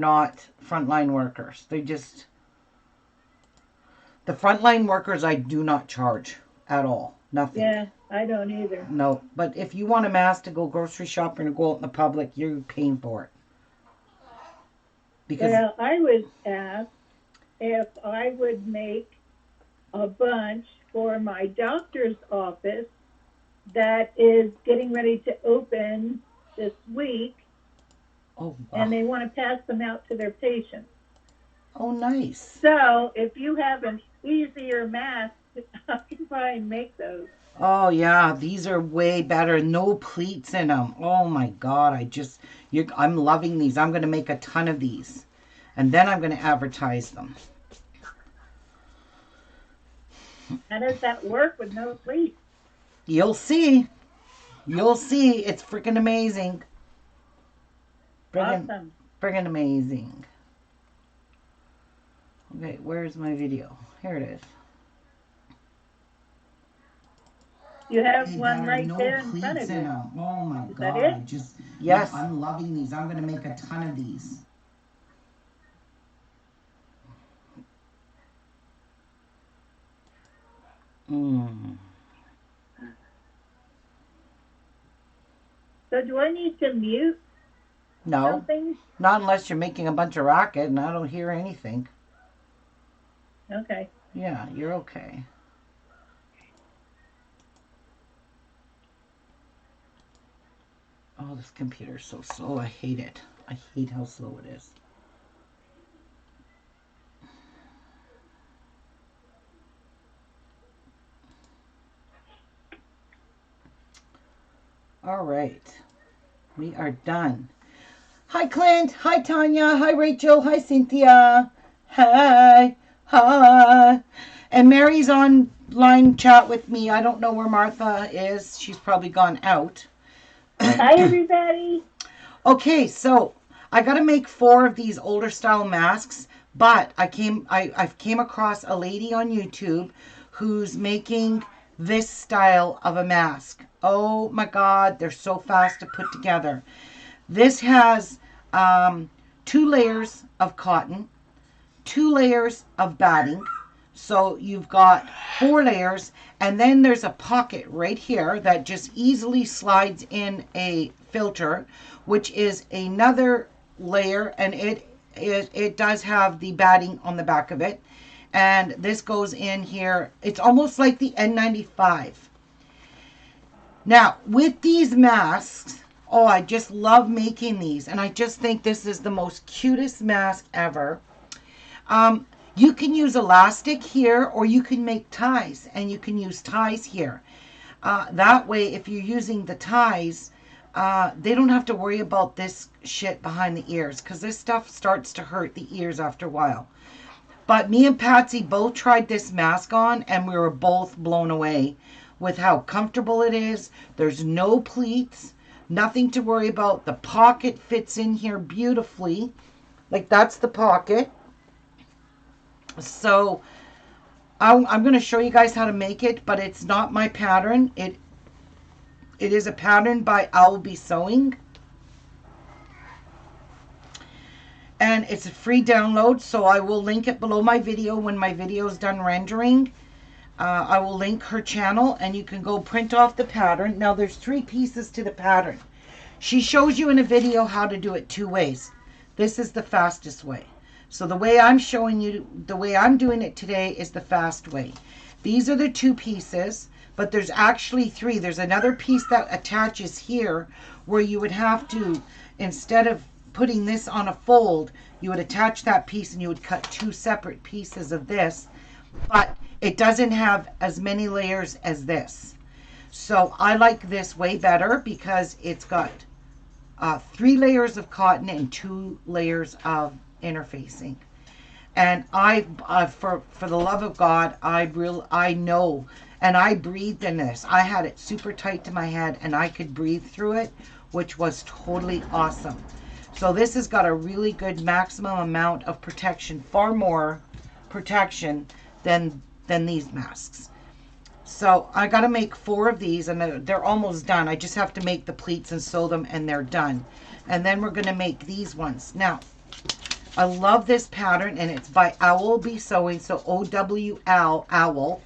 not frontline workers. They just, the frontline workers I do not charge at all. Nothing. Yeah, I don't either. No, but if you want a mask to go grocery shopping or go out in the public, you're paying for it. Because Well, I was asked if I would make a bunch for my doctor's office that is getting ready to open this week, oh, and they want to pass them out to their patients. oh, nice. So if you have an easier mask, I can try and make those. Oh yeah, these are way better. No pleats in them. Oh my God, I'm loving these. I'm gonna make a ton of these, and then I'm gonna advertise them. How does that work with no pleats? You'll see. You'll see. It's freaking amazing. Awesome. Friggin' amazing. Okay, where's my video? Here it is. You have Hey, one there are right no there in front pleats of in you. them. Oh my Is God, that it? yes. I'm loving these. I'm gonna make a ton of these. So do I need to mute No, something? not unless you're making a bunch of racket, and I don't hear anything. Okay. Yeah, you're okay. Oh, this computer's so slow. I hate it. I hate how slow it is. All right. We are done. Hi, Clint. Hi, Tanya. Hi, Rachel. Hi, Cynthia. Hi. Hi. And Mary's online chat with me. I don't know where Martha is. She's probably gone out. Hi, everybody. Okay, so I got to make 4 of these older style masks, but I came across a lady on YouTube who's making this style of a mask. Oh my God, they're so fast to put together. This has 2 layers of cotton, 2 layers of batting. So you've got 4 layers, and then there's a pocket right here that just easily slides in a filter, which is another layer, and it does have the batting on the back of it. And this goes in here. It's almost like the N95. Now, with these masks, oh, I just love making these, and I just think this is the most cutest mask ever. You can use elastic here, or you can make ties, and you can use ties here. That way, if you're using the ties, they don't have to worry about this shit behind the ears, because this stuff starts to hurt the ears after a while. But me and Patsy both tried this mask on, and we were both blown away with how comfortable it is. There's no pleats, nothing to worry about. The pocket fits in here beautifully. Like, that's the pocket. So I'm going to show you guys how to make it, but it's not my pattern. It is a pattern by I'll Be Sewing. And it's a free download, so I will link it below my video when my video is done rendering. I will link her channel, and you can go print off the pattern. Now, there's 3 pieces to the pattern. She shows you in a video how to do it 2 ways. This is the fastest way. So the way I'm showing you, the way I'm doing it today is the fast way. These are the 2 pieces, but there's actually 3. There's another piece that attaches here where you would have to, instead of putting this on a fold, you would attach that piece and you would cut 2 separate pieces of this, but it doesn't have as many layers as this. So I like this way better because it's got 3 layers of cotton and 2 layers of interfacing. And for the love of God, I know, and I breathed in this. I had it super tight to my head, and I could breathe through it, which was totally awesome. So this has got a really good maximum amount of protection, far more protection than these masks. So I got to make 4 of these, and they're almost done. I just have to make the pleats and sew them, and they're done. And then we're going to make these ones. Now, I love this pattern, and it's by Owl Be Sewing, so OWL, Owl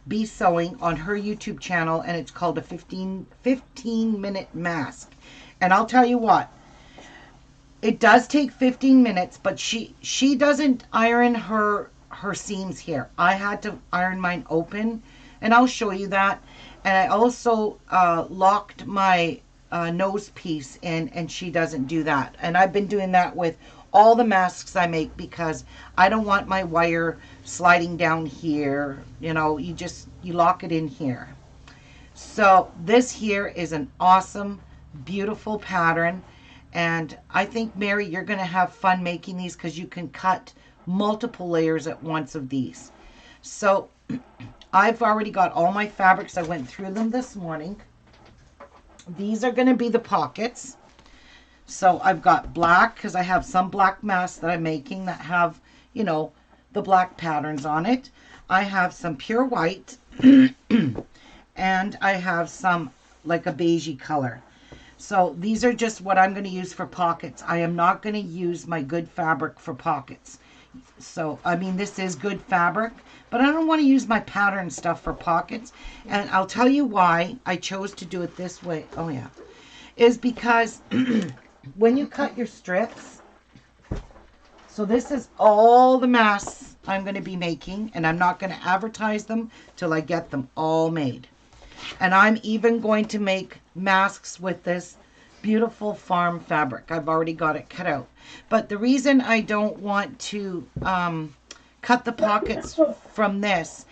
Be Sewing, on her YouTube channel, and it's called a 15-minute mask. And I'll tell you what, it does take 15 minutes, but she doesn't iron her seams here. I had to iron mine open, and I'll show you that. And I also locked my nose piece in, and she doesn't do that. And I've been doing that with all the masks I make because I don't want my wire sliding down here. You know, you lock it in here. So this here is an awesome, beautiful pattern. And I think, Mary, you're going to have fun making these because you can cut multiple layers at once of these. So I've already got all my fabrics. I went through them this morning. These are going to be the pockets. So I've got black because I have some black masks that I'm making that have, you know, the black patterns on it. I have some pure white and I have some like a beigey color. So these are just what I'm going to use for pockets. I am not going to use my good fabric for pockets. So, I mean, this is good fabric, but I don't want to use my pattern stuff for pockets. And I'll tell you why I chose to do it this way. Oh, yeah. Is because when you cut your strips, so this is all the masks I'm going to be making, and I'm not going to advertise them till I get them all made. And I'm even going to make masks with this beautiful farm fabric. I've already got it cut out. But the reason I don't want to cut the pockets from this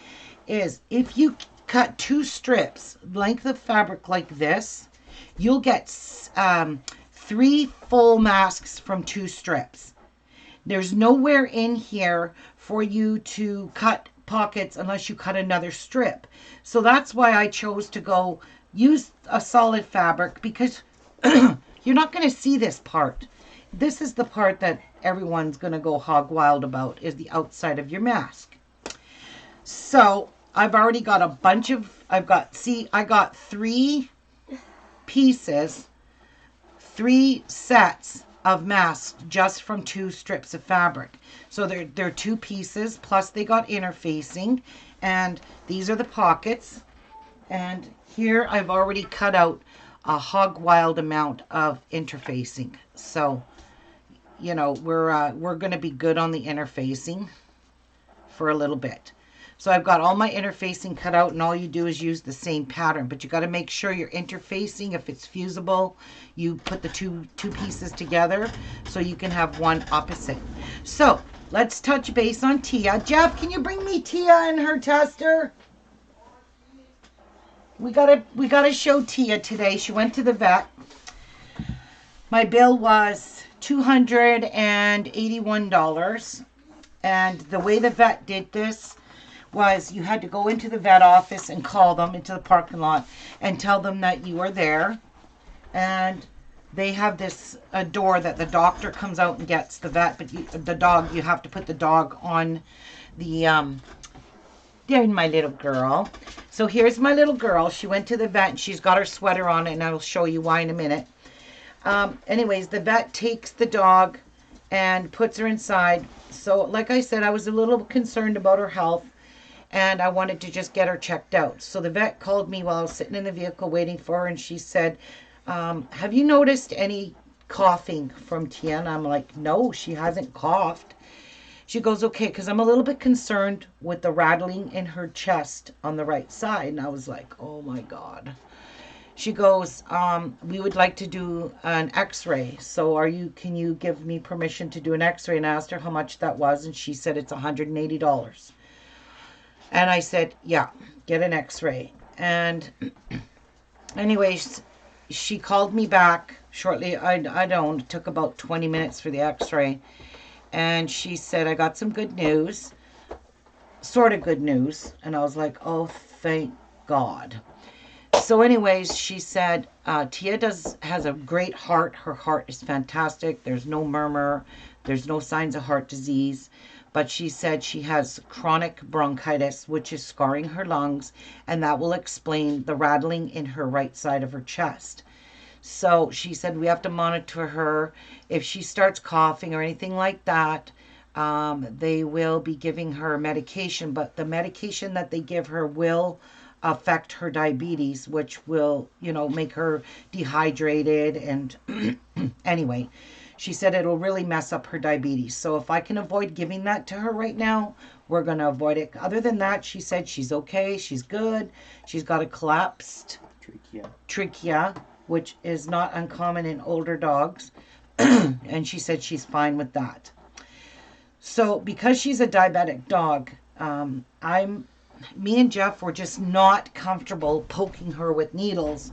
is if you cut 2 strips, length of fabric like this, you'll get 3 full masks from 2 strips. There's nowhere in here for you to cut pockets unless you cut another strip. So that's why I chose to go use a solid fabric, because you're not going to see this part. This is the part that everyone's going to go hog wild about, is the outside of your mask. So I've already got a bunch of, I got 3 pieces, 3 sets of masks just from 2 strips of fabric. So they're 2 pieces, plus they got interfacing, and these are the pockets. And here I've already cut out a hog wild amount of interfacing. So, you know, we're going to be good on the interfacing for a little bit. So I've got all my interfacing cut out, and all you do is use the same pattern. But you got to make sure you're interfacing. If it's fusible, you put the two pieces together so you can have one opposite. So let's touch base on Tia. Jeff, can you bring me Tia and her tester? We gotta show Tia today. She went to the vet. My bill was $281, and the way the vet did this was you had to go into the vet office and call them into the parking lot and tell them that you are there, and they have this door that the doctor comes out and gets the vet, but you have to put the dog on the there's my little girl. So here's my little girl. She went to the vet and she's got her sweater on, and I'll show you why in a minute. Anyways, the vet takes the dog and puts her inside. So like I said, I was a little concerned about her health, and I wanted to just get her checked out. So the vet called me while I was sitting in the vehicle waiting for her, and she said, have you noticed any coughing from Tia? And I'm like, no, she hasn't coughed. She goes, okay, because I'm a little bit concerned with the rattling in her chest on the right side. And I was like, oh my God. She goes, we would like to do an x-ray. So can you give me permission to do an x-ray? And I asked her how much that was, and she said it's $180. And I said, yeah, get an x-ray. And anyways, she called me back shortly. It took about 20 minutes for the x-ray. And she said, I got some good news, sort of good news. And I was like, oh, thank God. So anyways, she said, Tia has a great heart. Her heart is fantastic. There's no murmur. There's no signs of heart disease. But she said she has chronic bronchitis, which is scarring her lungs, and that will explain the rattling in her right side of her chest. So she said we have to monitor her. If she starts coughing or anything like that, they will be giving her medication, but the medication that they give her will affect her diabetes, which will, make her dehydrated. And anyway, she said it'll really mess up her diabetes. So if I can avoid giving that to her right now, we're going to avoid it. Other than that, she said she's okay. She's good. She's got a collapsed trachea, which is not uncommon in older dogs. And she said she's fine with that. So because she's a diabetic dog, me and Jeff were just not comfortable poking her with needles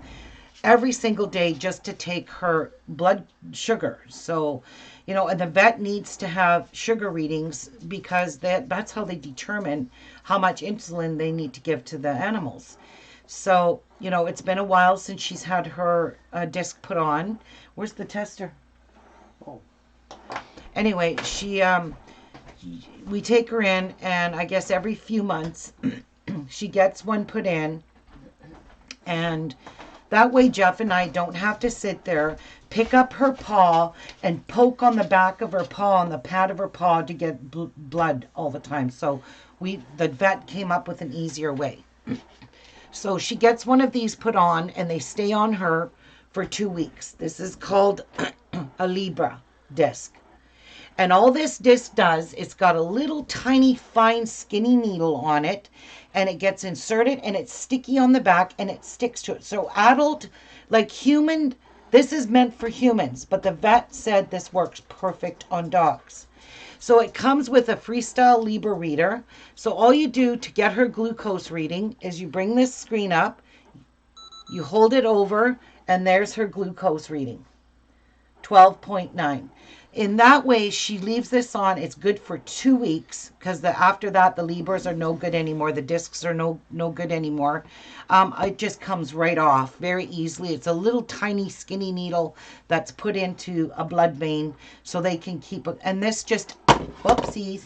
every single day just to take her blood sugar. So, and the vet needs to have sugar readings because that's how they determine how much insulin they need to give to the animals. So, it's been a while since she's had her disc put on. Where's the tester? Oh. Anyway, we take her in, and I guess every few months she gets one put in, and that way Jeff and I don't have to sit there, pick up her paw, and poke on the back of her paw, on the pad of her paw to get blood all the time. So the vet came up with an easier way. So she gets one of these put on, and they stay on her for 2 weeks. This is called a Libra disc. And all this disc does, it's got a little tiny fine skinny needle on it, and it gets inserted, and it's sticky on the back, and it sticks to it. So adult, like human, this is meant for humans, but the vet said this works perfect on dogs. So it comes with a Freestyle Libra reader. So all you do to get her glucose reading is you bring this screen up, you hold it over, and there's her glucose reading, 12.9. In that way, she leaves this on. It's good for 2 weeks because after that, the Libras are no good anymore. The discs are no good anymore. It just comes right off very easily. It's a little tiny skinny needle that's put into a blood vein so they can keep it. And this just, whoopsies,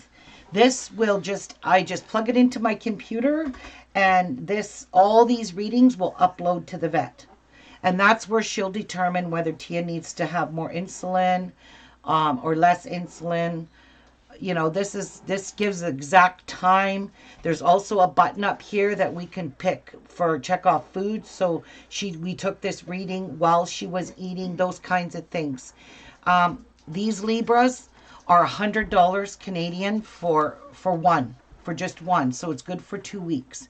this will I just plug it into my computer, and all these readings will upload to the vet. And that's where she'll determine whether Tia needs to have more insulin, or less insulin. This gives the exact time. There's also a button up here that we can pick for check off food. So we took this reading while she was eating, those kinds of things. These Libras are $100 Canadian for just one. So it's good for 2 weeks.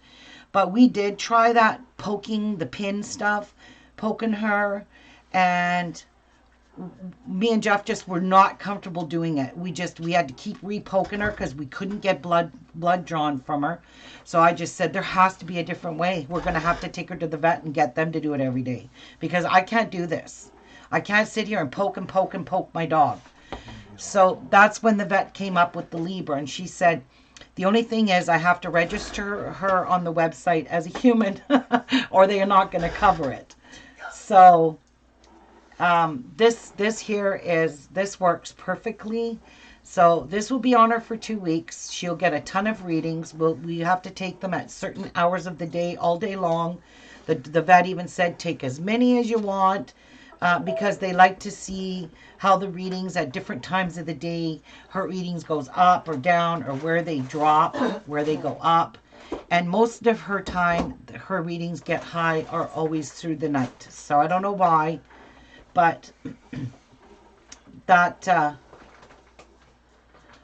But we did try that poking the pin stuff, poking her, and me and Jeff just were not comfortable doing it. We had to keep re-poking her because we couldn't get blood drawn from her. So I just said there has to be a different way. We're going to have to take her to the vet and get them to do it every day because I can't do this. I can't sit here and poke my dog. So that's when the vet came up with the Libra, and she said, the only thing is I have to register her on the website as a human or they are not going to cover it. So this works perfectly. So this will be on her for 2 weeks. She'll get a ton of readings. We have to take them at certain hours of the day, all day long. The vet even said take as many as you want because they like to see how the readings at different times of the day, her readings goes up or down, or where they drop, where they go up. And most of her time, her readings get high are always through the night. So I don't know why. But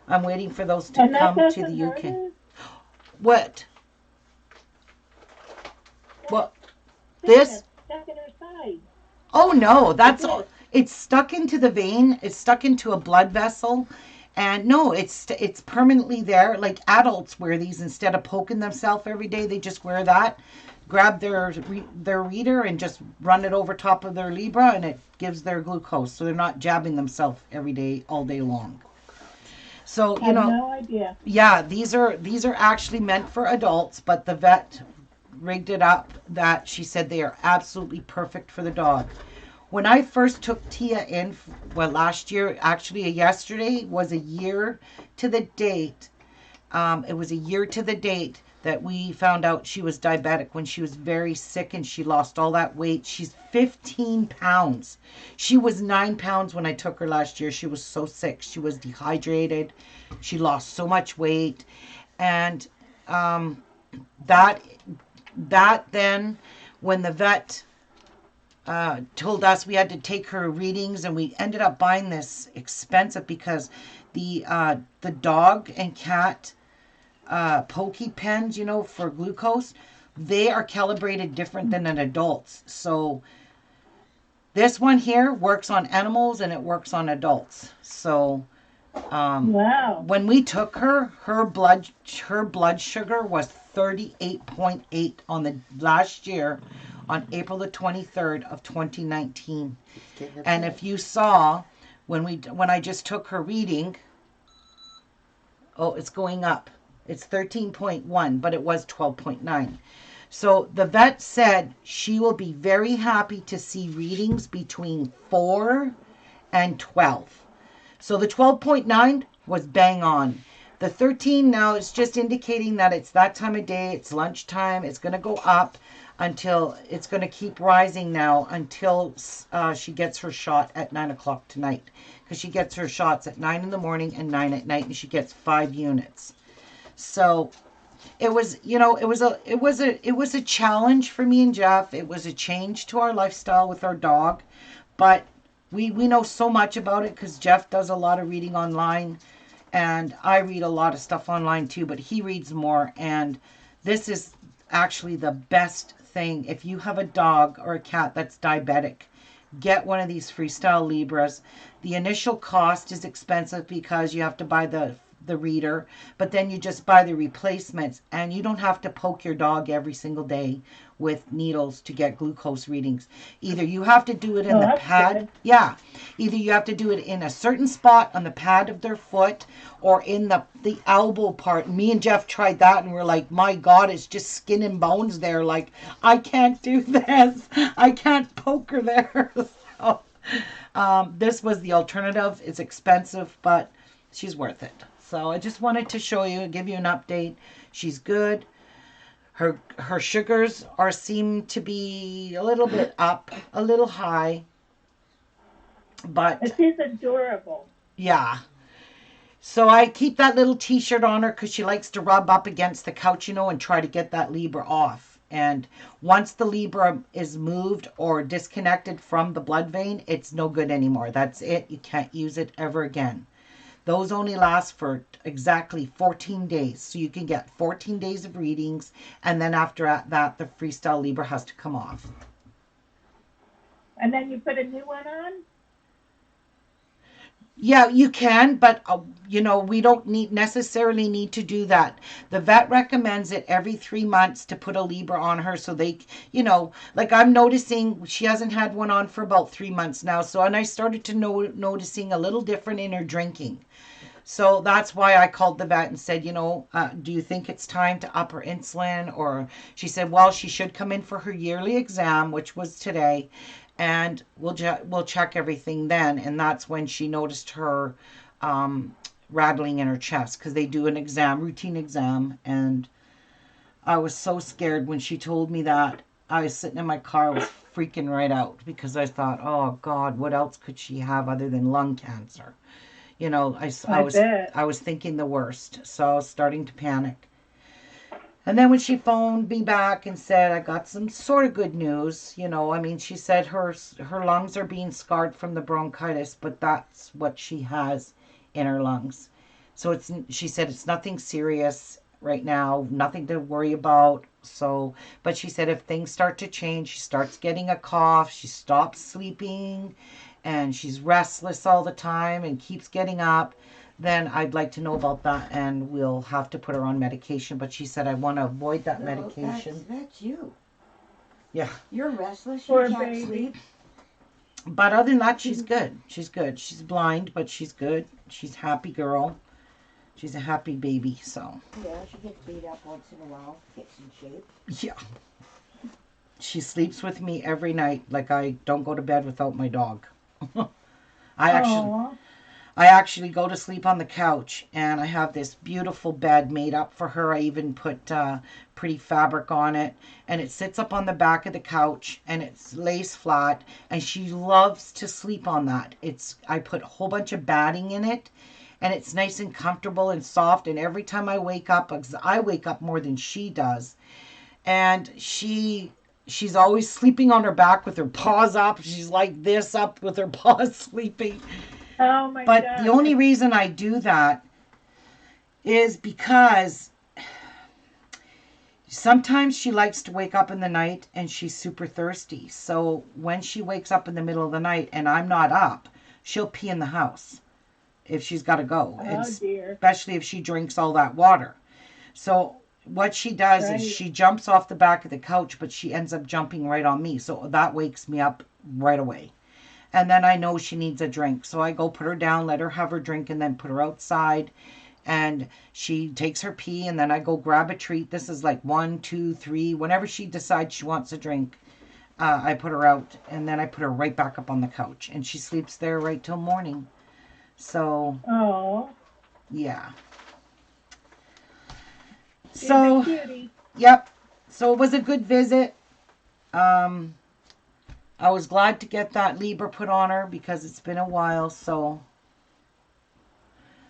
I'm waiting for those to come to the UK. What? What? This? Stuck in her side. Oh no, that's all. It's stuck into the vein. It's stuck into a blood vessel. And no, it's permanently there. Like adults wear these instead of poking themselves every day. They just wear that. Grab their reader and just run it over top of their Libra, and it gives their glucose, so they're not jabbing themselves every day, all day long. So I have no idea. Yeah, these are actually meant for adults, but the vet rigged it up that she said they are absolutely perfect for the dog. When I first took Tia in, last year, actually yesterday was a year to the date It was a year to the date that we found out she was diabetic when she was very sick and she lost all that weight. She's 15 pounds. She was 9 pounds when I took her last year. She was so sick. She was dehydrated. She lost so much weight. And that then, when the vet told us we had to take her readings, and we ended up buying this expensive because the dog and cat pokey pens, you know, for glucose, they are calibrated different than an adult's. So this one here works on animals and it works on adults. So Wow. when we took her, her blood sugar was 38.8 on the last year, on April the 23rd of 2019. And if you saw when I just took her reading, oh, it's going up. It's 13.1, but it was 12.9. So the vet said she will be very happy to see readings between 4 and 12. So the 12.9 was bang on. The 13 now is just indicating that it's that time of day. It's lunchtime. It's going to go up until it's going to keep rising now until she gets her shot at 9 o'clock tonight. Because she gets her shots at 9 in the morning and 9 at night, and she gets 5 units. So it was, you know, it was a challenge for me and Jeff. It was a change to our lifestyle with our dog, but we know so much about it because Jeff does a lot of reading online, and I read a lot of stuff online too, but he reads more. And this is actually the best thing. If you have a dog or a cat that's diabetic, get one of these Freestyle Libras. The initial cost is expensive because you have to buy the reader, but then you just buy the replacements, and you don't have to poke your dog every single day with needles to get glucose readings. Either you have to do it in the pad. Good. Yeah. Either you have to do it in a certain spot on the pad of their foot or in the elbow part. Me and Jeff tried that and we're like, my God, it's just skin and bones there. Like, I can't do this. I can't poke her there. So, this was the alternative. It's expensive, but she's worth it. So I just wanted to show you, give you an update. She's good. Her sugars seem to be a little bit up, a little high, but She's adorable. yeah. So I keep that little T-shirt on her because she likes to rub up against the couch, you know, and try to get that Libra off. And once the Libra is moved or disconnected from the blood vein, it's no good anymore. That's it. You can't use it ever again. Those only last for exactly 14 days. So you can get 14 days of readings, and then after that, the Freestyle Libra has to come off. And then you put a new one on? Yeah, you can, but you know, we don't necessarily need to do that. The vet recommends it every 3 months to put a Libra on her, so they, you know, like I'm noticing she hasn't had one on for about 3 months now. So, and I started to noticing a little different in her drinking. So that's why I called the vet and said, you know, do you think it's time to up her insulin? Or she said, well, she should come in for her yearly exam, which was today, and we'll check everything then. And that's when she noticed her rattling in her chest, because they do an exam, routine exam. And I was so scared when she told me that. I was sitting in my car, I was freaking right out, because I thought, oh God, what else could she have other than lung cancer? You know, I was thinking the worst, so I was starting to panic. And then when she phoned me back and said, I got some sort of good news, you know, I mean, she said her lungs are being scarred from the bronchitis, but that's what she has in her lungs. So she said it's nothing serious right now, nothing to worry about. So, but she said if things start to change, she starts getting a cough, she stops sleeping, and she's restless all the time and keeps getting up, then I'd like to know about that, and we'll have to put her on medication. But she said I want to avoid that medication. That's you. Yeah. You're restless. Poor You can't baby. sleep. But other than that, she's good. She's good. She's blind, but she's good. She's a happy girl. She's a happy baby, so. Yeah, she gets beat up once in a while, gets in shape. Yeah. She sleeps with me every night. Like, I don't go to bed without my dog. I I actually go to sleep on the couch, and I have this beautiful bed made up for her. I even put pretty fabric on it, and it sits up on the back of the couch, and it's lace flat, and she loves to sleep on that. I put a whole bunch of batting in it, and it's nice and comfortable and soft, and every time I wake up, because I wake up more than she does, and she's always sleeping on her back with her paws up. She's like this up with her paws sleeping. Oh my But God. the only reason I do that is because sometimes she likes to wake up in the night and she's super thirsty. So when she wakes up in the middle of the night and I'm not up, she'll pee in the house if she's got to go. Oh dear. Especially if she drinks all that water. So what she does is she jumps off the back of the couch, but she ends up jumping right on me. So that wakes me up right away. And then I know she needs a drink. So I go put her down, let her have her drink, and then put her outside. And she takes her pee, and then I go grab a treat. This is like 1, 2, 3. Whenever she decides she wants a drink, I put her out, and then I put her right back up on the couch. And she sleeps there right till morning. So, Oh. yeah. She's So, a cutie. yep. So it was a good visit. I was glad to get that Libra put on her because it's been a while. So,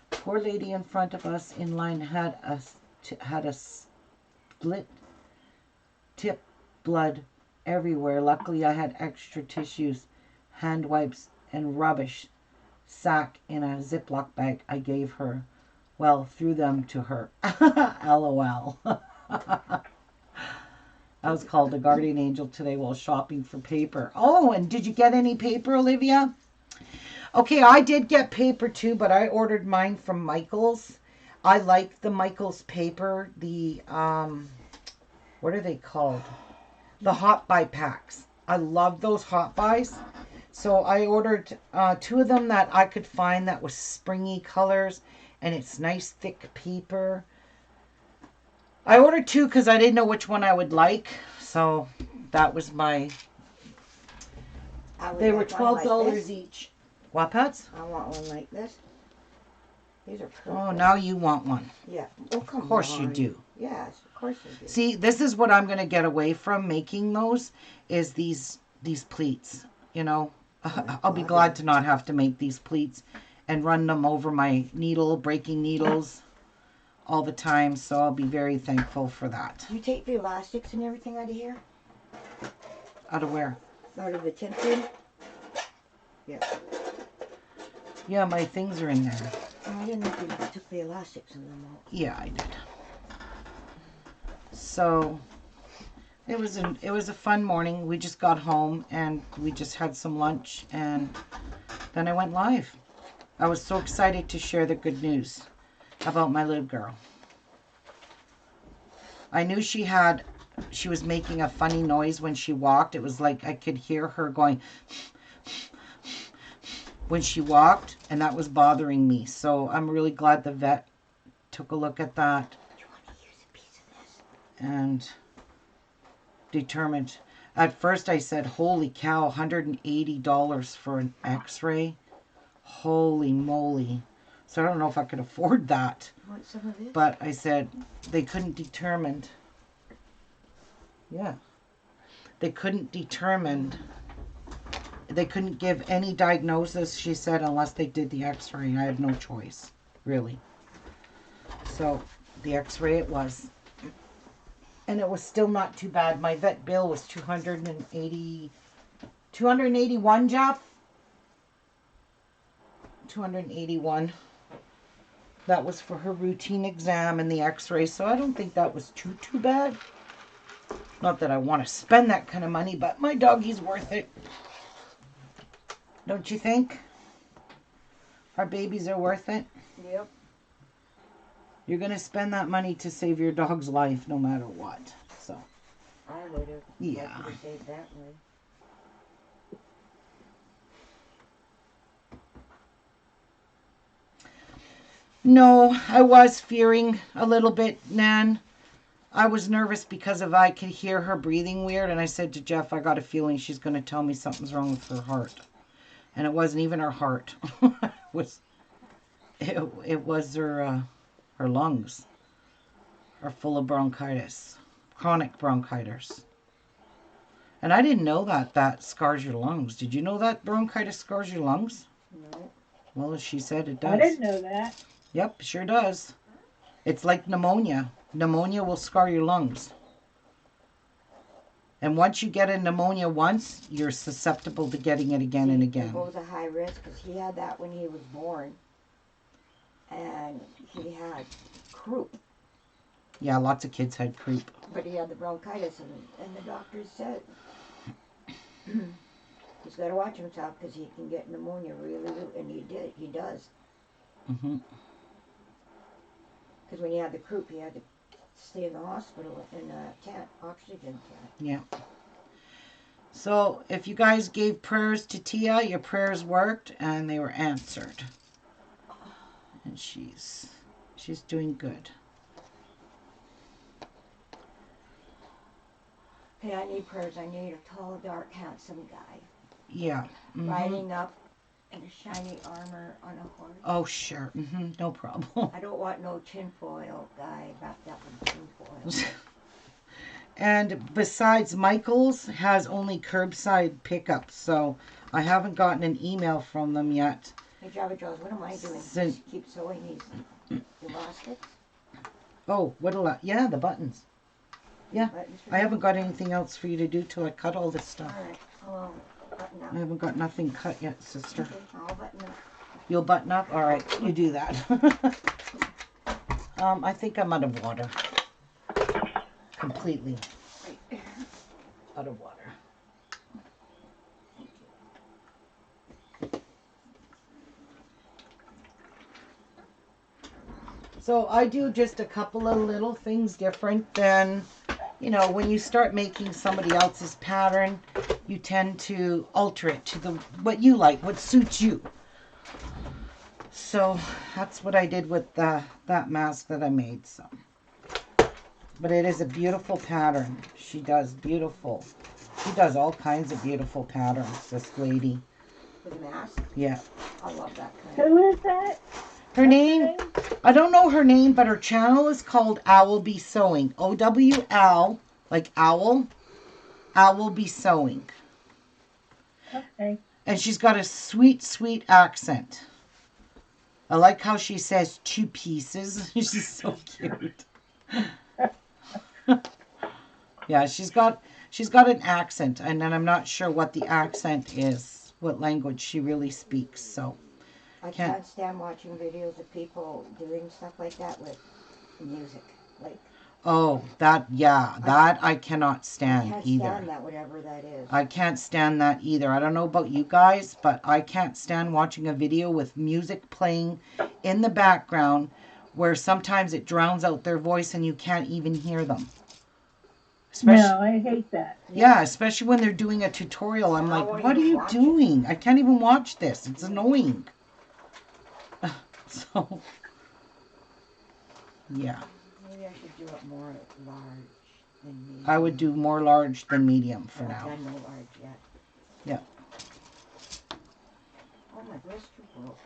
poor lady in front of us in line had a split tip, blood everywhere. Luckily, I had extra tissues, hand wipes, and rubbish sack in a Ziploc bag I gave her. Well, threw them to her. LOL. I was called a guardian angel today while shopping for paper. Oh, and did you get any paper, Olivia? Okay, I did get paper too, but I ordered mine from Michael's. I like the Michael's paper. The, what are they called? The Hot Buy packs. I love those Hot Buys. So I ordered 2 of them that I could find that was springy colors, and it's nice thick paper. I ordered 2 because I didn't know which one I would like. So that was my... They were $12 each. What, Pets? I want one like this. These are perfect. Oh, now you want one. Yeah. Oh, come on. Of course you do. Yes, of course you do. See, this is what I'm going to get away from making those, is these pleats. You know, I'll be glad to not have to make these pleats and run them over my needle, breaking needles all the time. So I'll be very thankful for that. You take the elastics and everything out of here? Out of where? Out of the tin tin? Yeah. Yeah, my things are in there. Oh, I didn't know if you took the elastics and them out. Yeah, I did. So it was a fun morning. We just got home and we just had some lunch, and then I went live. I was so excited to share the good news about my little girl. I knew she was making a funny noise when she walked. It was like I could hear her going when she walked, and that was bothering me. So I'm really glad the vet took a look at that. Do you want to use a piece of this? And determined. At first I said, holy cow, $180 for an x-ray. Holy moly. So I don't know if I could afford that. Want some of this? But I said they couldn't determine. Yeah. They couldn't determine. They couldn't give any diagnosis, she said, unless they did the x-ray. I had no choice, really. So the x-ray it was. And it was still not too bad. My vet bill was $281, Jeff? 281. That was for her routine exam and the x-ray, so I don't think that was too bad. Not that I want to spend that kind of money, but my doggy's worth it. Don't you think? Our babies are worth it. Yep. You're going to spend that money to save your dog's life no matter what. So, I would have. yeah. Liked to save that way. No, I was fearing a little bit, Nan. I was nervous because if I could hear her breathing weird, and I said to Jeff, I got a feeling she's going to tell me something's wrong with her heart. And it wasn't even her heart. It was It was her lungs are full of bronchitis, chronic bronchitis. And I didn't know that scars your lungs. Did you know that bronchitis scars your lungs? No. Well, she said it I does. didn't know that. Yep, sure does. It's like pneumonia. Pneumonia will scar your lungs. And once you get a pneumonia once, you're susceptible to getting it again and They're again. both a high risk because he had that when he was born. And he had croup. Yeah, lots of kids had croup. But he had the bronchitis, and the doctors said he's got to watch himself because he can get pneumonia really, and he does. Hmm. Because when he had the croup, he had to stay in the hospital in a tent, oxygen tent. Yeah. So if you guys gave prayers to Tia, your prayers worked and they were answered. And she's doing good. Hey, I need prayers. I need a tall, dark, handsome guy Yeah. Hmm. riding up in a shiny armor on a horse. Oh, sure. No problem. I don't want no tinfoil guy wrapped up in tinfoil. And besides, Michael's has only curbside pickup, so I haven't gotten an email from them yet. Hey, Java Jaws, what am I doing? Since- Just keep sewing these elastics? Oh, yeah, the buttons. Yeah, Buttons for I you? haven't got anything else for you to do till I cut all this stuff. All right, I'll button up. I haven't got nothing cut yet, sister. Okay, I'll button up. You'll button up? All right, you do that. I think I'm out of water. Completely Right there. out of water. So I do just a couple of little things different than, when you start making somebody else's pattern, you tend to alter it to what you like, what suits you. So that's what I did with that mask that I made. So, but it is a beautiful pattern. She does beautiful. She does all kinds of beautiful patterns, this lady. With a mask? Yeah. I love that kind. Who is that? Her name, I don't know her name, but her channel is called Owl Be Sewing. OWL, like owl, Owl Be Sewing. Okay. And she's got a sweet, sweet accent. I like how she says 2 pieces. She's so cute. Yeah, she's got an accent, and then I'm not sure what the accent is, what language she really speaks, so. I can't stand watching videos of people doing stuff like that with music. Like, Oh, that I cannot stand I can't either. stand that, whatever that is. I can't stand that either. I don't know about you guys, but I can't stand watching a video with music playing in the background where sometimes it drowns out their voice and you can't even hear them. No, I hate that. Yeah, especially when they're doing a tutorial. I'm like, what are you doing? I can't even watch this. It's annoying. So, yeah. Maybe I should do it more large than medium. I would do more large than medium for I've now. done no large yet. Yeah. Oh, my blister broke.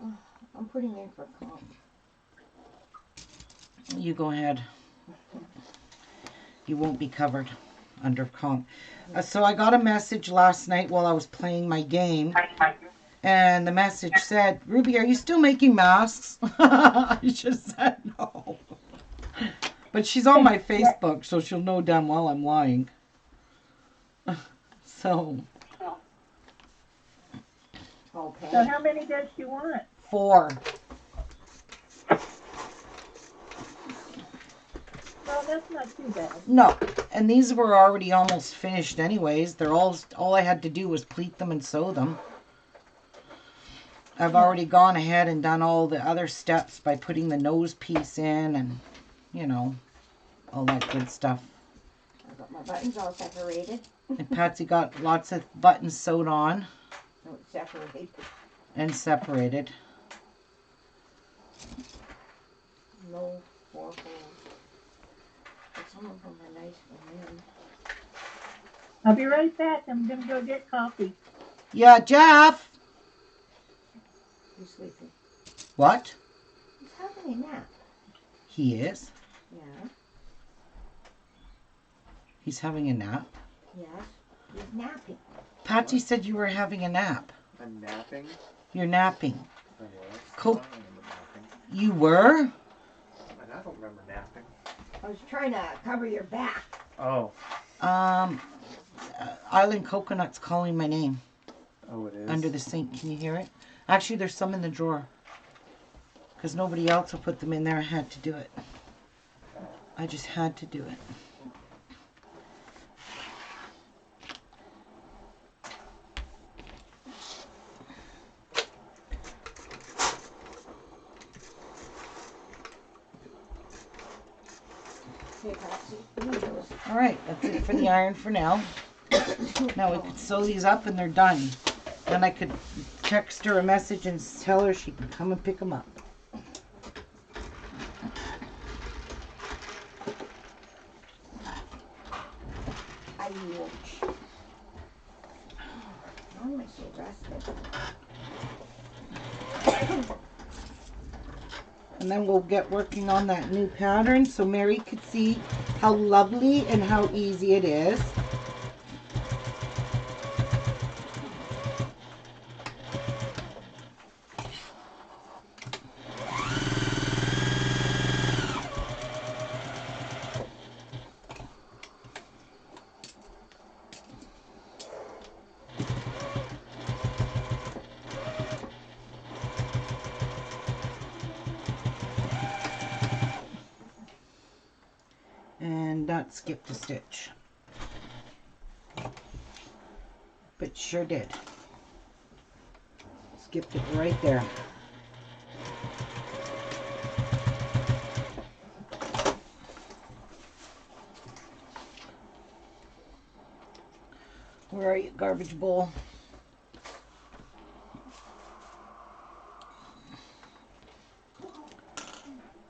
Oh, I'm putting in for comp. You go ahead. You won't be covered under comp. So I got a message last night while I was playing my game. And the message said, Ruby, are you still making masks? I just said no. But she's on my Facebook, so she'll know damn well I'm lying. So. Okay. So how many does she want? 4. Well, that's not too bad. No. And these were already almost finished anyways. They're all I had to do was pleat them and sew them. I've already gone ahead and done all the other steps by putting the nose piece in and, all that good stuff. I've got my buttons all separated. And Patsy got lots of buttons sewed on No, separated. and separated. No 4 holes. But some of them are nice for men. I'll be right back. I'm going to go get coffee. Yeah, Jeff. He's sleeping. What? He's having a nap. He is? Yeah. He's having a nap? Yes. He's napping. Patsy said you were having a nap. I'm napping. You're napping. I was. Co- I don't remember napping. You were? I don't remember napping. I was trying to cover your back. Oh. Island Coconut's calling my name. Oh, it is? Under the sink. Can you hear it? Actually, there's some in the drawer. Because nobody else will put them in there. I had to do it. I just had to do it. Okay, Patsy. You need those. All right, that's it for the iron for now. Now we could sew these up and they're done. Then I could text her a message and tell her she can come and pick them up. Ouch. Why am I so rested? And then we'll get working on that new pattern so Mary could see how lovely and how easy it is. And that skipped a stitch. But sure did. Skipped it right there. Where are you, garbage bowl?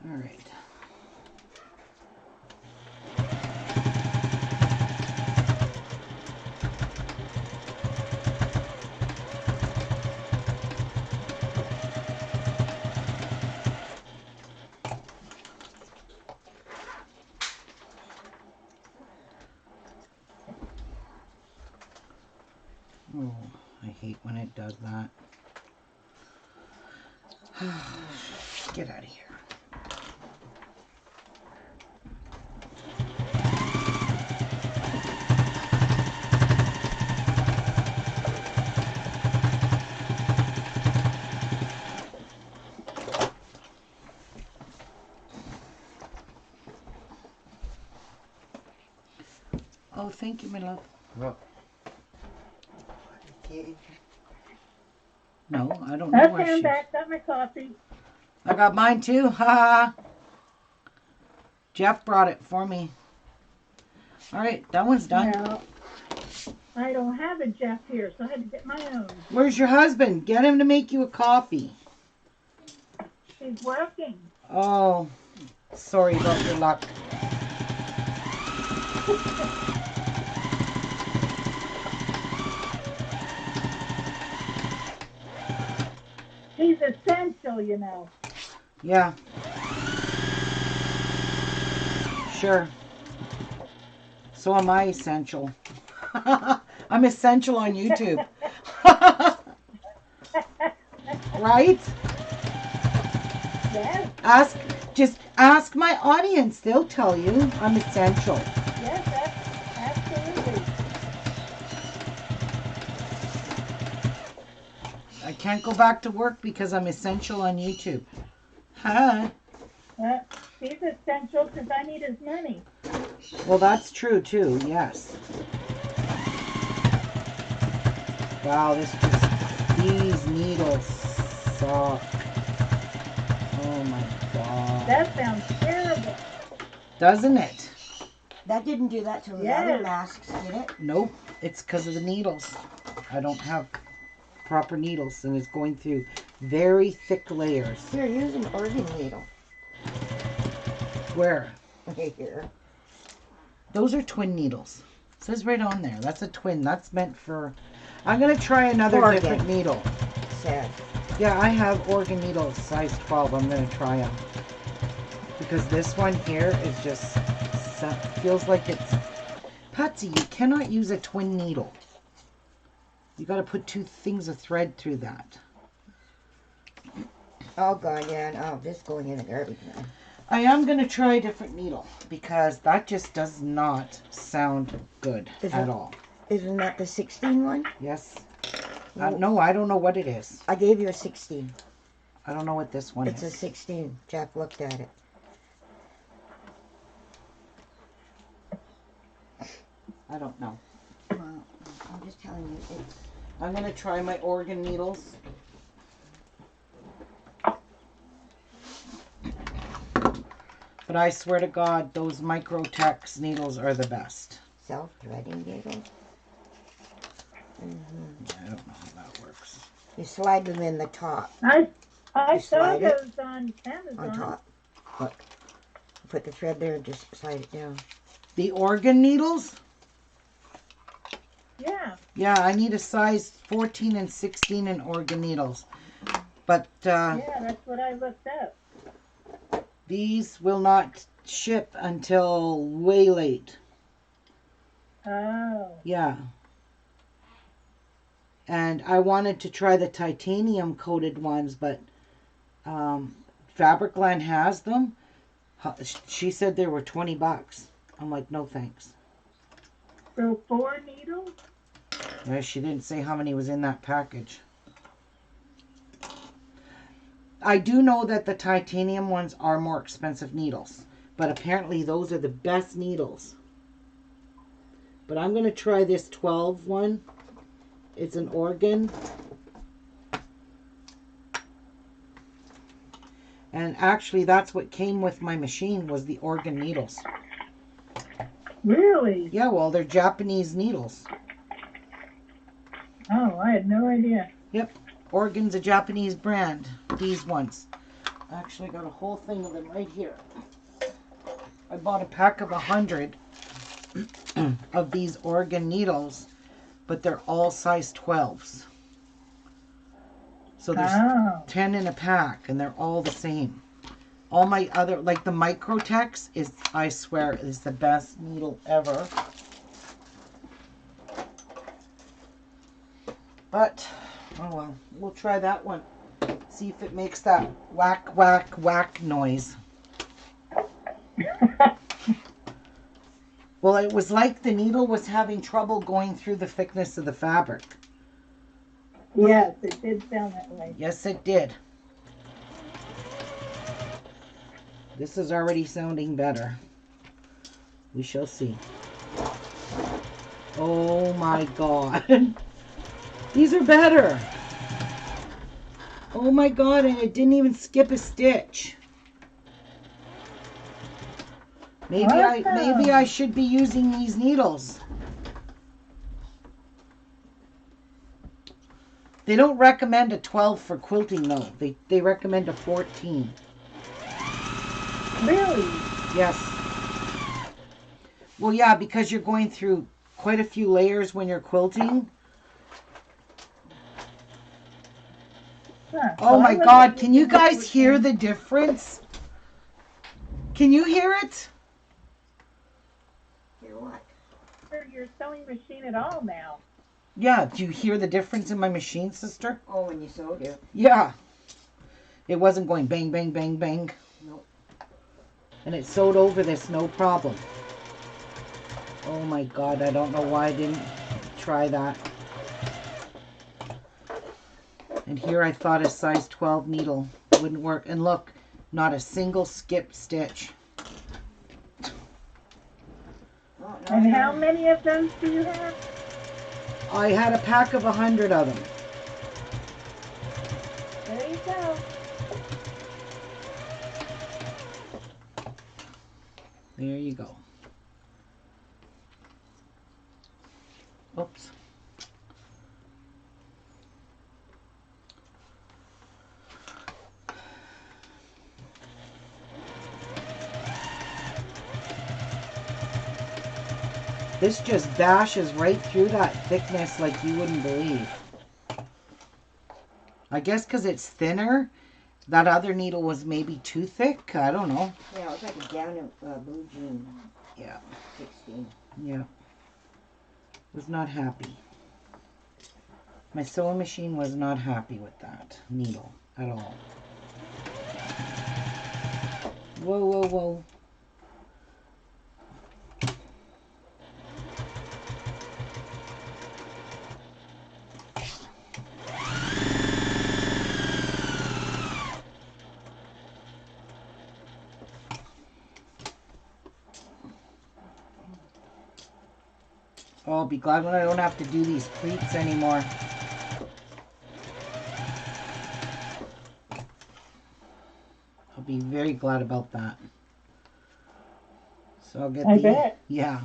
All right. Oh, I hate when it does that. Get out of here. Oh, thank you, my love. Well. No, I don't know where Okay, I'm she's. back. Got my coffee. I got mine too. Ha ha. Jeff brought it for me. All right, that one's done. No, I don't have a Jeff here, so I had to get my own. Where's your husband? Get him to make you a coffee. She's working. Oh, sorry about your luck. He's essential, you know. Yeah. Sure. So am I essential. I'm essential on YouTube. Right? Yes, Just ask my audience. They'll tell you I'm essential. yes, absolutely. I can't go back to work because I'm essential on YouTube. Huh? He's essential because I need his money. Well, that's true too. Yes. Wow, these needles suck. Oh my god. That sounds terrible. Doesn't it? That didn't do that to the Yes. other masks, did it? Nope. It's because of the needles. I don't have proper needles and it's going through very thick layers. Here, use an organ needle. Where? Right here. Those are twin needles. It says right on there. That's a twin. That's meant for I'm going to try another Oregon. different needle. Said. Yeah, I have Oregon needles size 12. I'm going to try them. Because this one here is just, feels like it's... Patsy, you cannot use a twin needle. You got to put 2 things of thread through that. Oh, God, yeah, no, this going in the garbage now. I am going to try a different needle because that just does not sound good at all. Isn't that the 16 one? Yes. No, I don't know what it is. I gave you a 16. I don't know what this one It's is. a 16. Jack looked at it. I don't know. Well, I'm just telling you, it's... I'm going to try my Oregon needles. But I swear to God, those Microtex needles are the best. Self-threading needles? I don't know how that works. You slide them in the top. I You saw slide it those on Amazon. on top. Look. Put the thread there and just slide it down. The Oregon needles? Yeah. Yeah, I need a size 14 and 16 in Oregon needles. But Yeah, that's what I looked up. these will not ship until way late. Oh. Yeah. And I wanted to try the titanium coated ones, but Fabricland has them. She said they were $20. I'm like, no thanks. So 4 needles? Yeah, she didn't say how many was in that package. I do know that the titanium ones are more expensive needles, but apparently those are the best needles. But I'm going to try this 12 one. It's an Oregon. And actually that's what came with my machine was the Oregon needles. Really? Yeah, well, they're Japanese needles. Oh, I had no idea. Yep. Oregon's a Japanese brand. These ones. I actually got a whole thing of them right here. I bought a pack of 100 of these Oregon needles, but they're all size 12s. So there's 10 in a pack, and they're all the same. All my other, like the Microtex is, I swear, is the best needle ever. But, oh well, we'll try that one. See if it makes that whack, whack, whack noise. Well, it was like the needle was having trouble going through the thickness of the fabric. Yes, it did sound that way. Yes, it did. This is already sounding better. We shall see. Oh my God. These are better. Oh my God, and it didn't even skip a stitch. Maybe I should be using these needles. They don't recommend a 12 for quilting though. They recommend a 14. Really? Yes. Well, yeah, because you're going through quite a few layers when you're quilting. Huh. Oh Well, my I God, wasn't can you using guys the hear 14. the difference? Can you hear it? Hear what? Your sewing machine at all now? Yeah, do you hear the difference in my machine, sister? Oh, when you sewed it. Yeah. It wasn't going bang, bang, bang, bang. Nope. And it sewed over this, no problem. Oh my God, I don't know why I didn't try that. And here I thought a size 12 needle wouldn't work. And look, not a single skip stitch. Oh, no, And no. how many of those do you have? I had a pack of 100 of them. There you go. There you go. Oops. This just bashes right through that thickness like you wouldn't believe. I guess because it's thinner, that other needle was maybe too thick. I don't know. Yeah, it was like a down blue jean. Yeah. 16. Yeah. Was not happy. My sewing machine was not happy with that needle at all. Whoa, whoa, whoa. Oh, I'll be glad when I don't have to do these pleats anymore. I'll be very glad about that. So I'll get I these. bet. Yeah.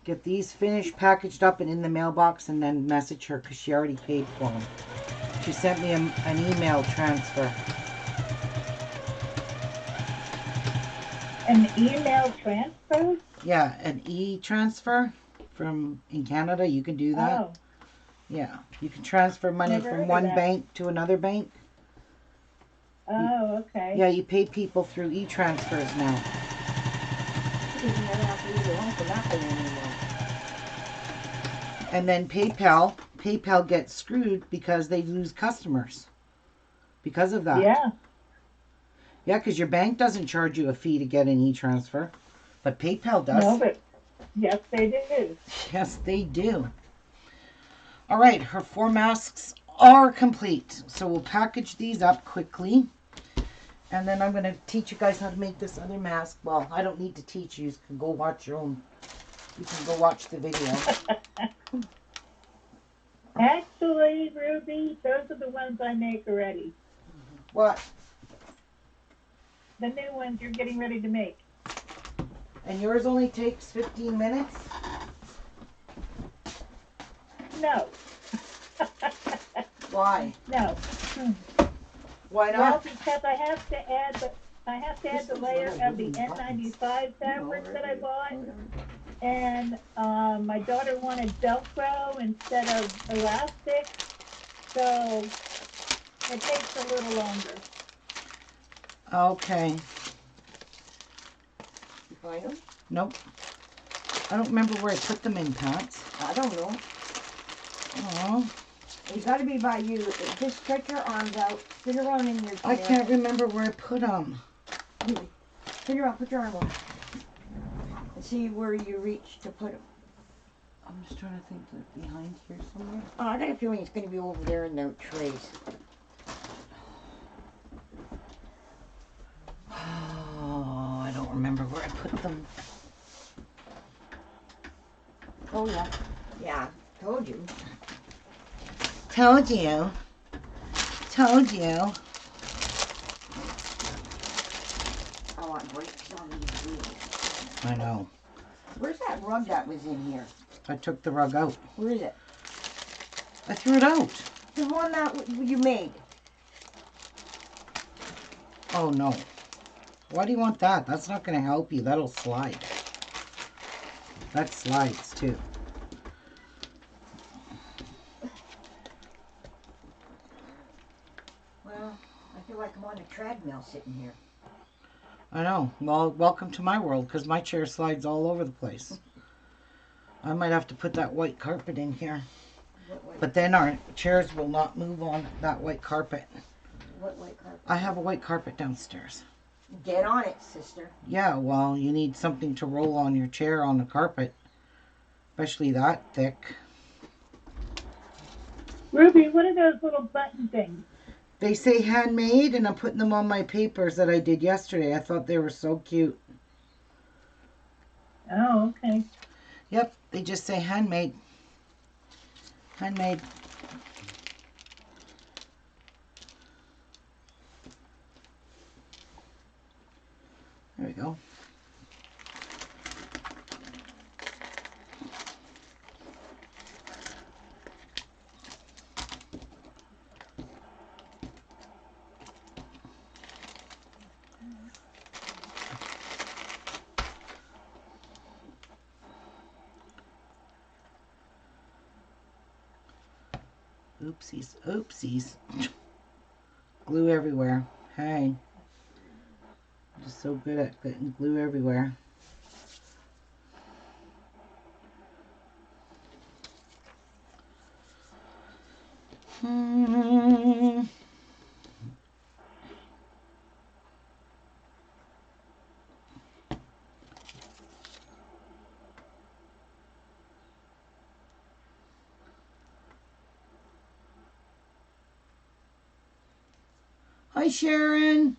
Get these finished, packaged up, and in the mailbox, and then message her because she already paid for them. She sent me an email transfer. An email transfer? Yeah, an e-transfer from in Canada. You can do that. Oh, Yeah, you can transfer money Never heard from of one that. bank to another bank. oh, okay. Yeah, you pay people through e-transfers now. You never have to leave your home for nothing anymore. And then PayPal gets screwed because they lose customers because of that. Yeah. Yeah, because your bank doesn't charge you a fee to get an e-transfer, but PayPal does. No, but yes, they do. Yes, they do. All right, her 4 masks are complete. So we'll package these up quickly. And then I'm going to teach you guys how to make this other mask. Well, I don't need to teach you. You can go watch your own. You can go watch the video. Actually, Ruby, those are the ones I make already. What? The new ones you're getting ready to make. And yours only takes 15 minutes? No. Why? No. Why Well, not? because I have to add the layer of the N95 fabric that I bought, and my daughter wanted Velcro instead of elastic, so it takes a little longer. Okay. You find them? Nope. I don't remember where I put them in, Pat. I don't know. Oh, It's got to be by you. Just stretch your arms out. Sit around in your chair. I can't remember where I put them. Put your arm out. And see where you reach to put them. I'm just trying to think, like behind here somewhere. Oh, I got a feeling it's going to be over there in the trays. Oh, I don't remember where I put them. Oh, yeah. Yeah, told you. Told you. Told you. I want brakes on these wheels. I know. Where's that rug that was in here? I took the rug out. Where is it? I threw it out. The one that you made. Oh, no. Why do you want that? That's not going to help you. That'll slide. That slides, too. Well, I feel like I'm on a treadmill sitting here. I know. Well, welcome to my world, because my chair slides all over the place. I might have to put that white carpet in here. But then our chairs will not move on that white carpet. What white carpet? I have a white carpet downstairs. Get on it, sister. Yeah, well, you need something to roll on your chair on the carpet. Especially that thick. Ruby, what are those little button things? They say handmade, and I'm putting them on my papers that I did yesterday. I thought they were so cute. Oh, okay. Yep, they just say handmade. Handmade. There we go. Oopsies, oopsies. Glue everywhere. Hey. I'm just so good at getting glue everywhere. Hi, Sharon.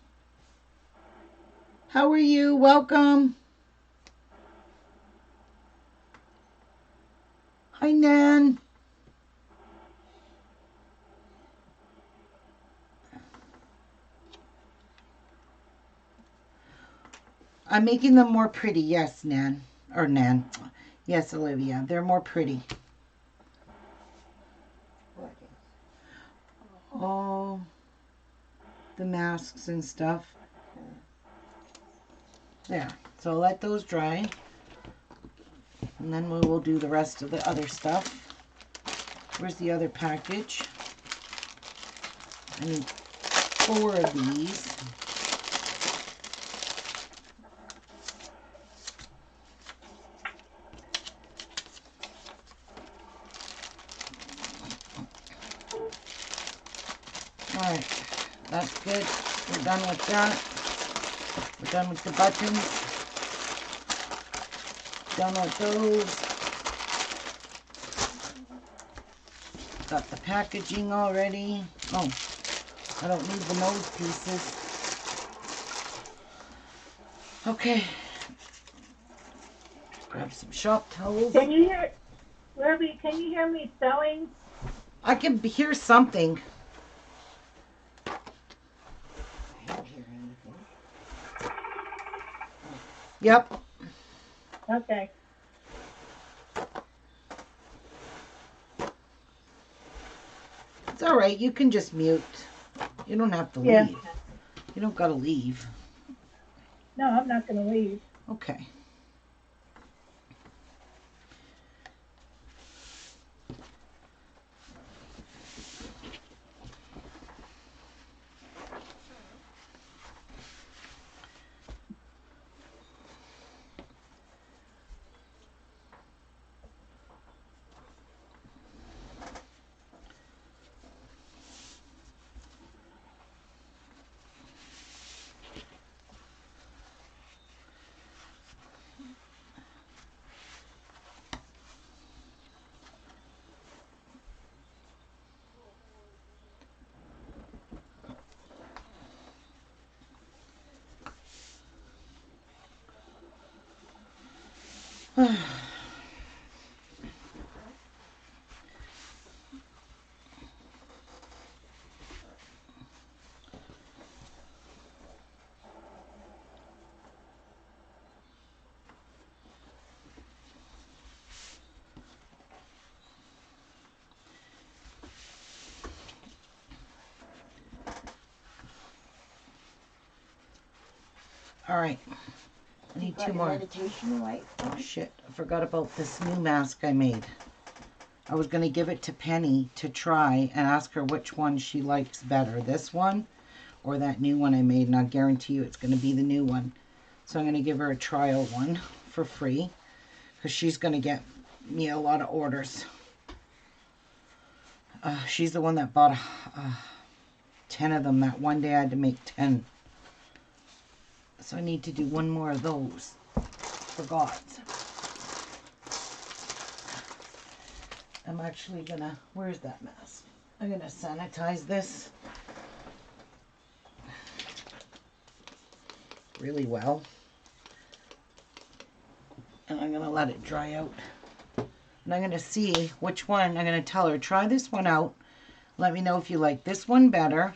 How are you? Welcome. Hi, Nan. I'm making them more pretty. Yes, Nan. Or Nan. Yes, Olivia. They're more pretty. What is? Oh, the masks and stuff. There. So I'll let those dry. And then we will do the rest of the other stuff. Where's the other package? I need 4 of these. Alright, that's good. We're done with that. We're done with the buttons. Done with those. Got the packaging already. Oh, I don't need the nose pieces. Okay. Grab some shop towels. Can you hear, Ruby, can you hear me sewing? I can hear something. I don't hear anything. Yep. Okay. It's all right. You can just mute. You don't have to leave. Yeah. You don't gotta leave. No, I'm not going to leave. Okay. All right. I need Got 2 your more. meditation light. Oh shit, I forgot about this new mask I made. I was going to give it to Penny to try and ask her which one she likes better. This one or that new one I made, and I'll guarantee you it's going to be the new one. So I'm going to give her a trial one for free because she's going to get me a lot of orders. She's the one that bought 10 of them. That one day I had to make 10. So I need to do 1 more of those. Forgot. I'm actually gonna, where's that mask? I'm gonna sanitize this really well. And I'm gonna let it dry out. And I'm gonna see which one, I'm gonna tell her, try this one out. Let me know if you like this one better.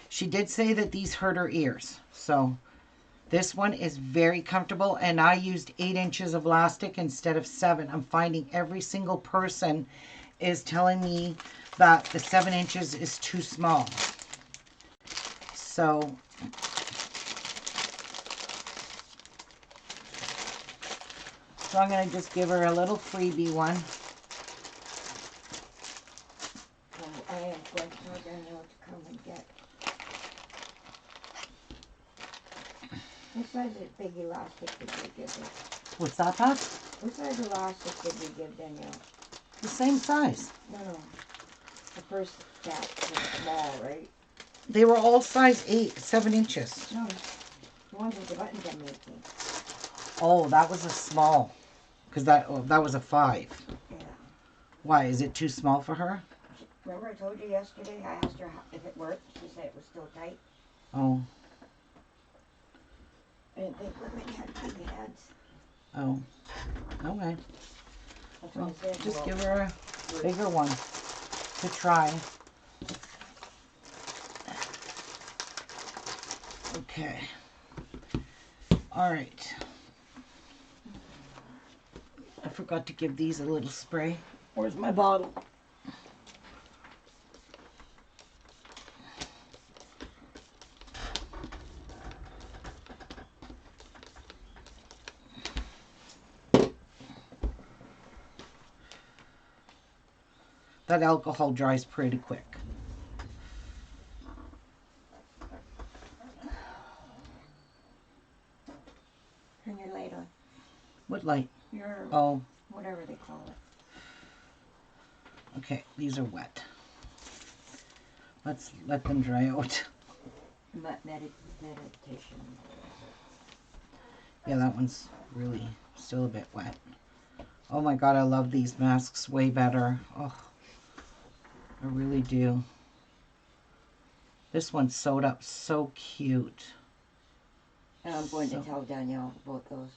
She did say that these hurt her ears. So this one is very comfortable, and I used 8 inches of elastic instead of 7. I'm finding every single person is telling me that the 7 inches is too small. So I'm going to just give her a little freebie one. What size is big elastic did you give her? What's that, Pat? What size elastic did you give Danielle? The same size. No. The first batch was small, right? They were all size 8, 7 inches. No. The ones with the buttons I'm making. Oh, that was a small. Because that was a 5. Yeah. Why? Is it too small for her? Remember I told you yesterday, I asked her if it worked. She said it was still tight. Oh. I didn't think women had big heads. Oh. Okay. That's what Well, I said. just Well, give her a bigger one to try. Okay. All right. I forgot to give these a little spray. Where's my bottle? That alcohol dries pretty quick. Turn your light on. What light? Your, Oh, whatever they call it. okay. These are wet. Let's let them dry out. Meditation. Yeah, that one's really still a bit wet. Oh my God, I love these masks way better. Oh, I really do. This one's sewed up so cute. And I'm going So- to tell Danielle about those.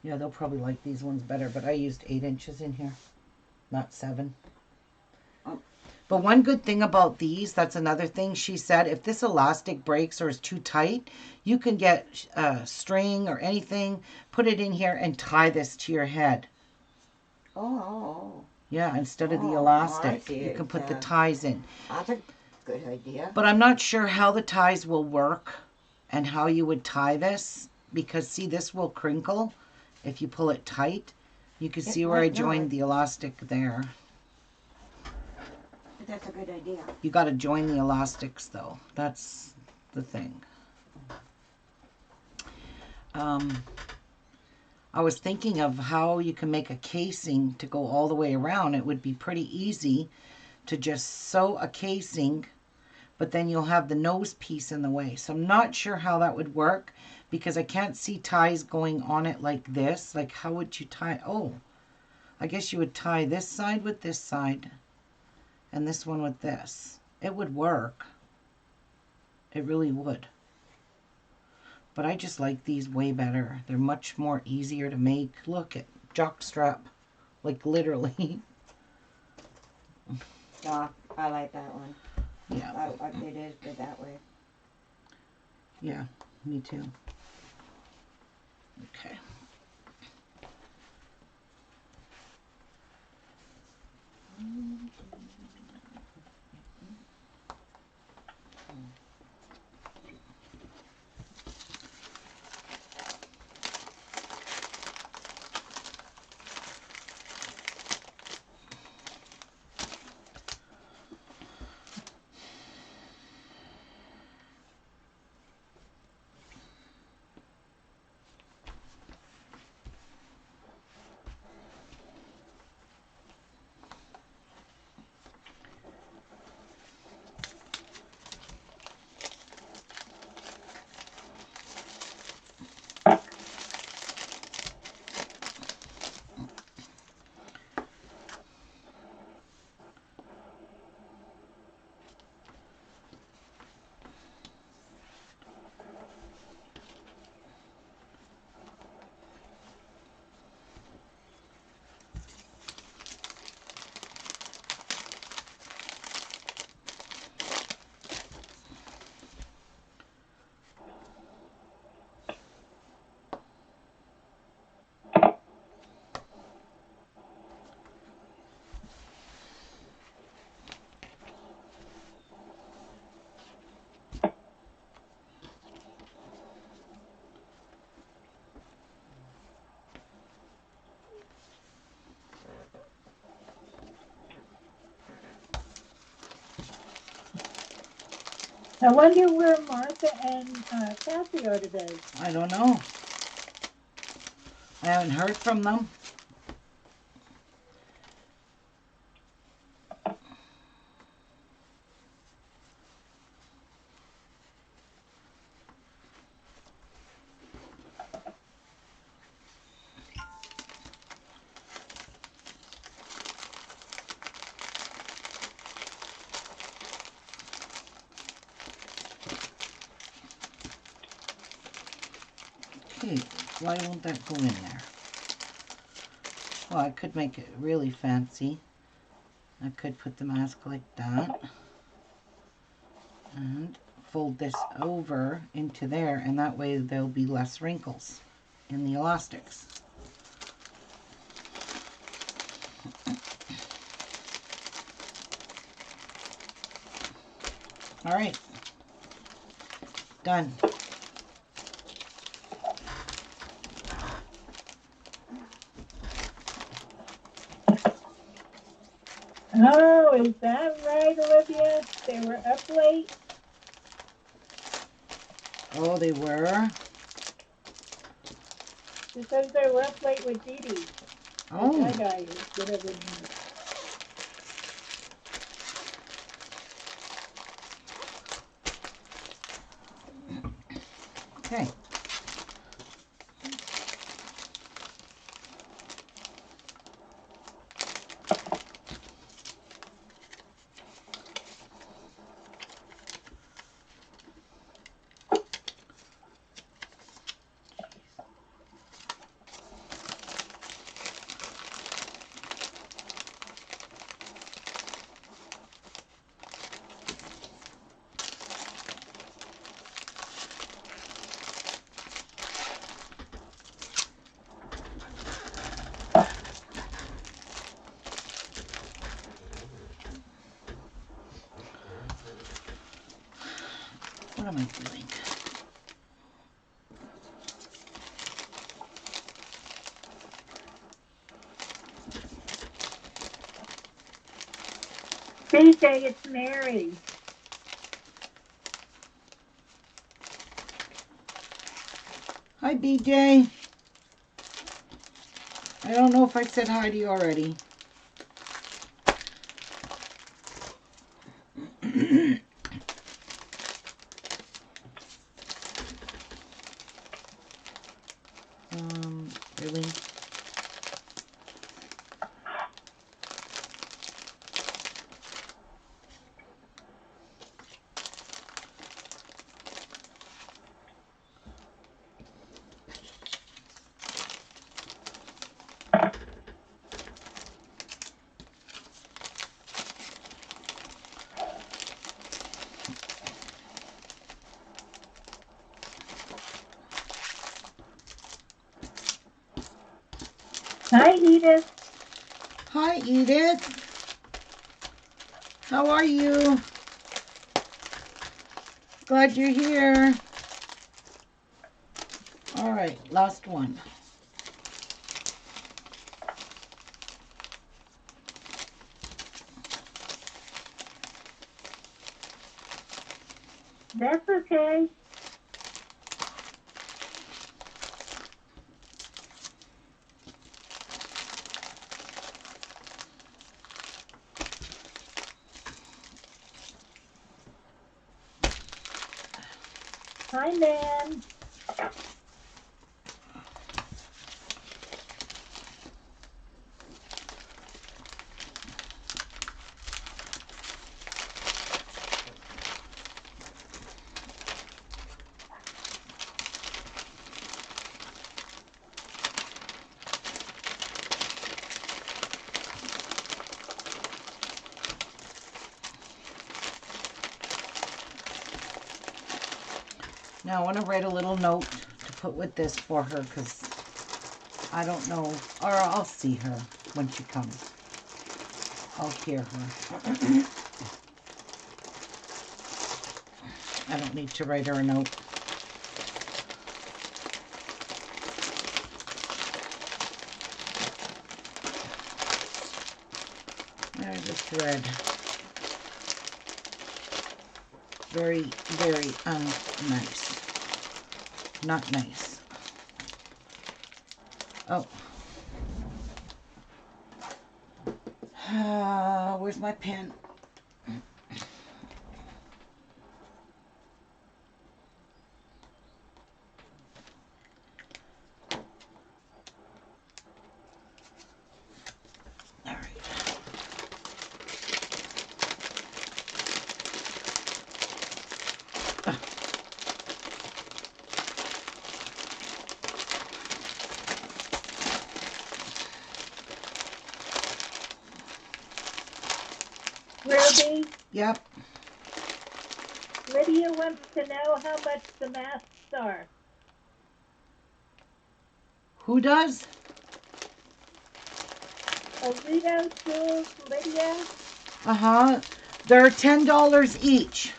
Yeah, they'll probably like these ones better, but I used 8 inches in here, not 7. Oh. But one good thing about these, that's another thing she said, if this elastic breaks or is too tight, you can get a string or anything, put it in here and tie this to your head. Oh. Yeah, instead of the Oh, elastic, I see. you can put the Yeah. ties in. That's a good idea. But I'm not sure how the ties will work and how you would tie this, because see, this will crinkle if you pull it tight. You can see where I might not. joined the elastic there. But that's a good idea. You got to join the elastics though. That's the thing. I was thinking of how you can make a casing to go all the way around. It would be pretty easy to just sew a casing, but then you'll have the nose piece in the way. So I'm not sure how that would work because I can't see ties going on it like this. Like how would you tie? Oh, I guess you would tie this side with this side and this one with this. It would work. It really would. But I just like these way better. They're much more easier to make. Look at jock strap. Like literally. Yeah, I like that one. Yeah. It is good that way. Yeah, me too. Okay. I wonder where Martha and Kathy are today. I don't know. I haven't heard from them. Okay, why won't that go in there? Well, I could make it really fancy. I could put the mask like that. And fold this over into there, and that way there'll be less wrinkles in the elastics. All right, done. Oh, is that right, Olivia? They were up late? Oh, they were? She says they were up late with Dee Dee. Oh. Or whatever it is. Okay. What am I doing? BJ, it's Mary. Hi, BJ. I don't know if I said hi to you already. Really? Hi, Edith. Hi, Edith. How are you? Glad you're here. All right, last one. That's okay. Hi, Nan. Now I want to write a little note to put with this for her because I don't know, or I'll see her when she comes. I'll hear her. I don't need to write her a note. There's the thread. Very, very unnice. Not nice. Oh. Where's my pen? All right. Ruby, Yep. Lydia wants to know how much the masks are. Who does? Alito, Jules, Lydia. Uh-huh. They're $10 each.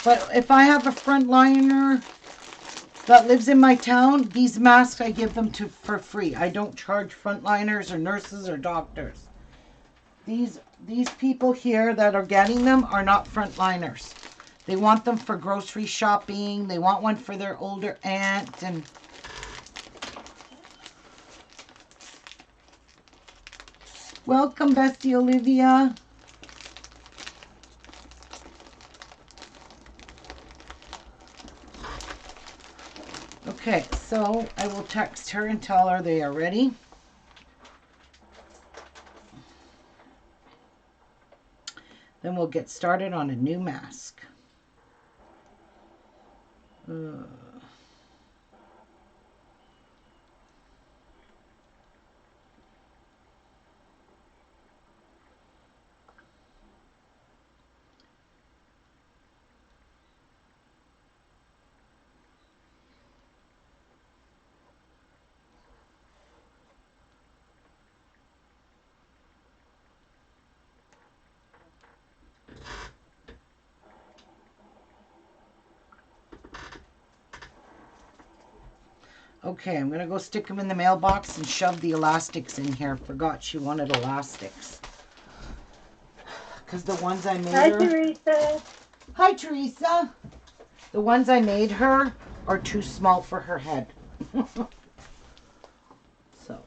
But if I have a frontliner that lives in my town, these masks I give them to for free. I don't charge frontliners or nurses or doctors. These people here that are getting them are not frontliners. They want them for grocery shopping. They want one for their older aunt and welcome, Bestie Olivia. Okay, so I will text her and tell her they are ready. Then we'll get started on a new mask. Okay, I'm going to go stick them in the mailbox and shove the elastics in here. Forgot she wanted elastics. Because the ones I made Hi, her... Teresa. Hi, Teresa. The ones I made her are too small for her head. So...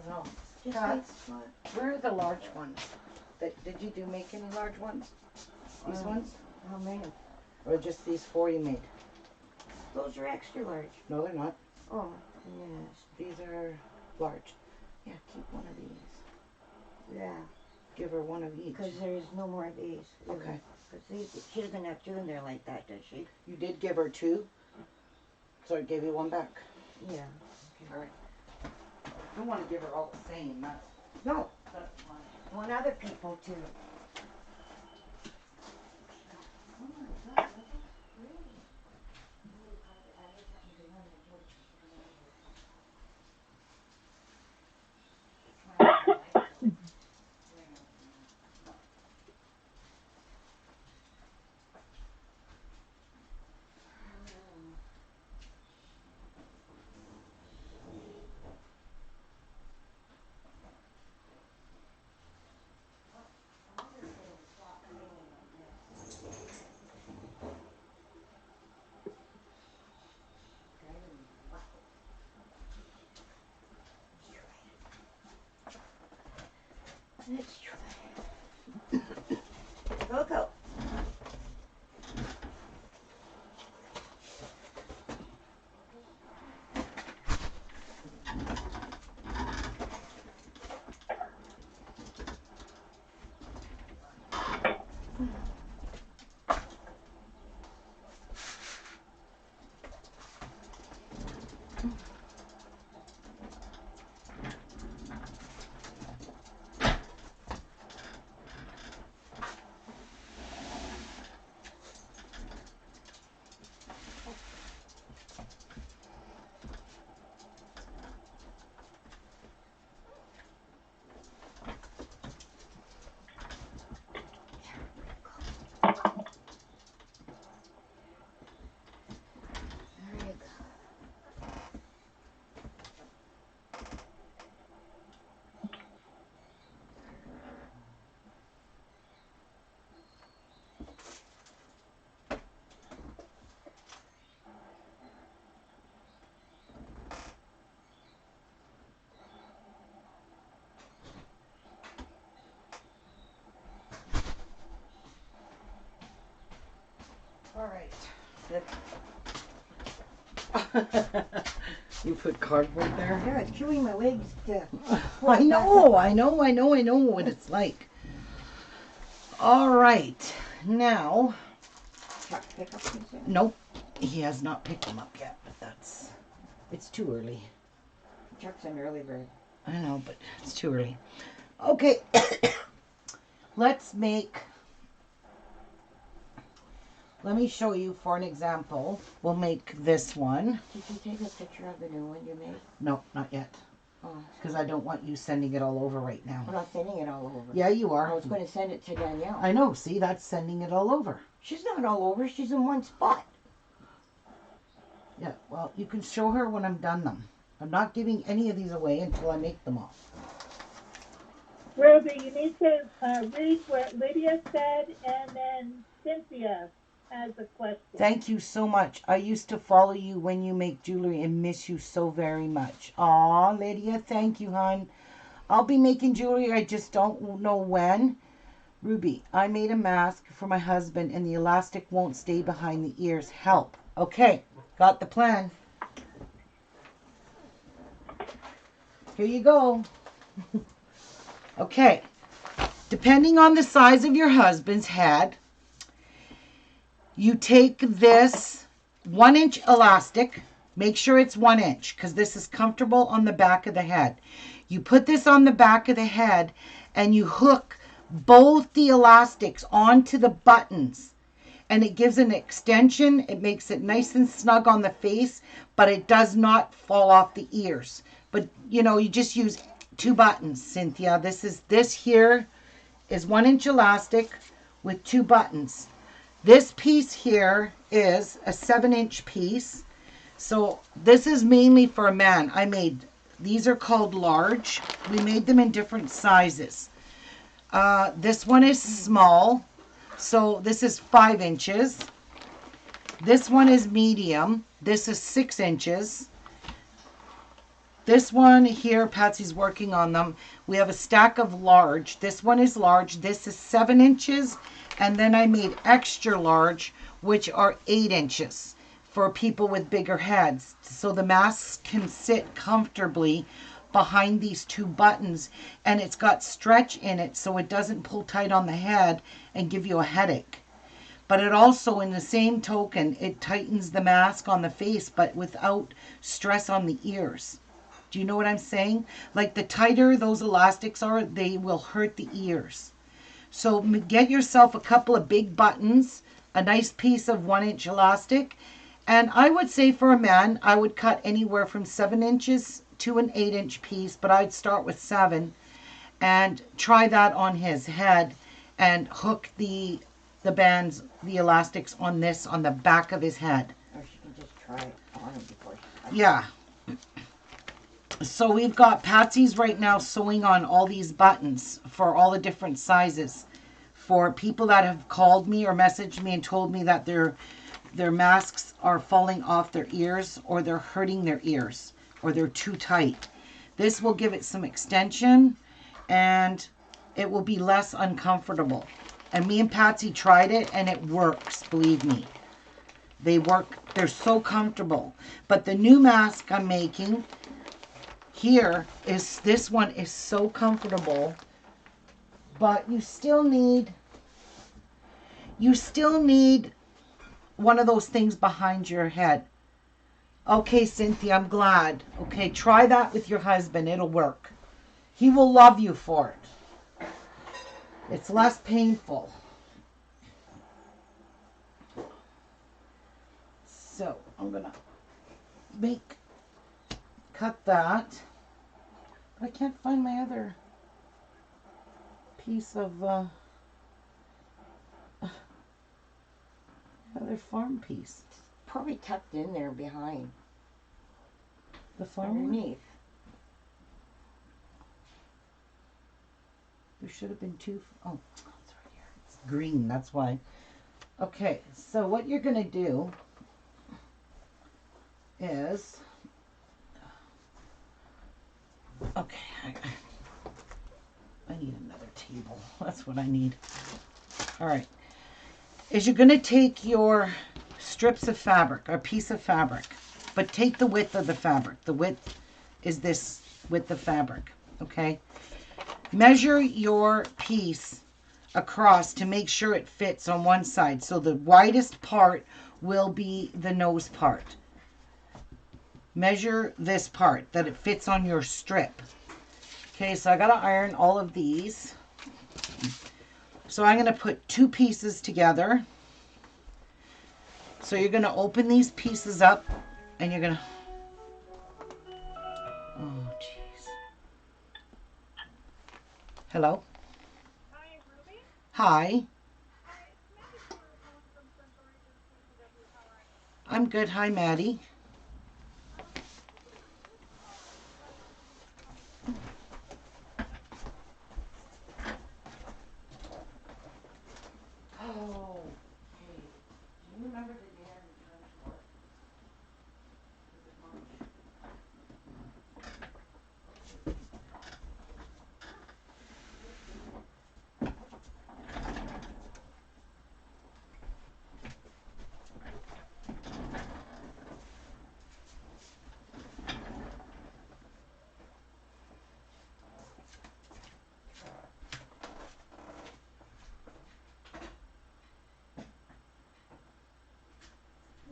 No. Just Kat, like what? where are the large ones? Did you make any large ones? These ones? How many? Or just these 4 you made? Those are extra large. No, they're not. Oh, yes. These are large. Yeah, keep one of these. Yeah, Give her one of each. because there's no more of these. Okay. Because she doesn't have two in there like that, does she? You did give her 2, so I gave you 1 back. Yeah. All right. I don't want to give her all the same. No, That's fine. I want other people to. Let's try. Go, go. You put cardboard there? Yeah, it's chewing my legs to... I know what it's like. All right, now, Chuck, pick up these things. nope, he has not picked them up yet, but it's too early. Chuck's an early bird. I know, but it's too early. Okay, let me show you for an example. We'll make this one. Did you take a picture of the new one you made? No, not yet. Oh. Because I don't want you sending it all over right now. I'm not sending it all over. Yeah, you are. I was going to send it to Danielle. I know. See, that's sending it all over. She's not all over. She's in one spot. Yeah, well, you can show her when I'm done them. I'm not giving any of these away until I make them all. Ruby, you need to read what Lydia said, and then Cynthia has a question. Thank you so much. I used to follow you when you make jewelry and miss you so very much. Aw, Lydia, thank you, hon. I'll be making jewelry. I just don't know when. Ruby, I made a mask for my husband and the elastic won't stay behind the ears. Help. Okay, got the plan. Here you go. Okay. Depending on the size of your husband's head, you take this 1-inch elastic. Make sure it's 1 inch because this is comfortable on the back of the head. You put this on the back of the head and you hook both the elastics onto the buttons. And it gives an extension. It makes it nice and snug on the face, but it does not fall off the ears. But, you know, you just use 2 buttons, Cynthia. This here is 1-inch elastic with 2 buttons. This piece here is a 7-inch piece. So this is mainly for a man. These are called large. We made them in different sizes. This one is small. So this is 5 inches. This one is medium. This is 6 inches. This one here, Patsy's working on them. We have a stack of large. This one is large. This is 7 inches. And then I made extra large, which are 8 inches for people with bigger heads. So the masks can sit comfortably behind these 2 buttons. And it's got stretch in it so it doesn't pull tight on the head and give you a headache. But it also, in the same token, it tightens the mask on the face, but without stress on the ears. Do you know what I'm saying? Like the tighter those elastics are, they will hurt the ears. So get yourself a couple of big buttons, a nice piece of 1-inch elastic. And I would say for a man, I would cut anywhere from 7 inches to an 8-inch piece, but I'd start with 7 and try that on his head and hook the bands, the elastics on the back of his head. Or she can just try it on him before she... Yeah. So we've got Patsy's right now sewing on all these buttons for all the different sizes for people that have called me or messaged me and told me that their masks are falling off their ears or they're hurting their ears or they're too tight. This will give it some extension and it will be less uncomfortable. And me and Patsy tried it and it works, believe me. They work. They're so comfortable. But the new mask I'm making here is, this one is so comfortable, but you still need one of those things behind your head. Okay, Cynthia, I'm glad. Okay, try that with your husband. It'll work. He will love you for it. It's less painful. So I'm gonna cut that. But I can't find my other piece of other farm piece. Probably tucked in there behind. The farm one? Underneath. There should have been 2. Oh, it's right here. It's green, that's why. Okay, so what you're gonna do is, okay, I need another table. That's what I need. All right, is you're gonna take your strips of fabric, a piece of fabric, but take the width of the fabric. The width is this width of fabric, okay? Measure your piece across to make sure it fits on one side. So the widest part will be the nose part. Measure this part that it fits on your strip. Okay, so I got to iron all of these. So I'm going to put two pieces together. So you're going to open these pieces up and you're going to... Oh, jeez. Hello? Hi, Ruby. Hi. Hi, it's Maddie calling from Central Region CCW. How are you? I'm good. Hi, Maddie. Listen, I'm just calling because we have a customer that is Oh, okay. Do you remember the day I returned to work? Was it March?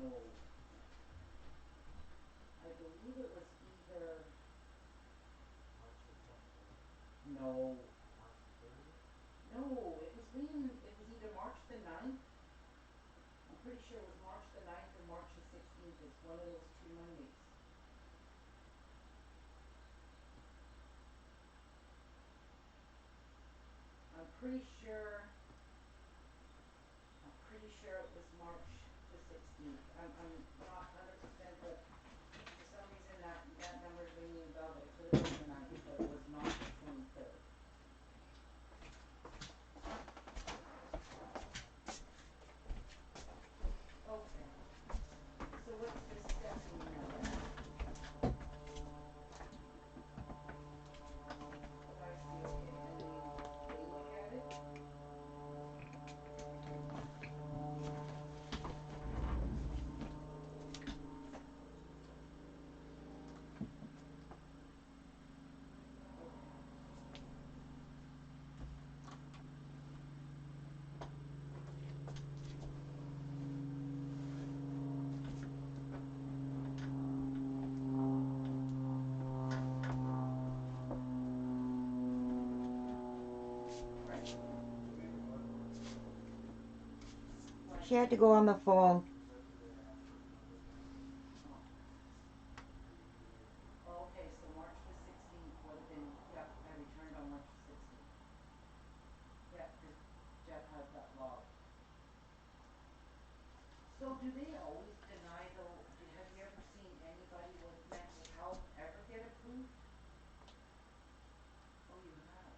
No. I believe it was either... No. No, it was either March the 9th. I'm pretty sure it was March the 9th or March the 16th. It's one of those 2 Mondays. I'm pretty sure it was March the 16th. I'm not 100%, but for some reason that number's ringing a bell, but it could have been the 9th, but it was not the 23rd. Okay. So what's the steps in now then? Oh, I see, okay. And then they look at it? Okay. Right. What? She had to go on the phone. Oh, okay, so March the 16th would have been, yep, I returned on March the 16th. Yep, because Jeff has that log. So do they always deny though, have you ever seen anybody with mental health ever get approved? Oh, you have?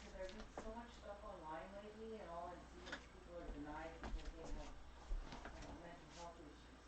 Because I read so much stuff online lately and all I see is people are denied because they have mental health issues.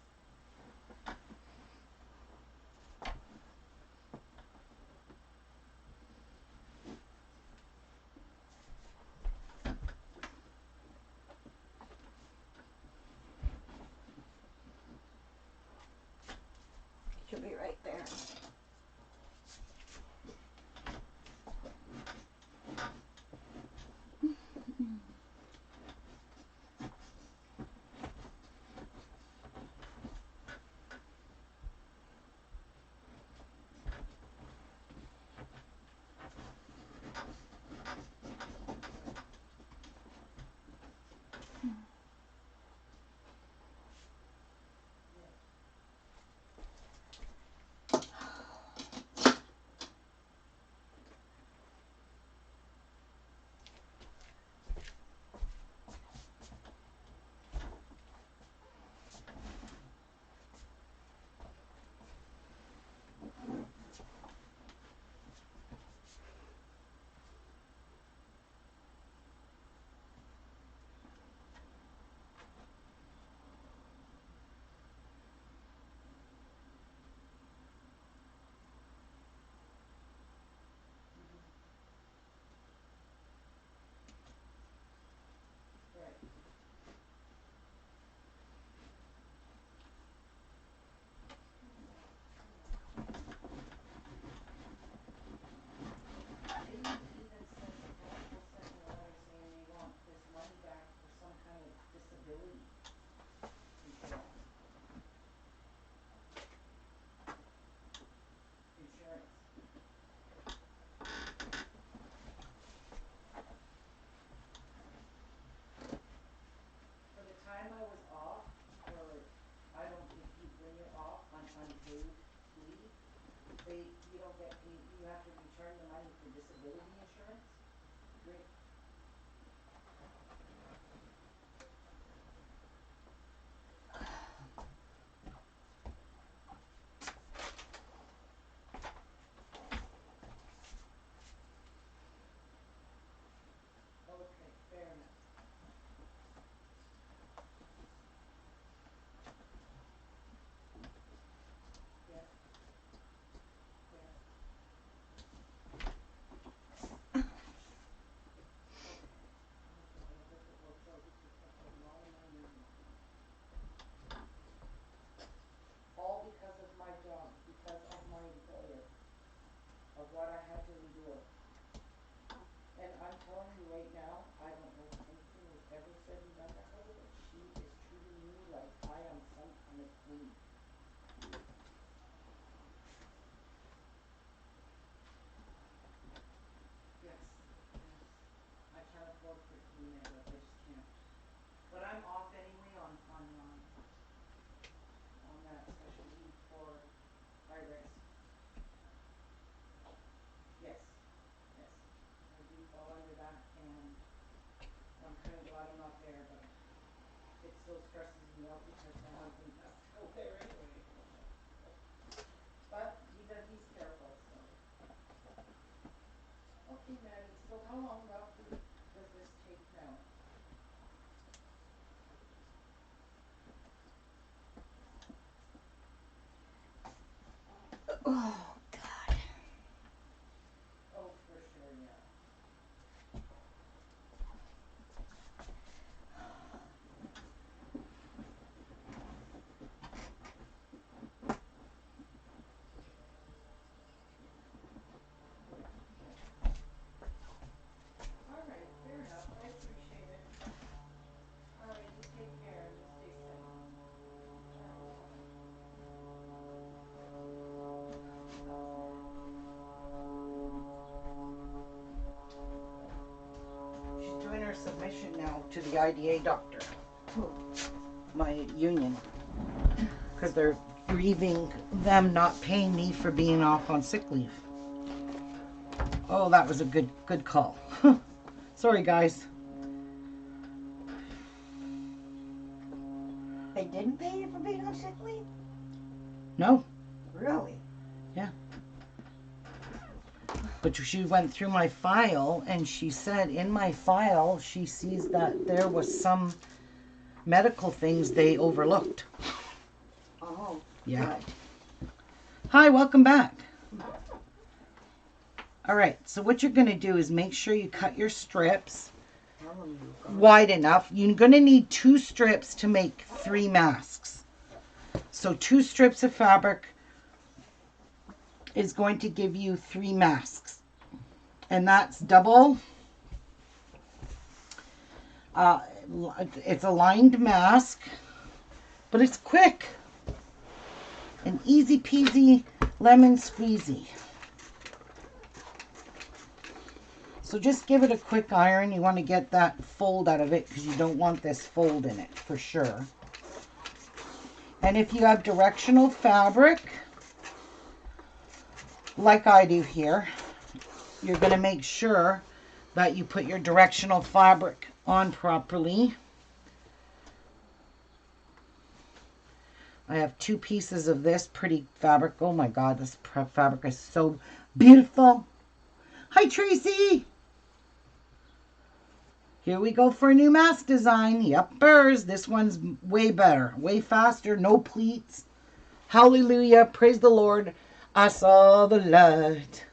Okay, fair enough. Yes. Yes. Okay. Okay, I hope it works out because that's a lot of money a month. All because of my job, because of my employer, of what I had to endure. And I'm telling you right now, I don't know if anything was ever said and done to her, but she is treating me like I am some kind of queen. Yes, yes. I can't afford for it to be negative. I just can't. But I'm off anyway on that special leave for high risk. Yes, yes. I do fall under that, and I'm kind of glad I'm not there, but it still stresses me out because my husband has to go there anyway. But he's careful, so. Okay, Maddie, so how long roughly does this take now? Oh, God. Oh, for sure, yeah. All right, fair enough. I appreciate it. All right, you take care and you stay safe. All right, bye-bye. She's doing her submission now to the IDA doctor. Who? My union. Because they're grieving them not paying me for being off on sick leave. Oh, that was a good call. Sorry, guys. They didn't pay you for being on sick leave? No. Really? But she went through my file and she said in my file she sees that there was some medical things they overlooked. Oh. Yeah. Good. Hi, welcome back. All right, so what you're going to do is make sure you cut your strips wide enough. You're going to need 2 strips to make 3 masks. So 2 strips of fabric is going to give you 3 masks. And that's double. It's a lined mask, but it's quick and easy peasy lemon squeezy. So just give it a quick iron. You want to get that fold out of it because you don't want this fold in it for sure. And if you have directional fabric, like I do here, you're going to make sure that you put your directional fabric on properly. I have 2 pieces of this pretty fabric. Oh my God, this fabric is so beautiful. Hi, Tracy. Here we go for a new mask design. Yuppers. This one's way better, way faster, no pleats. Hallelujah. Praise the Lord. I saw the light.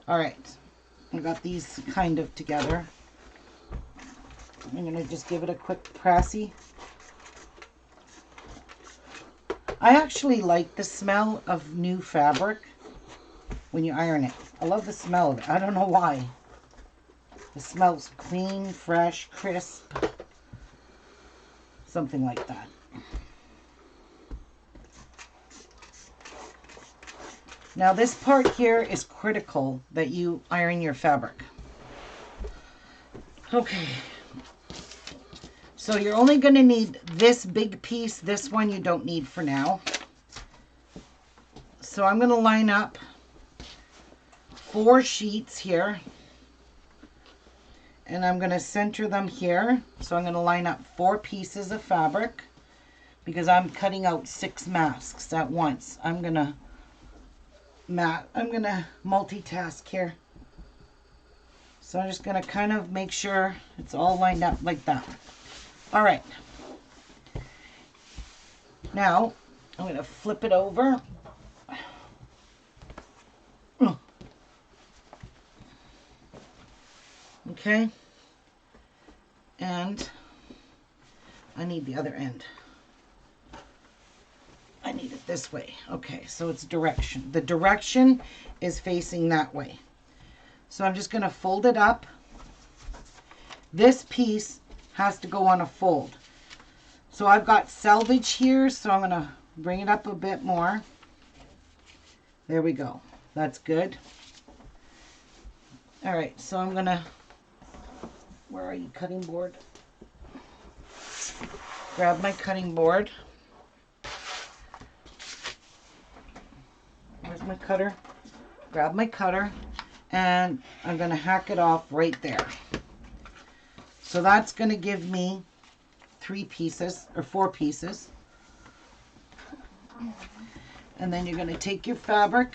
All right. I got these kind of together. I'm going to just give it a quick pressy. I actually like the smell of new fabric when you iron it. I love the smell of it. I don't know why. It smells clean, fresh, crisp. Something like that. Now this part here is critical that you iron your fabric. Okay. So you're only going to need this big piece. This one you don't need for now. So I'm going to line up 4 sheets here. And I'm going to center them here. So I'm going to line up 4 pieces of fabric because I'm cutting out 6 masks at once. I'm going to multitask here. So I'm just going to kind of make sure it's all lined up like that. All right. Now I'm going to flip it over. Okay. And I need the other end. I need it this way. Okay, so it's direction. The direction is facing that way. So I'm just going to fold it up. This piece has to go on a fold. So I've got selvage here, so I'm going to bring it up a bit more. There we go. That's good. All right, so I'm going to, where are you, cutting board? Grab my cutting board. Where's my cutter? Grab my cutter, and I'm going to hack it off right there. So that's going to give me 3 pieces or 4 pieces. And then you're going to take your fabric,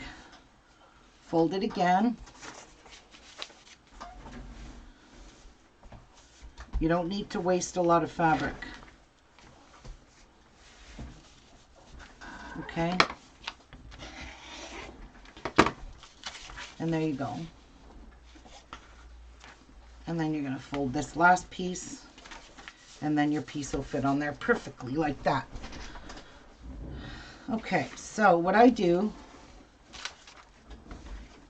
fold it again. You don't need to waste a lot of fabric. Okay. And there you go. And then you're going to fold this last piece, and then your piece will fit on there perfectly like that. Okay, so what I do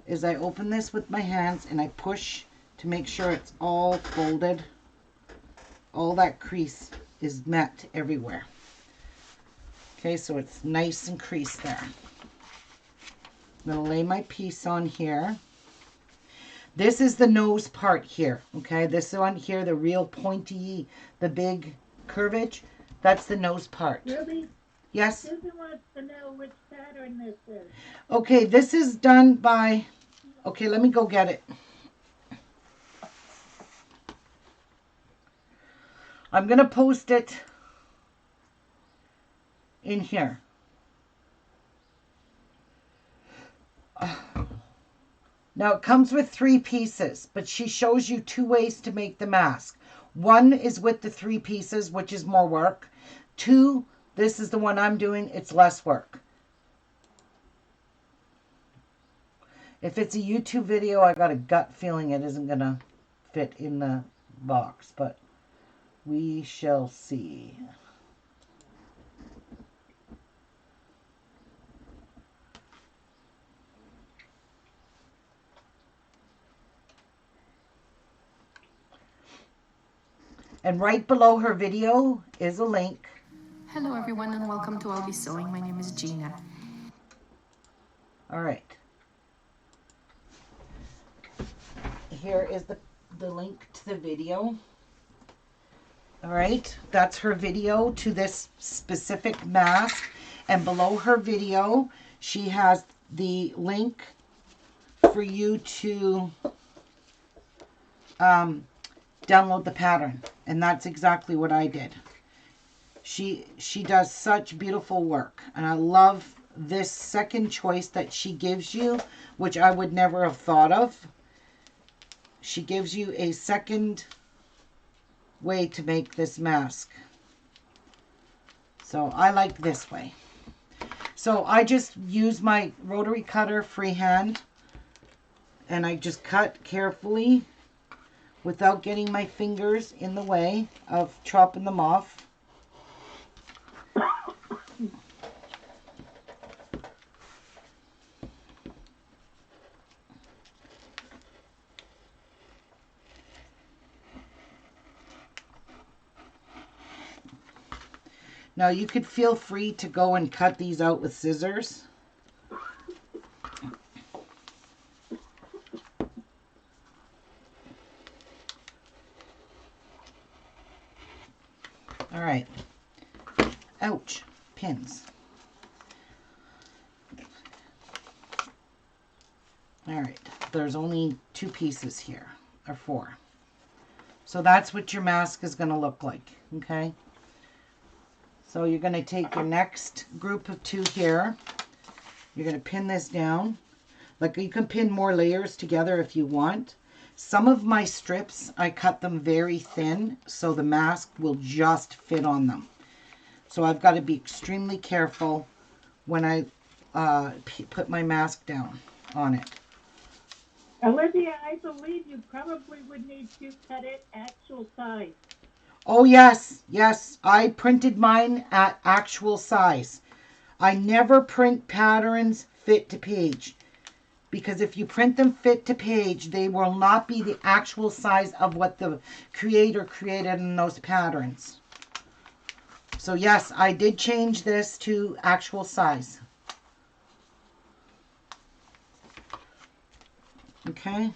is I open this with my hands and I push to make sure it's all folded. All that crease is met everywhere. Okay, so it's nice and creased there. I'm going to lay my piece on here. This is the nose part here, okay? This one here, the real pointy, the big curvage, that's the nose part. Ruby, Yes? Susan wants to know which pattern this is. Okay, this is done by, okay, let me go get it. I'm going to post it in here. Now it comes with 3 pieces, but she shows you 2 ways to make the mask. One is with the 3 pieces, which is more work. 2, this is the one I'm doing, it's less work. If it's a YouTube video, I got a gut feeling it isn't going to fit in the box, but we shall see. And right below her video is a link. Hello everyone and welcome to I'll Be Sewing. My name is Gina. All right. Here is the link to the video. All right, that's her video to this specific mask. And below her video, she has the link for you to download the pattern. And that's exactly what I did. She does such beautiful work. And I love this second choice that she gives you, which I would never have thought of. She gives you a second way to make this mask. So I like this way. So I just use my rotary cutter freehand, and I just cut carefully without getting my fingers in the way of chopping them off. Now you could feel free to go and cut these out with scissors. All right. Ouch, pins. All right. there's only 2 pieces here, or 4. So that's what your mask is going to look like, okay? So you're going to take your next group of 2 here. You're going to pin this down. Like, you can pin more layers together if you want. Some of my strips, I cut them very thin, so the mask will just fit on them. So I've got to be extremely careful when I put my mask down on it. Olivia, I believe you probably would need to cut it actual size. Oh, yes. Yes. I printed mine at actual size. I never print patterns fit to page. Because if you print them fit to page, they will not be the actual size of what the creator created in those patterns. So yes, I did change this to actual size. Okay.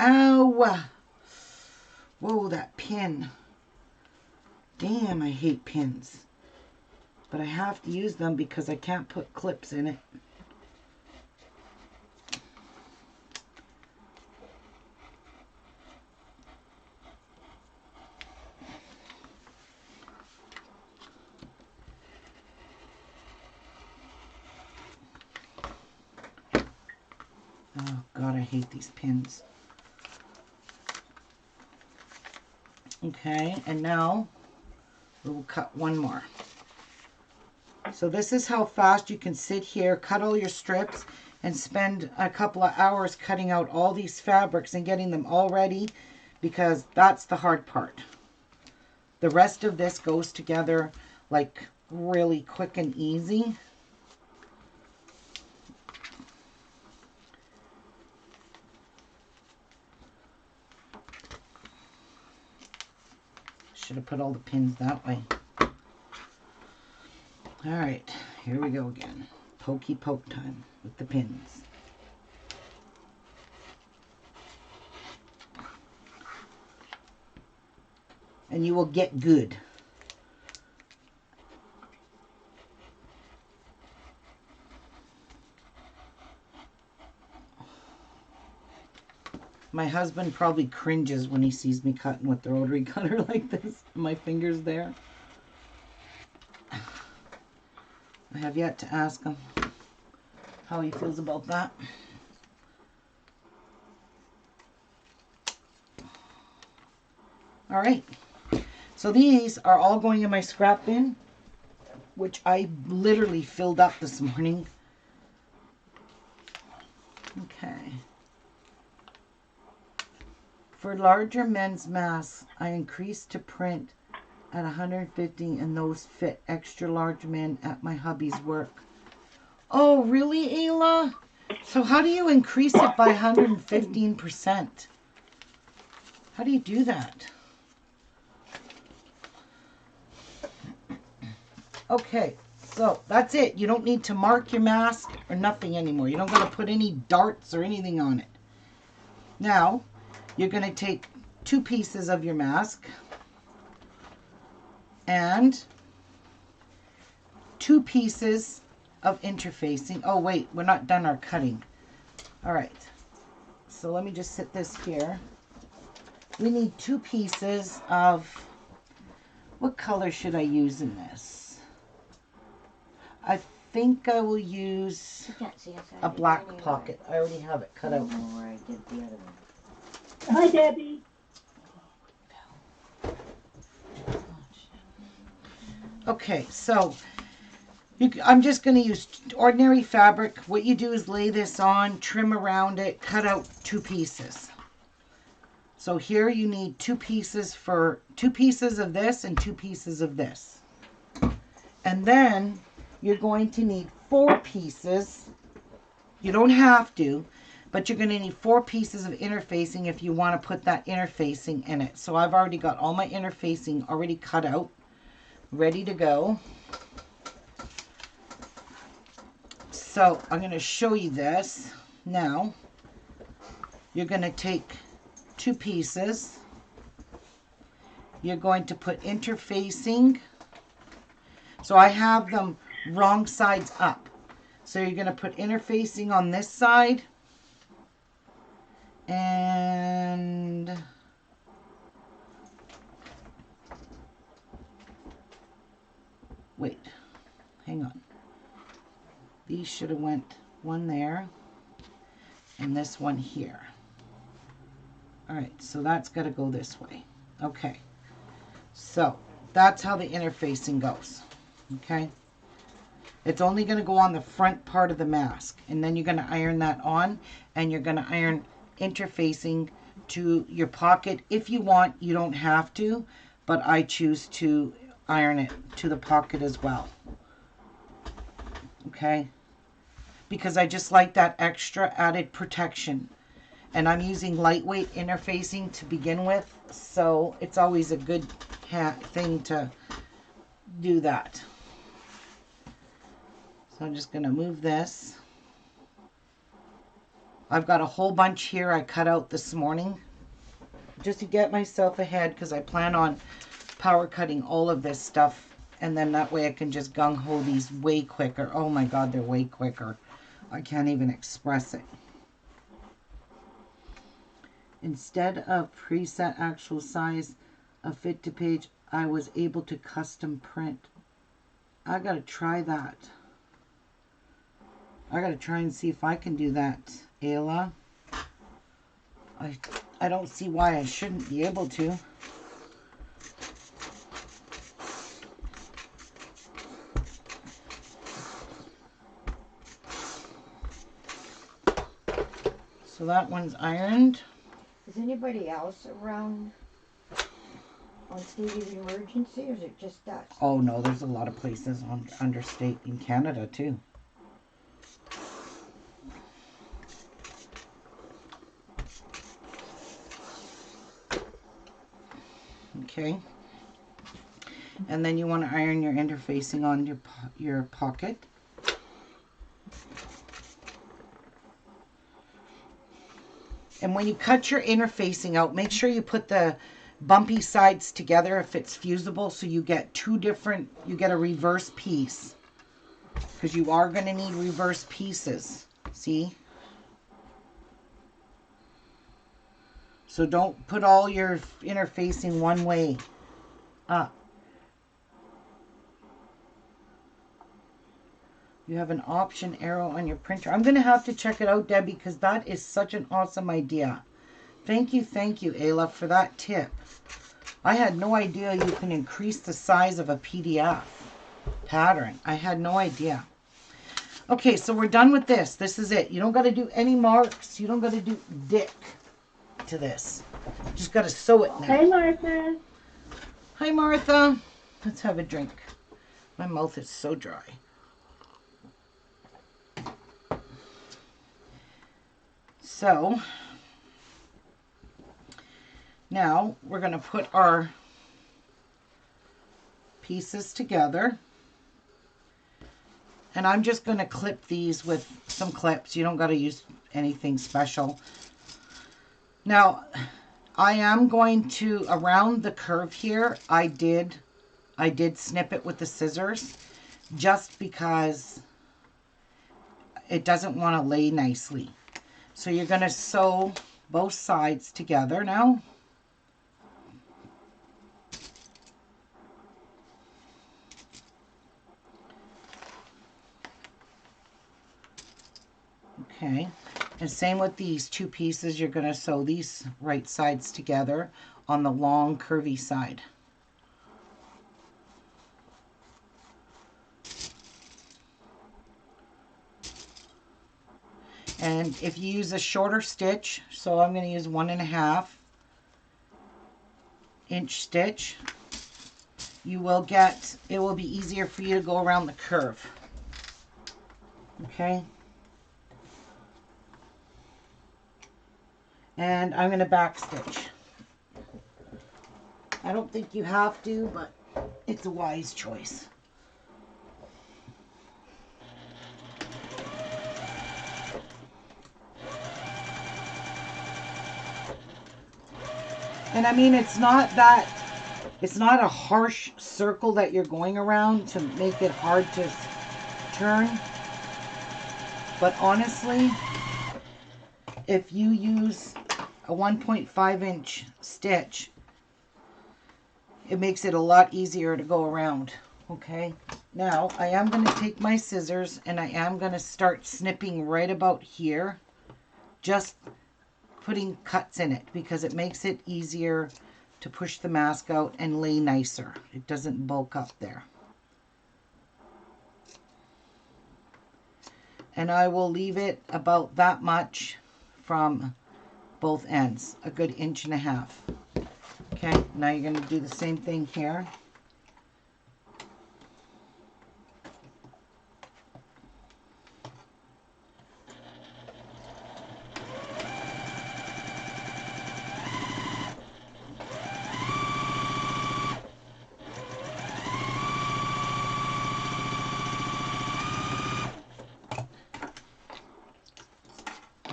Ow! Whoa, that pin. Damn, I hate pins. But I have to use them because I can't put clips in it. Oh, God, I hate these pins. Okay, and now we'll cut one more. So this is how fast you can sit here, cut all your strips, and spend a couple of hours cutting out all these fabrics and getting them all ready, because that's the hard part. The rest of this goes together like really quick and easy. Should have put all the pins that way. All right, here we go again. Pokey poke time with the pins. And you will get good. My husband probably cringes when he sees me cutting with the rotary cutter like this. My fingers there. I have yet to ask him how he feels about that. All right. So these are all going in my scrap bin, which I literally filled up this morning. Okay. For larger men's masks, I increased to print at 150, and those fit extra large men at my hubby's work. Oh, really, Ayla? So how do you increase it by 115%? How do you do that? Okay, so that's it. You don't need to mark your mask or nothing anymore. You don't got to put any darts or anything on it. Now, you're going to take 2 pieces of your mask and 2 pieces of interfacing. Oh, wait, we're not done our cutting. All right, so let me just sit this here. We need 2 pieces of, what color should I use in this? I think I will use a black pocket. I already have it cut out. Where I did the other one. Hi, Debbie. Okay, so I'm just going to use ordinary fabric. What you do is lay this on, trim around it, cut out 2 pieces. So here you need 2 pieces for 2 pieces of this and 2 pieces of this. And then you're going to need 4 pieces. You don't have to, but you're going to need 4 pieces of interfacing if you want to put that interfacing in it. So I've already got all my interfacing already cut out, ready to go. So I'm going to show you this. Now, you're going to take 2 pieces. you're going to put interfacing. So I have them wrong sides up. So you're going to put interfacing on this side. And wait, hang on. These should have went one there and this one here. All right, so that's got to go this way. Okay, so that's how the interfacing goes. Okay, it's only going to go on the front part of the mask, and then you're going to iron that on, and you're going to iron interfacing to your pocket. If you want, you don't have to, but I choose to iron it to the pocket as well. Okay, because I just like that extra added protection. And I'm using lightweight interfacing to begin with, so it's always a good thing to do that. So I'm just going to move this. I've got a whole bunch here I cut out this morning just to get myself ahead, because I plan on power cutting all of this stuff, and then that way I can just gung-ho these way quicker. Oh my God, they're way quicker. I can't even express it. Instead of preset actual size of fit to page, I was able to custom print. I gotta try that. I gotta try and see if I can do that, Ayla. I don't see why I shouldn't be able to. So that one's ironed. Is anybody else around on state of emergency, or is it just us? Oh no, there's a lot of places on under state in Canada too. Okay. And then you want to iron your interfacing on your pocket. And when you cut your interfacing out, make sure you put the bumpy sides together if it's fusible, so you get two different, you get a reverse piece, because you are going to need reverse pieces. See? So don't put all your interfacing one way up. You have an option arrow on your printer. I'm going to have to check it out, Debbie, because that is such an awesome idea. Thank you, Ayla, for that tip. I had no idea you can increase the size of a PDF pattern. I had no idea. Okay, so we're done with this. This is it. You don't got to do any marks. You don't got to do dick to this. You just got to sew it now. Hey, Martha. Hi, Martha. Let's have a drink. My mouth is so dry. So, now we're going to put our pieces together. And I'm just going to clip these with some clips. You don't got to use anything special. Now, I am going to, around the curve here, I did snip it with the scissors, just because it doesn't want to lay nicely. So you're going to sew both sides together now. Okay, and same with these two pieces. You're going to sew these right sides together on the long curvy side. And if you use a shorter stitch, so I'm going to use 1.5 inch stitch, you will get, it will be easier for you to go around the curve. Okay. And I'm going to back stitch. I don't think you have to, but it's a wise choice. And I mean, it's not that It's not a harsh circle that you're going around to make it hard to turn. But honestly, if you use a 1.5 inch stitch, it makes it a lot easier to go around. Okay, now I am going to take my scissors and I am going to start snipping right about here, just putting cuts in it because it makes it easier to push the mask out and lay nicer. It doesn't bulk up there. And I will leave it about that much from both ends, a good 1.5 inches. Okay, now you're going to do the same thing here.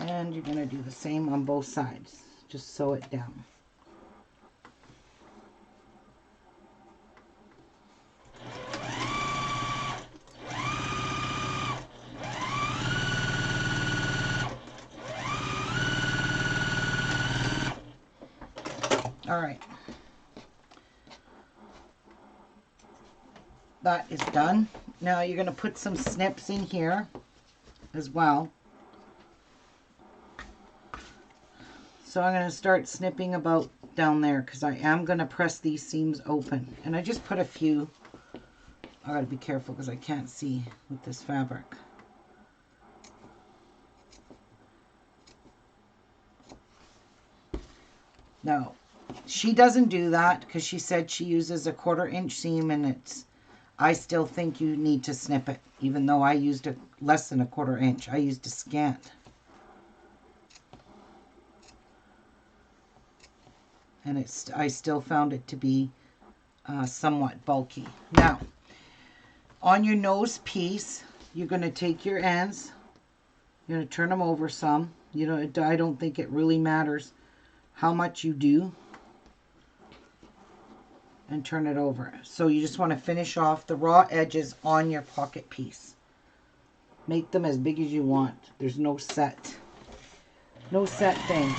And you're going to do the same on both sides. Just sew it down. All right. That is done. Now you're going to put some snips in here as well. So I'm going to start snipping about down there because I am going to press these seams open. And I just put a few. I got to be careful because I can't see with this fabric. No, she doesn't do that because she said she uses a 1/4 inch seam, and it's, I still think you need to snip it, even though I used a less than a 1/4 inch. I used a scant. And I still found it to be somewhat bulky. Now, on your nose piece, you're going to take your ends, you're going to turn them over some. You know, I don't think it really matters how much you do, and turn it over. So you just want to finish off the raw edges on your pocket piece. Make them as big as you want. There's no set thing.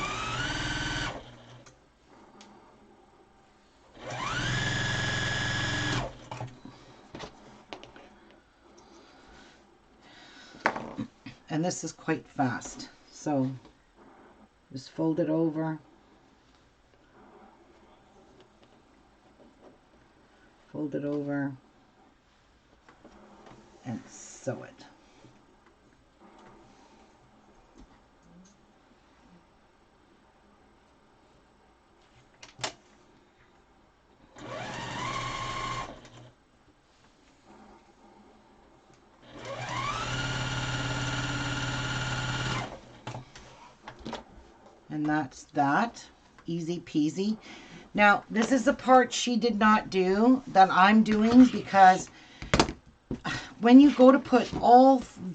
And this is quite fast. So just fold it over. Fold it over and sew it. And that's that. Easy peasy. Now, this is the part she did not do that I'm doing, because when you go to put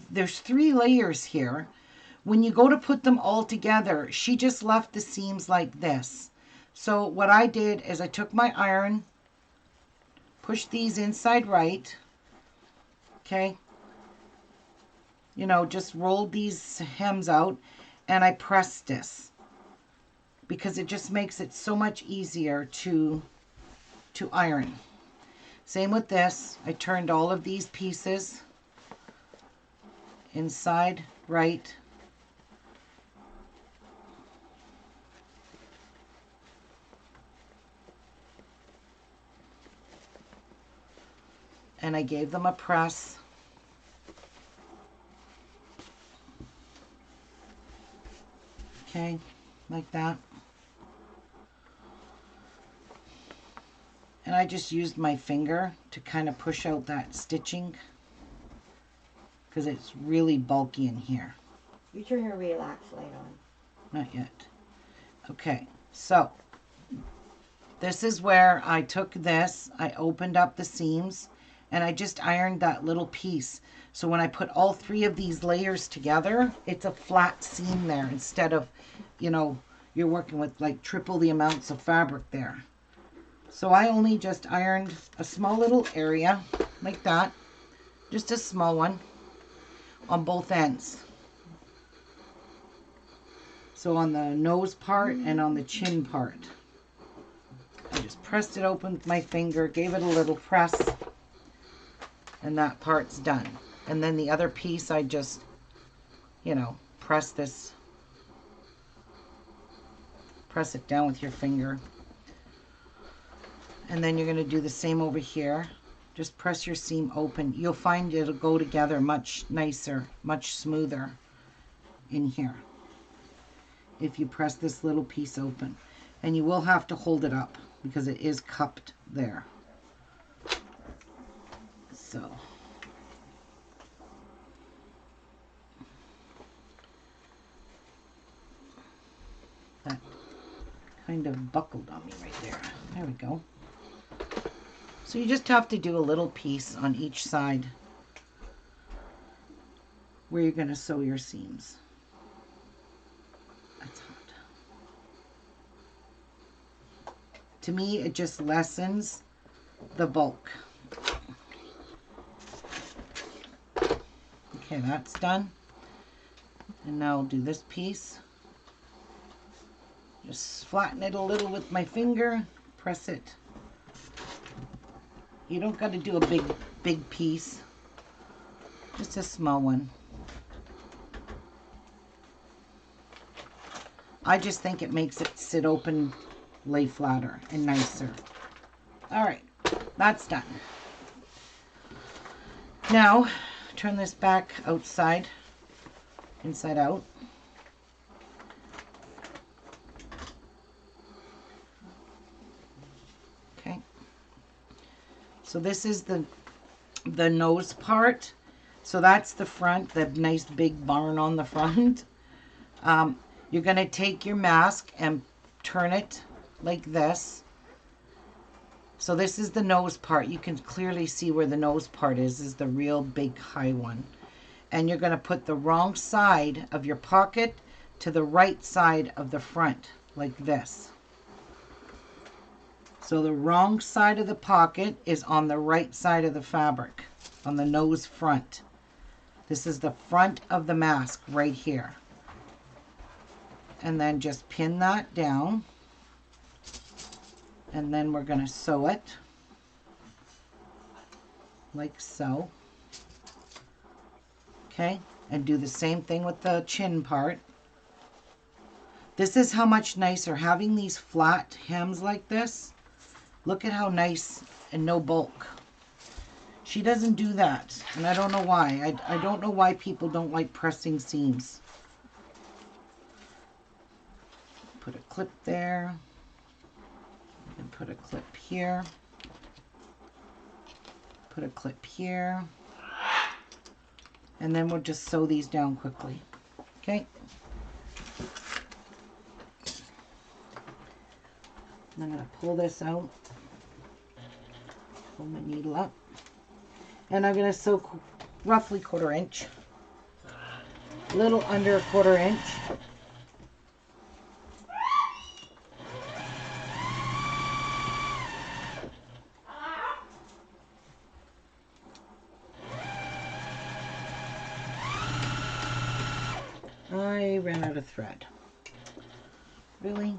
there's 3 layers here. When you go to put them all together, she just left the seams like this. So what I did is I took my iron, pushed these inside right, okay? You know, just rolled these hems out, and I pressed this, because it just makes it so much easier to iron. Same with this. I turned all of these pieces inside right. And I gave them a press. Okay, like that. And I just used my finger to kind of push out that stitching, because it's really bulky in here. You turn your relax light on. Not yet. Okay, so this is where I took this, I opened up the seams, and I just ironed that little piece. So when I put all 3 of these layers together, it's a flat seam there, instead of, you know, you're working with like triple the amounts of fabric there. So I only just ironed a small little area like that, just a small one on both ends. So on the nose part and on the chin part. I just pressed it open with my finger, gave it a little press, and that part's done. And then the other piece, I just, you know, press it down with your finger. And then you're going to do the same over here. Just press your seam open. You'll find it'll go together much nicer, much smoother in here if you press this little piece open. And you will have to hold it up because it is cupped there. So that kind of buckled on me right there. There we go. So you just have to do a little piece on each side where you're going to sew your seams. That's hot. To me, it just lessens the bulk. Okay, that's done. And now I'll do this piece. Just flatten it a little with my finger, press it. You don't got to do a big piece, just a small one. I just think it makes it sit open, lay flatter and nicer. All right, that's done. Now, turn this back outside, inside out. Okay. So this is the nose part. So that's the front, the nice big barn on the front. You're going to take your mask and turn it like this. So this is the nose part. You can clearly see where the nose part is the real big high one. And you're going to put the wrong side of your pocket to the right side of the front, like this. So the wrong side of the pocket is on the right side of the fabric, on the nose front. This is the front of the mask right here. And then just pin that down. And then we're going to sew it like so. Okay, and do the same thing with the chin part. This is how much nicer having these flat hems like this. Look at how nice and no bulk. She doesn't do that, and I don't know why. I don't know why people don't like pressing seams. Put a clip there. And put a clip here. Put a clip here. And then we'll just sew these down quickly. Okay. And I'm going to pull this out. Pull my needle up. And I'm going to sew roughly 1/4 inch. A little under 1/4 inch. I ran out of thread. Really?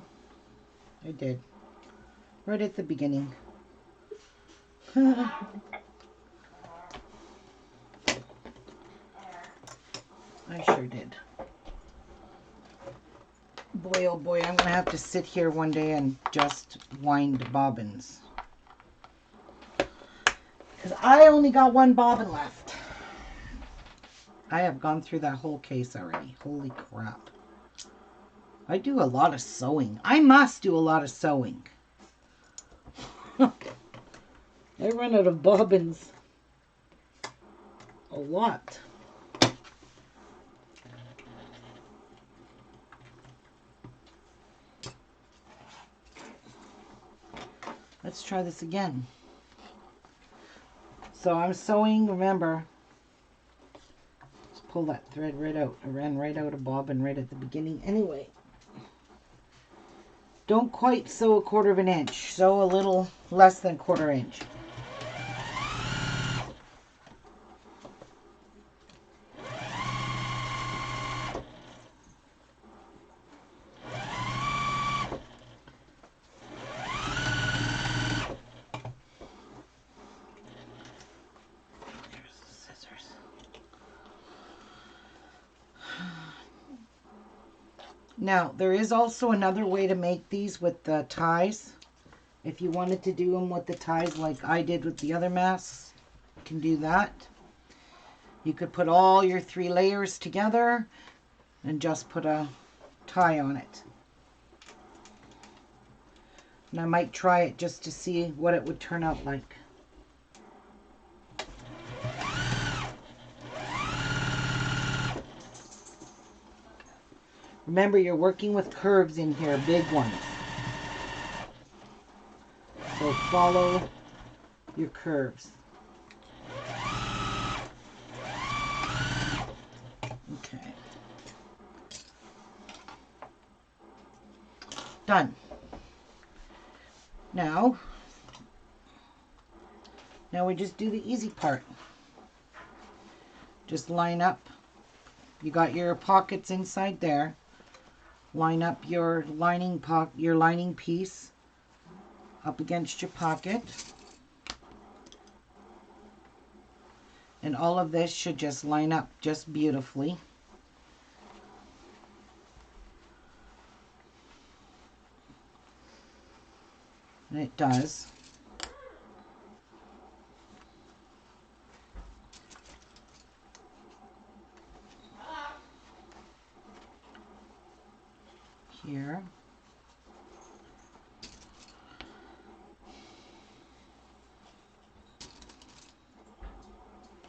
I did. Right at the beginning. I sure did. Boy, oh boy, I'm going to have to sit here one day and just wind bobbins. Because I only got one bobbin left. I have gone through that whole case already. Holy crap. I do a lot of sewing. I must do a lot of sewing. I run out of bobbins. A lot. Let's try this again. So I'm sewing, remember, just pull that thread right out. I ran right out of bobbin right at the beginning anyway. Don't quite sew a 1/4 of an inch. Sew a little less than 1/4 inch. Now, there is also another way to make these with the ties. If you wanted to do them with the ties like I did with the other masks, you can do that. You could put all your 3 layers together and just put a tie on it. And I might try it just to see what it would turn out like. Remember, you're working with curves in here, big ones. So follow your curves. Okay. Done. Now we just do the easy part. Just line up. You got your pockets inside there. Line up your lining piece up against your pocket. And all of this should just line up just beautifully. And it does. Here.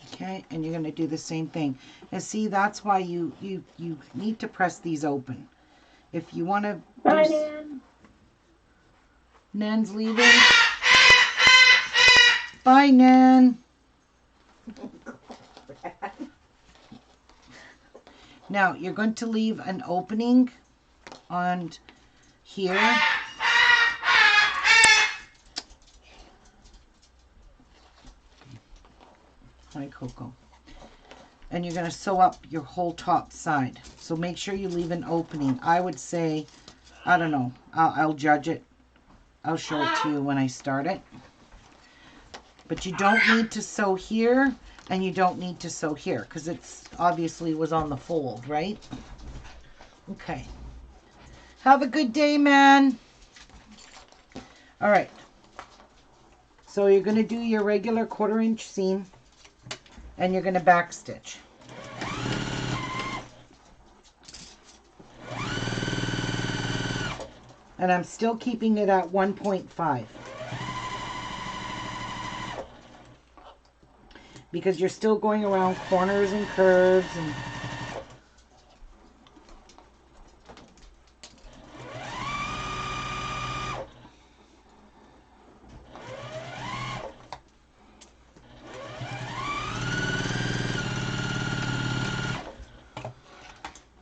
Okay, and you're going to do the same thing. And see, that's why you need to press these open. If you want to... Bye, Nan. Nan's leaving. Bye, Nan. Now, you're going to leave an opening on here. Hi, Coco. And you're going to sew up your whole top side. So make sure you leave an opening. I would say, I don't know, I'll judge it. I'll show it to you when I start it. But you don't need to sew here, and you don't need to sew here, because it's obviously was on the fold, right? Okay. Have a good day, man. All right. So you're going to do your regular 1/4 inch seam, and you're going to back stitch. And I'm still keeping it at 1.5. Because you're still going around corners and curves and...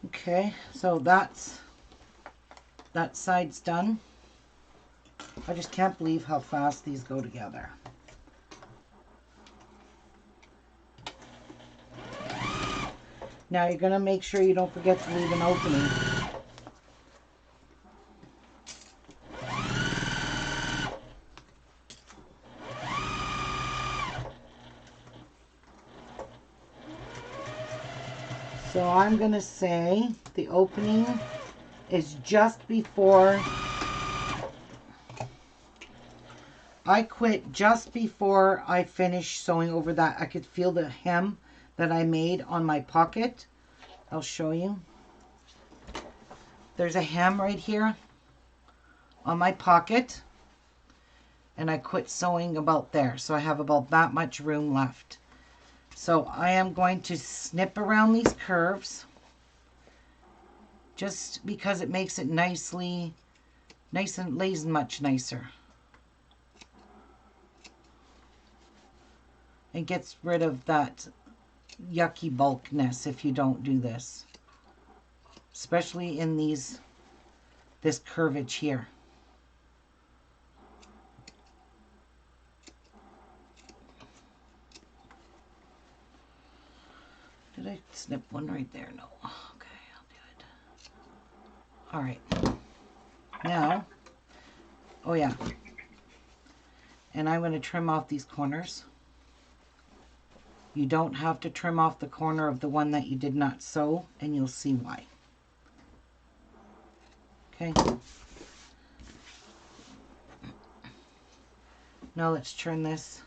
Okay, so that side's done. I just can't believe how fast these go together. Now you're going to make sure you don't forget to leave an opening. So I'm going to say the opening is just before... I quit just before I finished sewing over that. I could feel the hem that I made on my pocket. I'll show you. There's a hem right here on my pocket. And I quit sewing about there. So I have about that much room left. So I am going to snip around these curves. Just because it makes it nice and lays much nicer. It gets rid of that yucky bulkness if you don't do this. Especially in this curvage here. Did I snip one right there? No. Okay, I'll do it. All right. Now, oh yeah. And I'm going to trim off these corners. You don't have to trim off the corner of the one that you did not sew, and you'll see why. Okay. Now let's turn this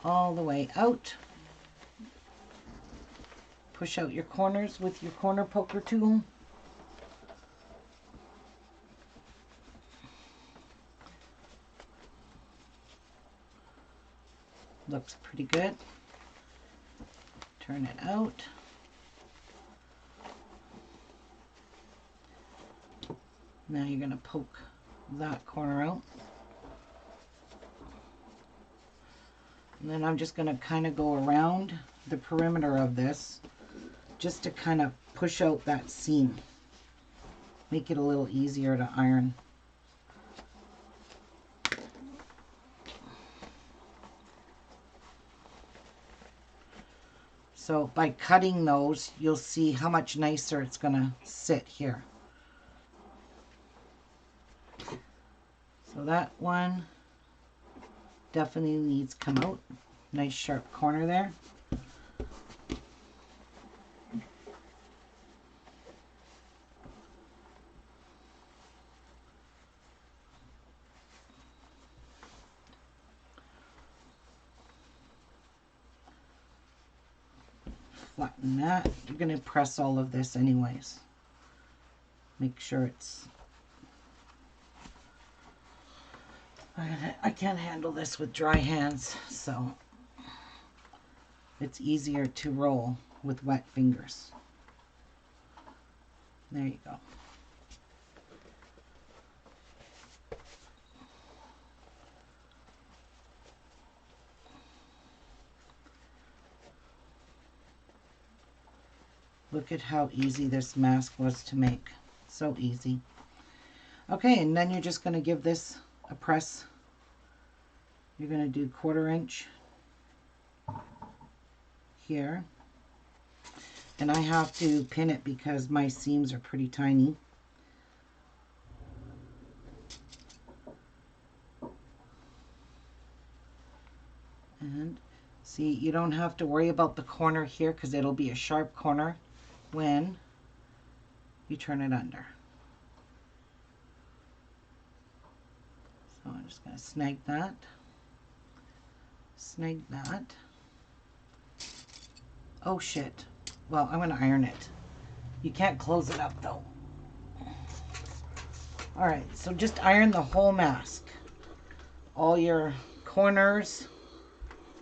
all the way out. Push out your corners with your corner poker tool. Looks pretty good. Turn it out. Now you're going to poke that corner out. And then I'm just going to kind of go around the perimeter of this just to kind of push out that seam. Make it a little easier to iron. So by cutting those, you'll see how much nicer it's going to sit here. So that one definitely needs to come out. Nice sharp corner there. Flatten that. You're going to press all of this anyways. Make sure it's... I can't handle this with dry hands, so it's easier to roll with wet fingers. There you go. Look at how easy this mask was to make. So easy. Okay, and then you're just going to give this a press. You're going to do 1/4 inch here. And I have to pin it because my seams are pretty tiny. And see, you don't have to worry about the corner here because it'll be a sharp corner when you turn it under. So I'm just going to snag that. Snag that. Oh shit. Well, I'm going to iron it. You can't close it up though. Alright, so just iron the whole mask. All your corners,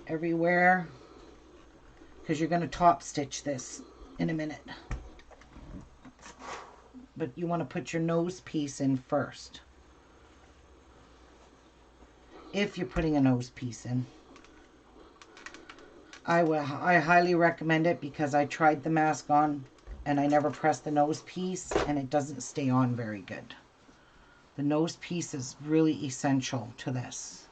everywhere. Because you're going to top stitch this in a minute. But you want to put your nose piece in first. If you're putting a nose piece in. I highly recommend it because I tried the mask on and I never pressed the nose piece and it doesn't stay on very good. The nose piece is really essential to this.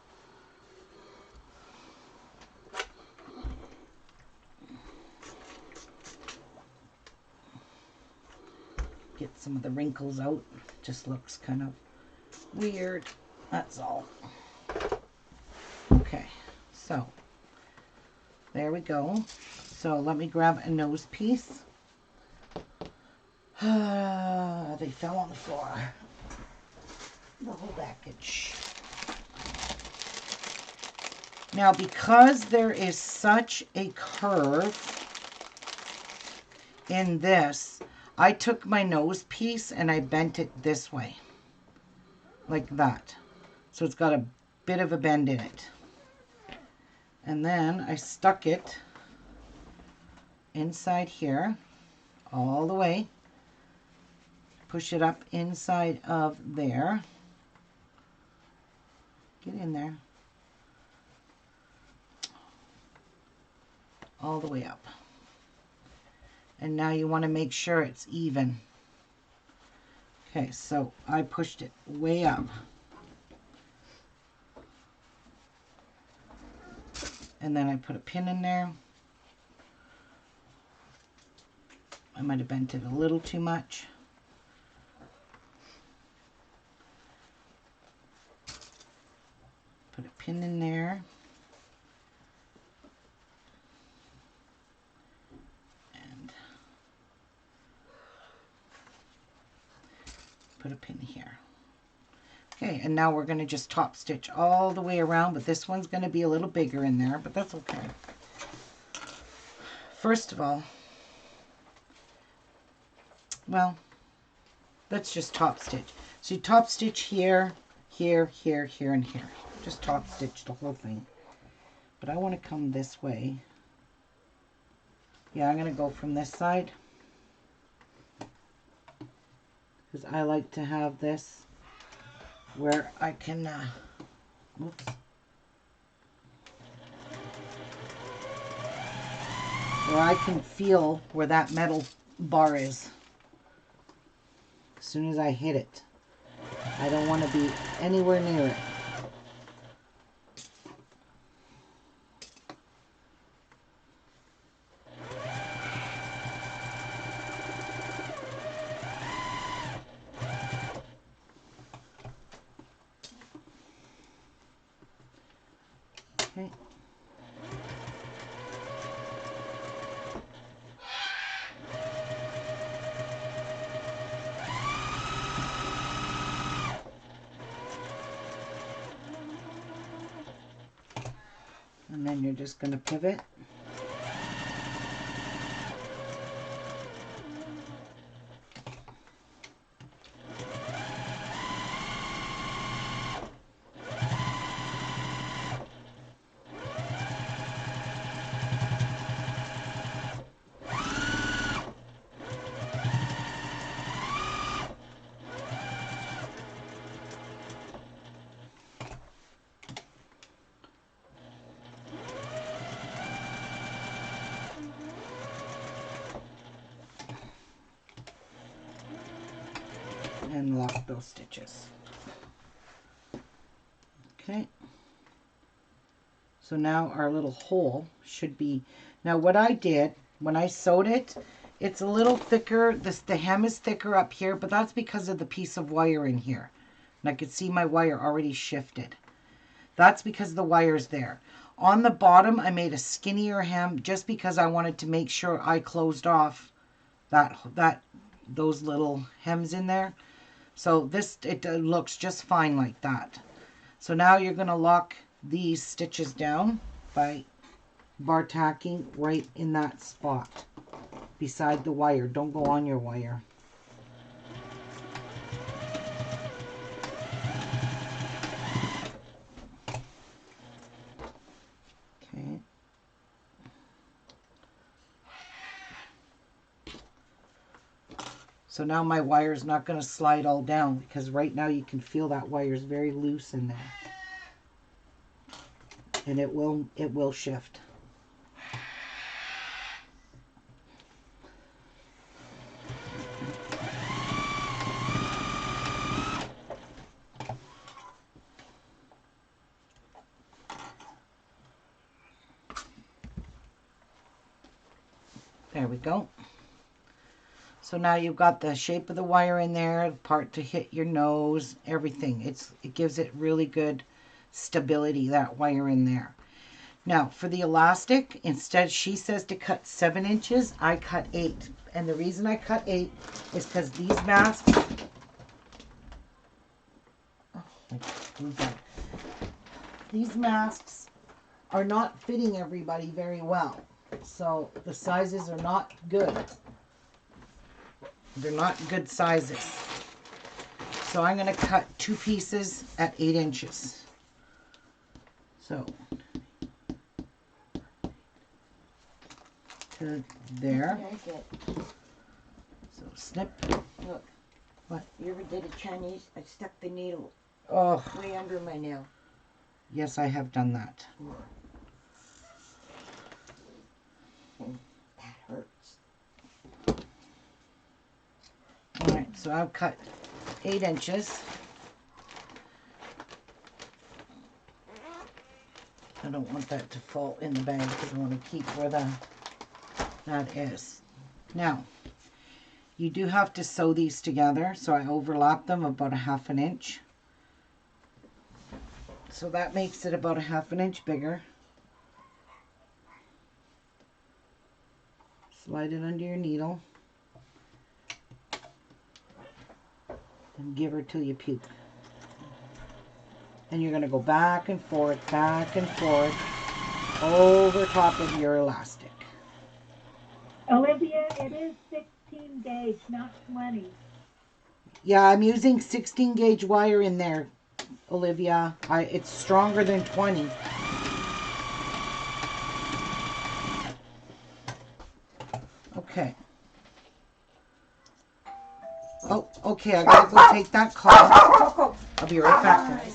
Get some of the wrinkles out. Just looks kind of weird. That's all. Okay, so there we go. So let me grab a nose piece. They fell on the floor. The whole package. Now, because there is such a curve in this, I took my nose piece and I bent it this way. Like that. So it's got a bit of a bend in it. And then I stuck it inside here, all the way. Push it up inside of there. Get in there. All the way up. And now you want to make sure it's even. Okay, so I pushed it way up. And then I put a pin in there. might have bent it a little too much. Put a pin in there. And put a pin here. Okay, and now we're going to just top stitch all the way around, but this one's going to be a little bigger in there, but that's okay. First of all, well, let's just top stitch. So you top stitch here, here, here, here, and here. Just top stitch the whole thing. But I want to come this way. Yeah, I'm going to go from this side, because I like to have this where I can, oops. Where I can feel where that metal bar is. As soon as I hit it. I don't want to be anywhere near it. Okay. And then you're just going to pivot. And lock those stitches. Okay. So now our little hole should be, now what I did when I sewed it, it's a little thicker, the hem is thicker up here, but that's because of the piece of wire in here. And I could see my wire already shifted. That's because the wire's there. On the bottom, I made a skinnier hem just because I wanted to make sure I closed off those little hems in there. So this, it looks just fine like that. So now you're going to lock these stitches down by bar tacking right in that spot beside the wire. Don't go on your wire. Okay. So now my wire is not going to slide all down, because right now you can feel that wire is very loose in there. And it will shift. There we go. So now you've got the shape of the wire in there, the part to hit your nose, everything. It gives it really good stability, that wire in there. Now for the elastic, instead she says to cut 7 inches, I cut 8. And the reason I cut 8 is because these masks, these masks are not fitting everybody very well. So the sizes are not good. They're not good sizes. So I'm going to cut 2 pieces at 8 inches. So to there. So snip. Look. What? You ever did a Chinese? I stuck the needle Oh, way under my nail. yes, I have done that. That hurts. Alright, so I've cut 8 inches. I don't want that to fall in the bag because I want to keep where that is. Now, You do have to sew these together, so I overlap them about a 1/2 inch. So that makes it about a 1/2 inch bigger. Slide it under your needle. And give her till you puke. And you're going to go back and forth over top of your elastic. Olivia, it is 16 gauge, not 20. Yeah, I'm using 16 gauge wire in there, Olivia. It's stronger than 20. Okay. Oh, okay, I gotta go take that call. I'll be right back, guys.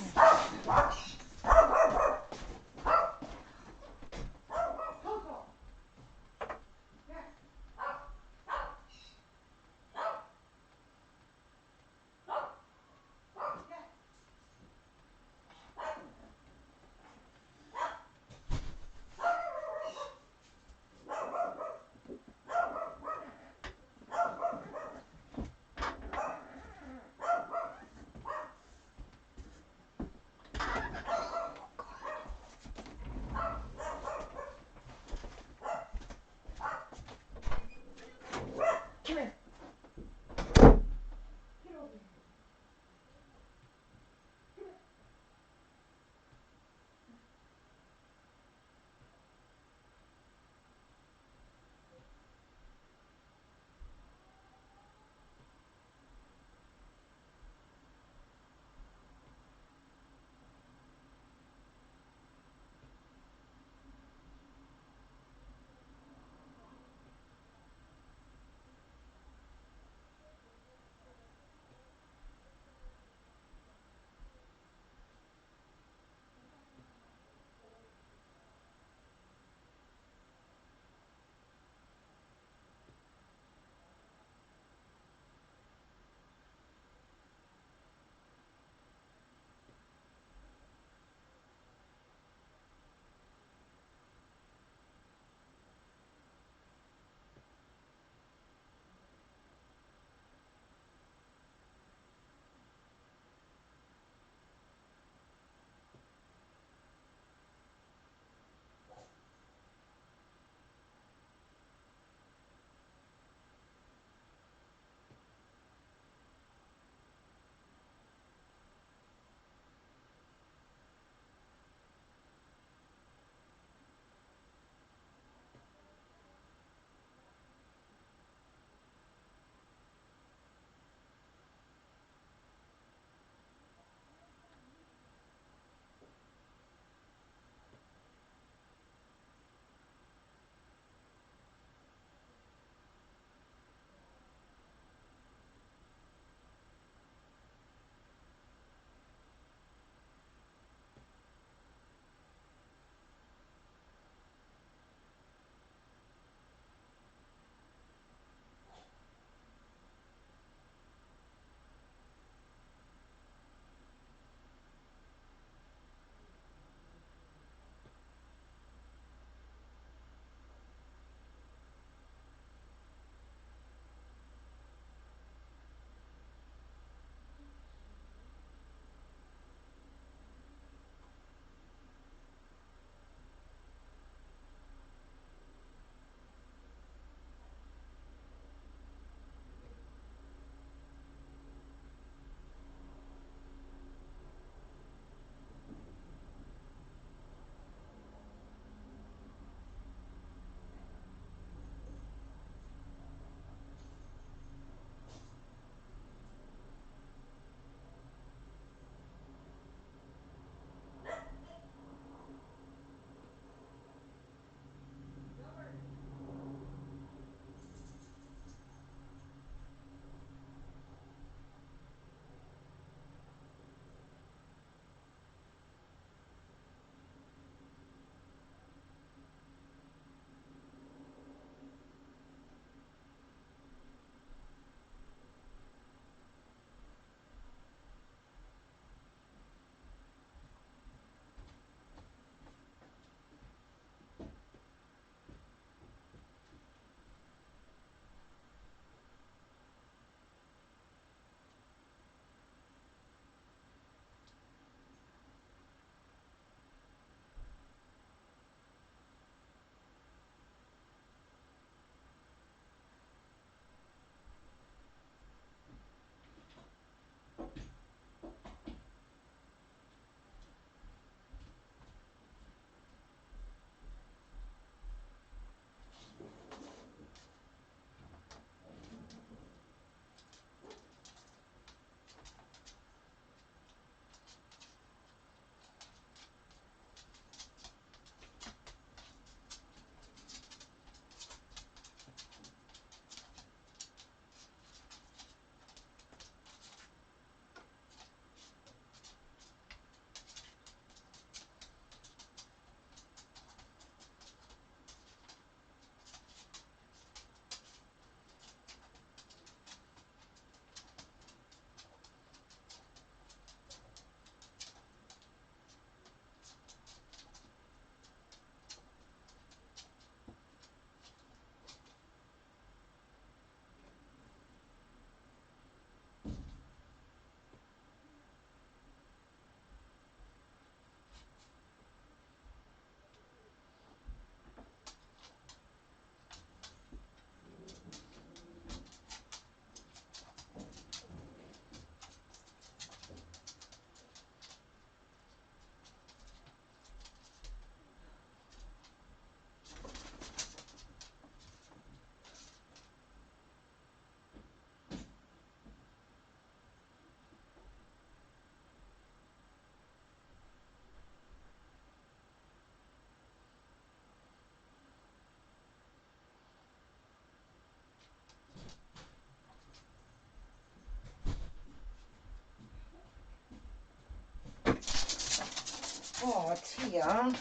Tia.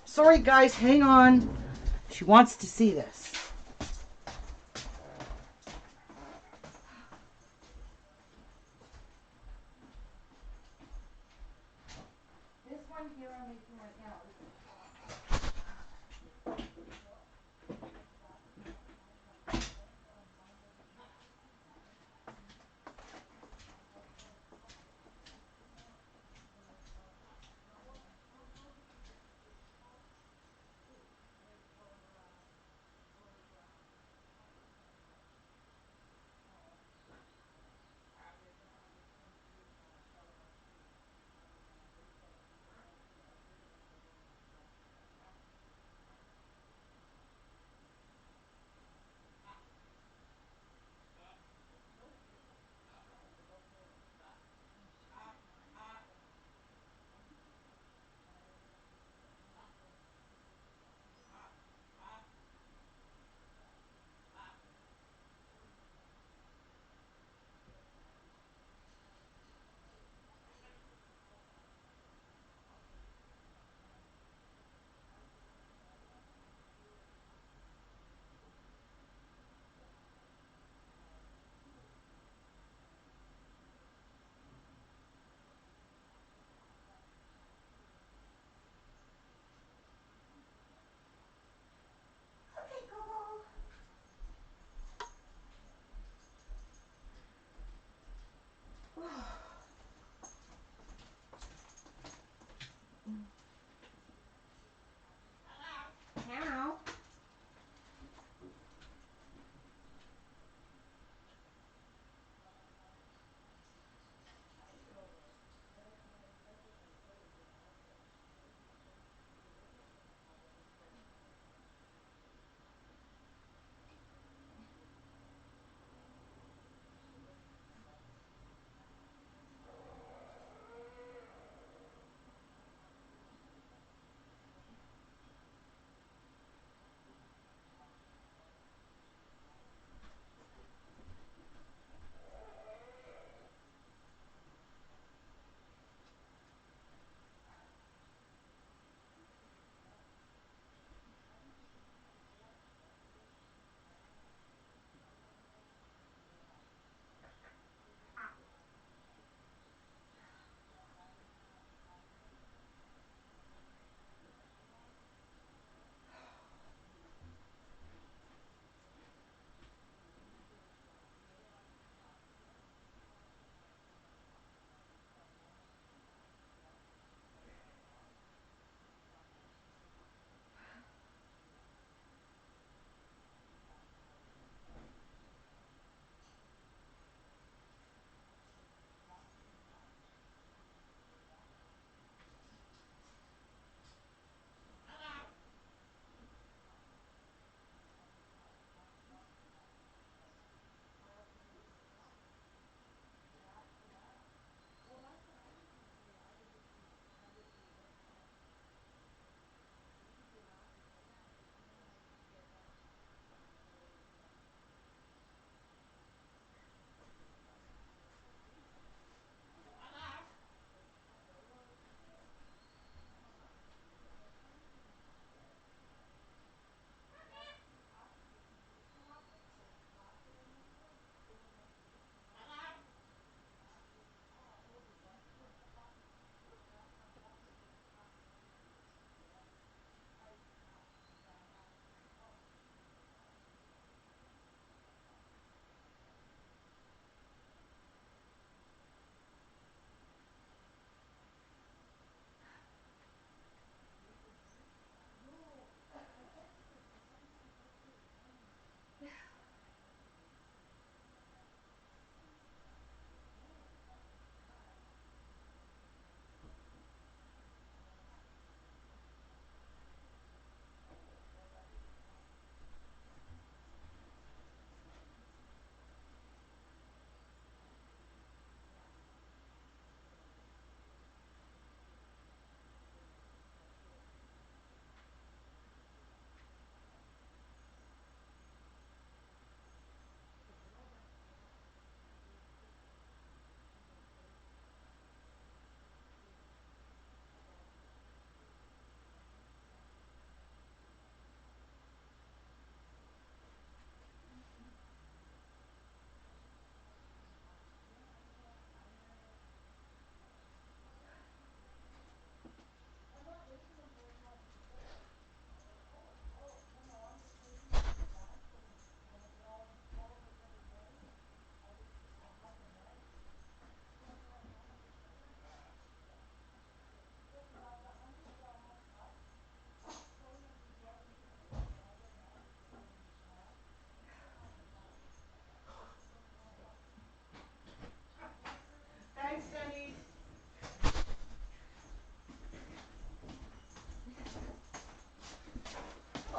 Sorry, guys, hang on. She wants to see this. This one here I'm making right now.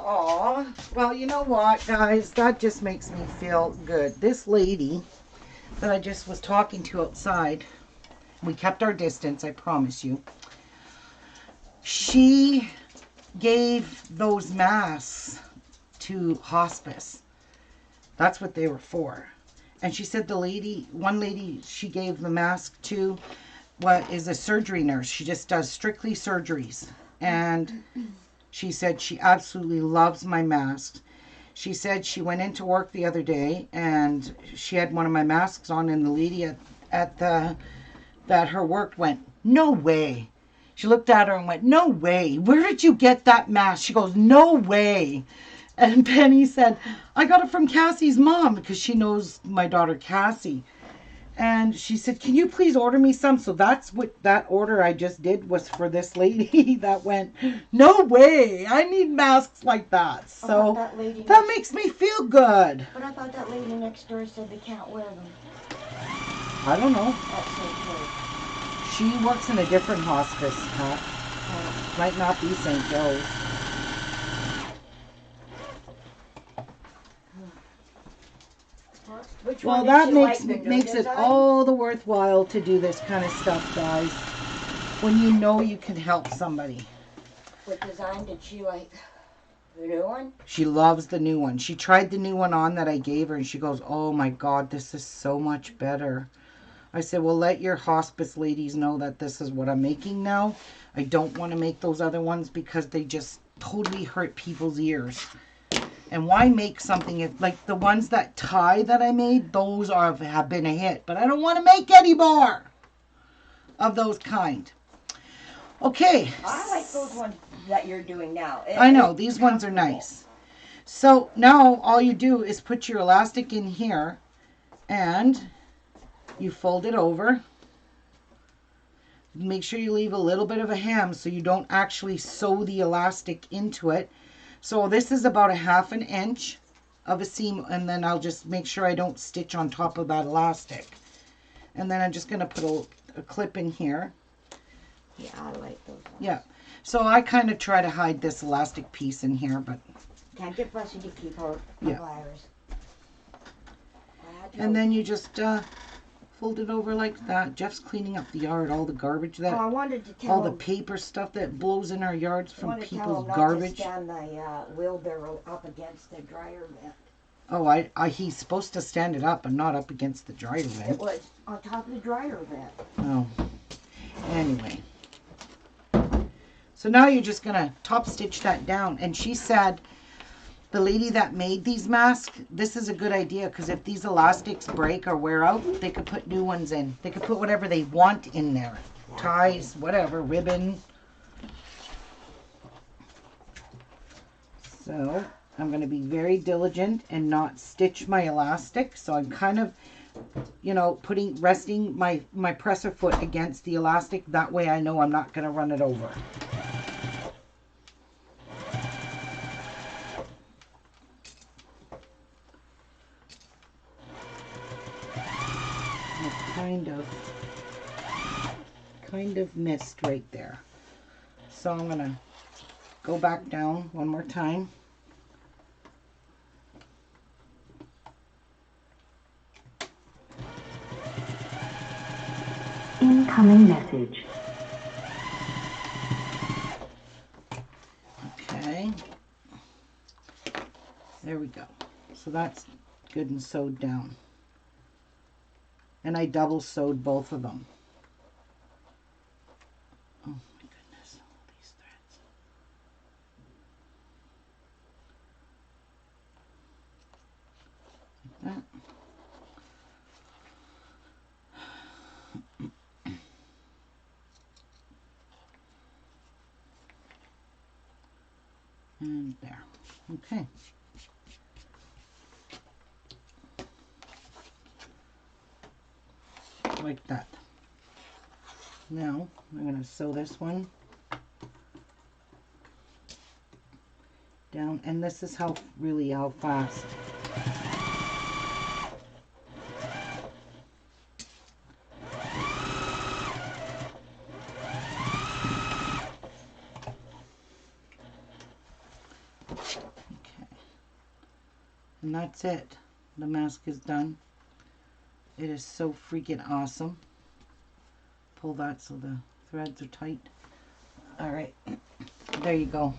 Aw. Well, you know what, guys? That just makes me feel good. This lady that I just was talking to outside, we kept our distance, I promise you. She gave those masks to hospice. That's what they were for. And she said one lady she gave the mask to is a surgery nurse. She just does strictly surgeries. And she said she absolutely loves my masks. She said she went into work the other day and she had one of my masks on, and the lady that her work went, "No way." She looked at her and went, "No way. Where did you get that mask?" She goes, "No way." And Penny said, "I got it from Cassie's mom," because she knows my daughter Cassie. And she said, "Can you please order me some?" So that's what that order I just did was for this lady that went, "No way. I need masks like that." So that makes me feel good. But I thought that lady next door said they can't wear them. I don't know. That's so cool. She works in a different hospice, Pat. Might not be St. Joe's. Well, that makes it all the worthwhile to do this kind of stuff, guys. When you know you can help somebody. What design did she like? The new one? She loves the new one. She tried the new one on that I gave her, and she goes, "Oh my God, this is so much better." I said, "Well, let your hospice ladies know that this is what I'm making now. I don't want to make those other ones because they just totally hurt people's ears. And why make something if, like the ones that I made, those have been a hit. But I don't want to make any more of those kind." Okay. I like those ones that you're doing now. I know, these ones are nice. So now all you do is put your elastic in here and you fold it over. Make sure you leave a little bit of a hem so you don't actually sew the elastic into it. So this is about a 1/2 inch of a seam, and then I'll just make sure I don't stitch on top of that elastic. And then I'm just going to put a clip in here. Yeah, I like those ones. Yeah. So I kind of try to hide this elastic piece in here, but can't get fussy to keep out the virus. And then you just fold it over like that. Jeff's cleaning up the yard, all the garbage that, I wanted to tell all the paper stuff that blows in our yards from people's garbage. I wanted to stand the wheelbarrow up against the dryer vent. Oh, he's supposed to stand it up and not up against the dryer vent. It was on top of the dryer vent. Oh, anyway. So now you're just gonna top stitch that down. And she said, the lady that made these masks, this is a good idea because if these elastics break or wear out, they could put new ones in. They could put whatever they want in there. Ties, whatever, ribbon. So I'm going to be very diligent and not stitch my elastic. So I'm kind of, you know, resting my presser foot against the elastic. That way I know I'm not going to run it over. Kind of missed right there. So I'm going to go back down one more time. Incoming message. Okay. There we go. So that's good and sewed down. And I double sewed both of them. Oh my goodness, all these threads. Like that. And there. Okay. Like that. Now I'm going to sew this one down, and this is how fast. And that's it. The mask is done. It is so freaking awesome. Pull that so the threads are tight. All right, there you go.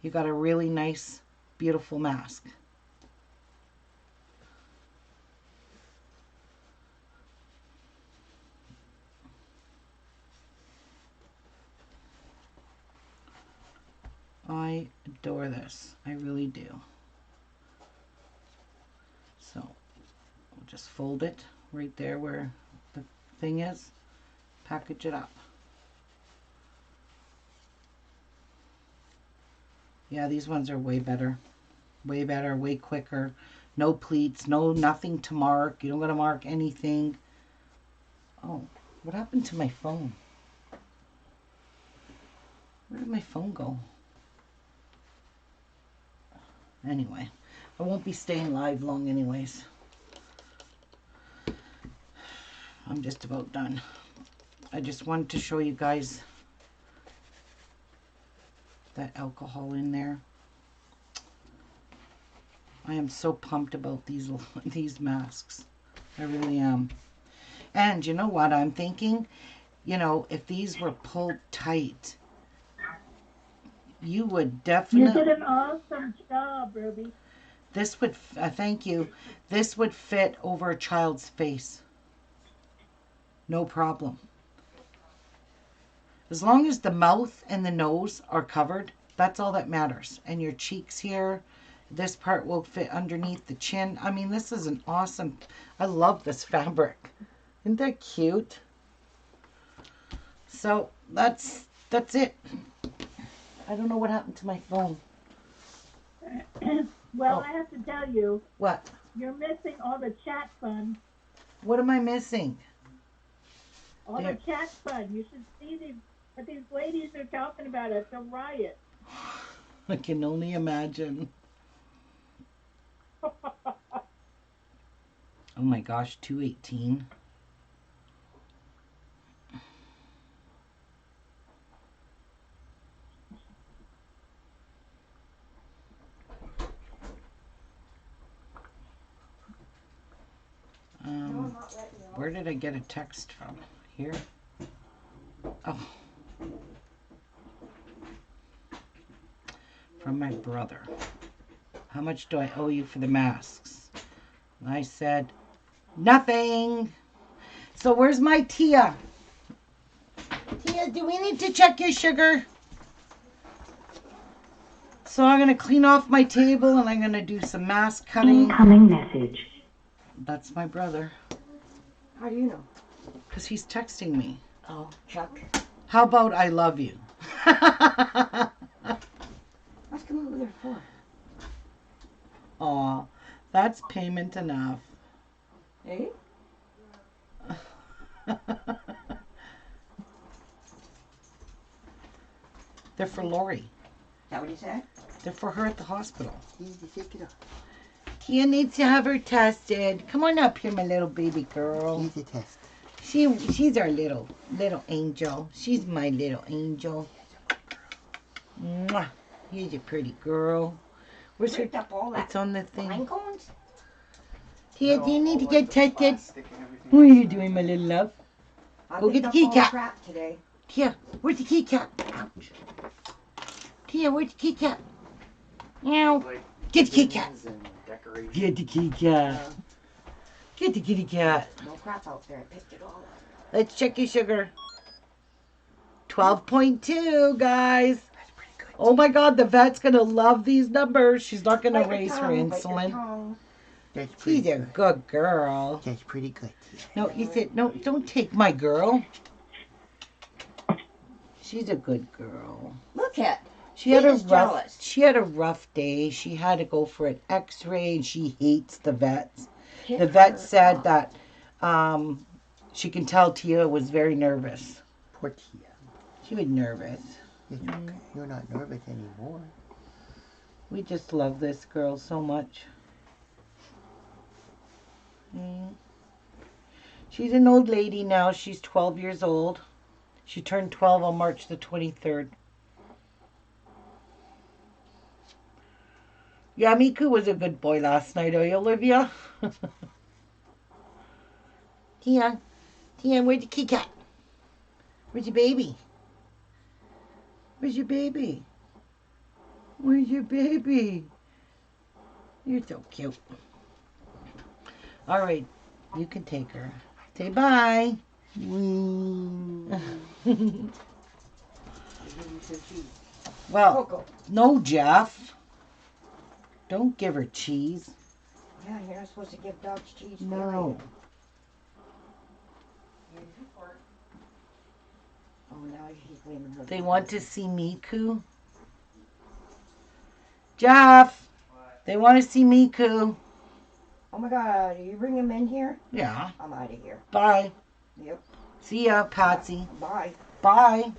You got a really nice, beautiful mask. I adore this. I really do. So we'll just fold it right there where the thing is. Package it up. Yeah, these ones are way better. Way better, way quicker. No pleats, no nothing to mark. You don't gotta mark anything. Oh, what happened to my phone? Where did my phone go? Anyway, I won't be staying live long anyways. I'm just about done. I just wanted to show you guys that alcohol in there. I am so pumped about these masks. I really am. And you know what I'm thinking? You know, if these were pulled tight, you would definitely... You did an awesome job, Ruby. This would, thank you. This would fit over a child's face. No problem. As long as the mouth and the nose are covered, that's all that matters. And your cheeks here, this part will fit underneath the chin. I mean, this is an awesome, I love this fabric. Isn't that cute? So that's it. I don't know what happened to my phone. Well, Oh. I have to tell you, What? you're missing all the chat fun. What am I missing? All There. the chat fun. You should see what these ladies are talking about. It's a riot. I can only imagine. Oh my gosh, 218. Where did I get a text from? Here? Oh. From my brother. How much do I owe you for the masks? And I said, nothing. So where's my Tia? Tia, do we need to check your sugar? So I'm going to clean off my table and I'm going to do some mask cutting. Incoming message. That's my brother. How do you know? Because he's texting me. Oh, Chuck. How about I love you? What's come over there for? Aw, that's payment enough. Eh? They're for Lori. Is that what he said? They're for her at the hospital. Easy, take it off. Tia needs to have her tested. Come on up here, my little baby girl. Easy test. She's our little angel. She's my little angel. Mwah. Here's your pretty girl. Where's her? Ripped up all that It's on the pine thing. cones? Tia, do you need to All, get the tested? plastic and everything What are you else. doing, my little love? I Go get picked the up kitty all cat. crap today. Tia, where's the kitty cat? Ouch. Tia, where's the kitty cat? Meow. Like Get the kitty cat. bins and decorations. Get the kitty cat. Get the kitty cat. No crap out there. I picked it all up. Let's check your sugar. 12.2, guys. That's pretty good. Oh my God, the vet's gonna love these numbers. She's not gonna Bite your raise her tongue, bite your insulin. tongue. That's She's pretty a good. good girl. That's pretty good. No, you said, no, don't take my girl. She's a good girl. Look at. She had a Peter's rough. jealous. She had a rough day. She had to go for an X-ray, and she hates the vets. The vet said that she can tell Tia was very nervous. Poor Tia. She was nervous. It's okay. You're not nervous anymore. We just love this girl so much. She's an old lady now. She's 12 years old. She turned 12 on March the 23rd. Yeah, Miku was a good boy last night, are you, Olivia? Tian, where's the kitty cat? Where's your baby? Where's your baby? Where's your baby? You're so cute. All right, you can take her. Say bye. Well, Coco. no, Jeff. Don't give her cheese. Yeah, you're not supposed to give dogs cheese. No. Oh, now he's blaming her. They want to see Miku. Jeff, they want to see Miku. Oh my God, are you bring him in here? Yeah. I'm out of here. Bye. Yep. See ya, Patsy. Bye. Bye.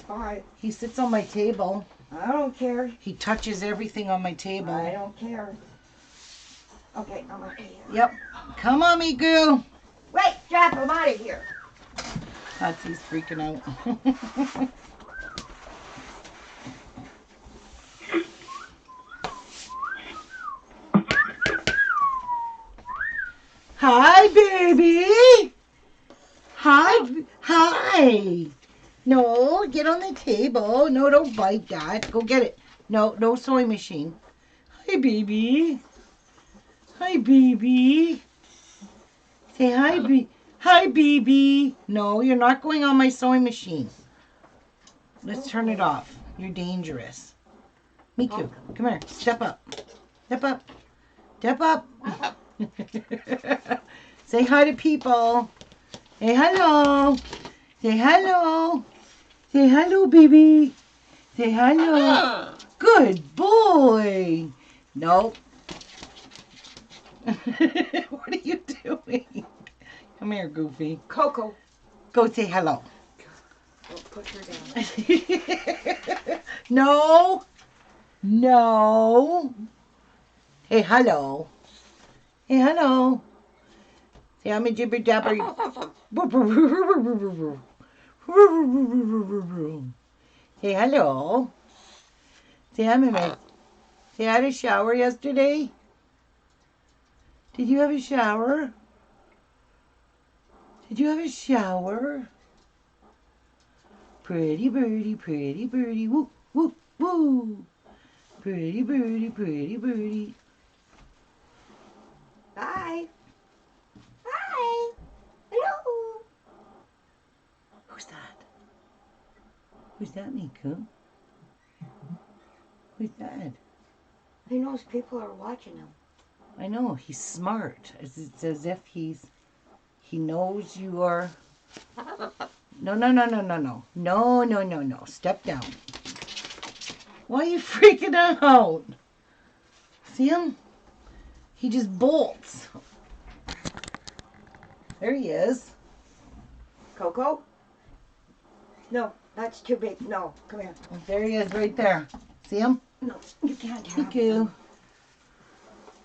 Bye. He sits on my table. I don't care. He touches everything on my table. I don't care. Okay, I'm out of here. Yep. Come on, Miku. Wait, Jeff, I'm out of here. Patsy's freaking out. Hi, baby. Hi. No, get on the table. No, don't bite that. Go get it. No sewing machine. Hi, baby. Hi, baby. Say hi, Hi, baby. No, you're not going on my sewing machine. Let's turn it off. You're dangerous. Miku, come here. Step up. Step up. Step up. Say hi to people. Say hello. Say hello. Say hello, baby. Say hello. Good boy. Nope. What are you doing? Come here, Goofy. Coco. Go say hello. Don't push her down. No. Hey, hello. Hey, hello. Say I'm a jibber jabber. Say hello. Say I'm a mess. Say I had a shower yesterday. Did you have a shower? Did you have a shower? Pretty birdie, woo, woo, woo. Pretty birdie. Bye. Bye. Hello. Who's that? Who's that, Miku? Who's that? He knows people are watching him. I know, he's smart. It's as if he knows you are... No. No. Step down. Why are you freaking out? See him? He just bolts. There he is. Coco? No, that's too big. No, come here. There he is right there. See him? No, you can't have Thank you. him.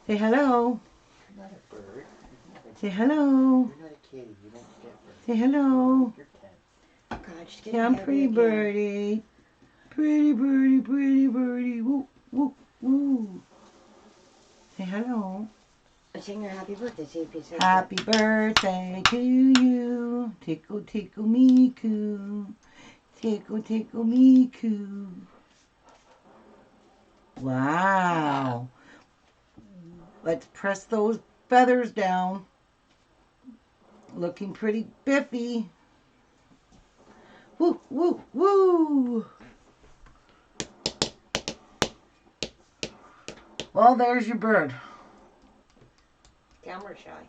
Say hello. You're not a bird. Say hello. You're not a kitty. You don't get birds. Say hello. You're 10. God, she's getting Yeah, I'm heavy pretty again. birdie. Pretty birdie. Woo, woo, woo. Say hello. Sing her happy birthday, see if he says Happy birthday to you. Tickle, tickle, Miku. Tickle, tickle, Miku. Wow. Let's press those feathers down. Looking pretty biffy. Woo, woo, woo. Well, there's your bird. Camera shy.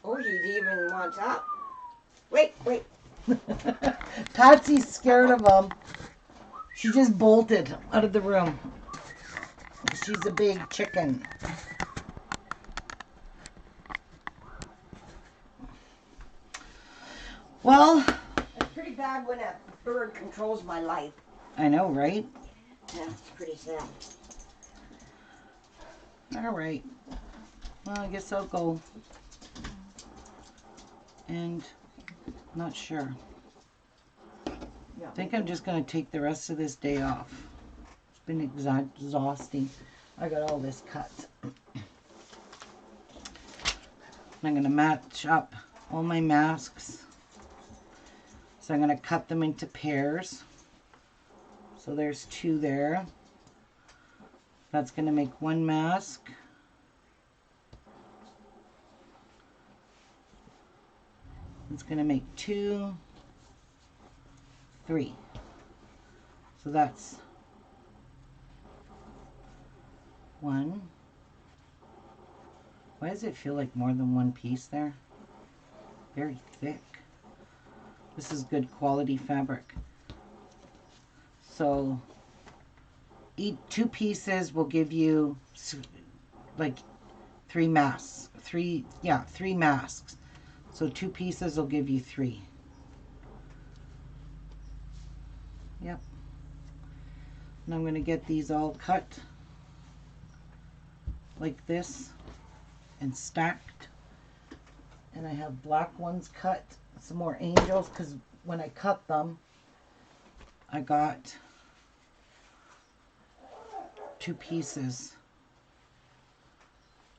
Oh, he even wants up. Wait. Patsy's scared of him. She just bolted out of the room. She's a big chicken. Well, It's pretty bad when a bird controls my life. I know, right? Yeah, it's pretty sad. All right. Well, I guess I'll go. And not sure. No. I think I'm just going to take the rest of this day off. It's been exhausting. I got all this cut. I'm going to match up all my masks. So I'm going to cut them into pairs. So there's 2 there. That's going to make 1 mask. It's going to make 2, 3. So that's 1. Why does it feel like more than 1 piece there? Very thick. This is good quality fabric. So each 2 pieces will give you like 3 masks. 3 masks. So 2 pieces will give you 3. Yep. And I'm going to get these all cut like this and stacked. And I have black ones cut, some more angels, because when I cut them, I got 2 pieces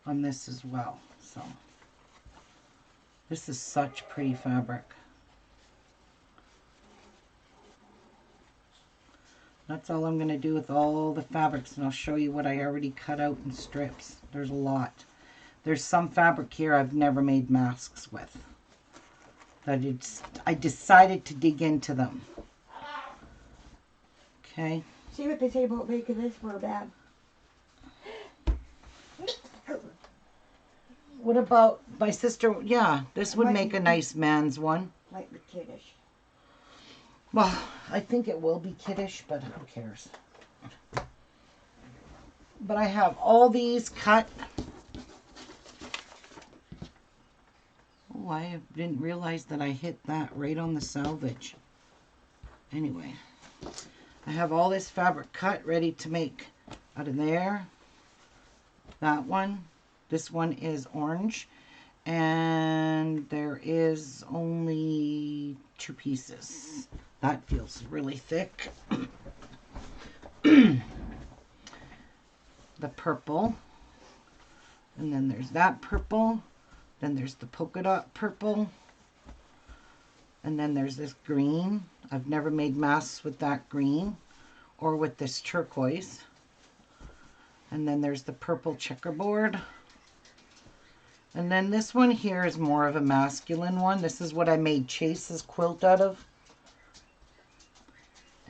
on this as well. So this is such pretty fabric. That's all I'm going to do with all the fabrics, and I'll show you what I already cut out in strips. There's a lot. There's some fabric here I've never made masks with. I decided to dig into them. Okay. See what they say about making this for a bad. What about my sister? Yeah, this would Might make be- a nice man's one. Might be kiddish. Well, I think it will be kiddish, but who cares? But I have all these cut. Oh, I didn't realize that I hit that right on the selvage. Anyway, I have all this fabric cut ready to make out of there. That one. This one is orange. And there is only 2 pieces. That feels really thick. The purple. And then there's that purple. Then there's the polka dot purple. And then there's this green. I've never made masks with that green or with this turquoise. And then there's the purple checkerboard. And then this one here is more of a masculine one. This is what I made Chase's quilt out of.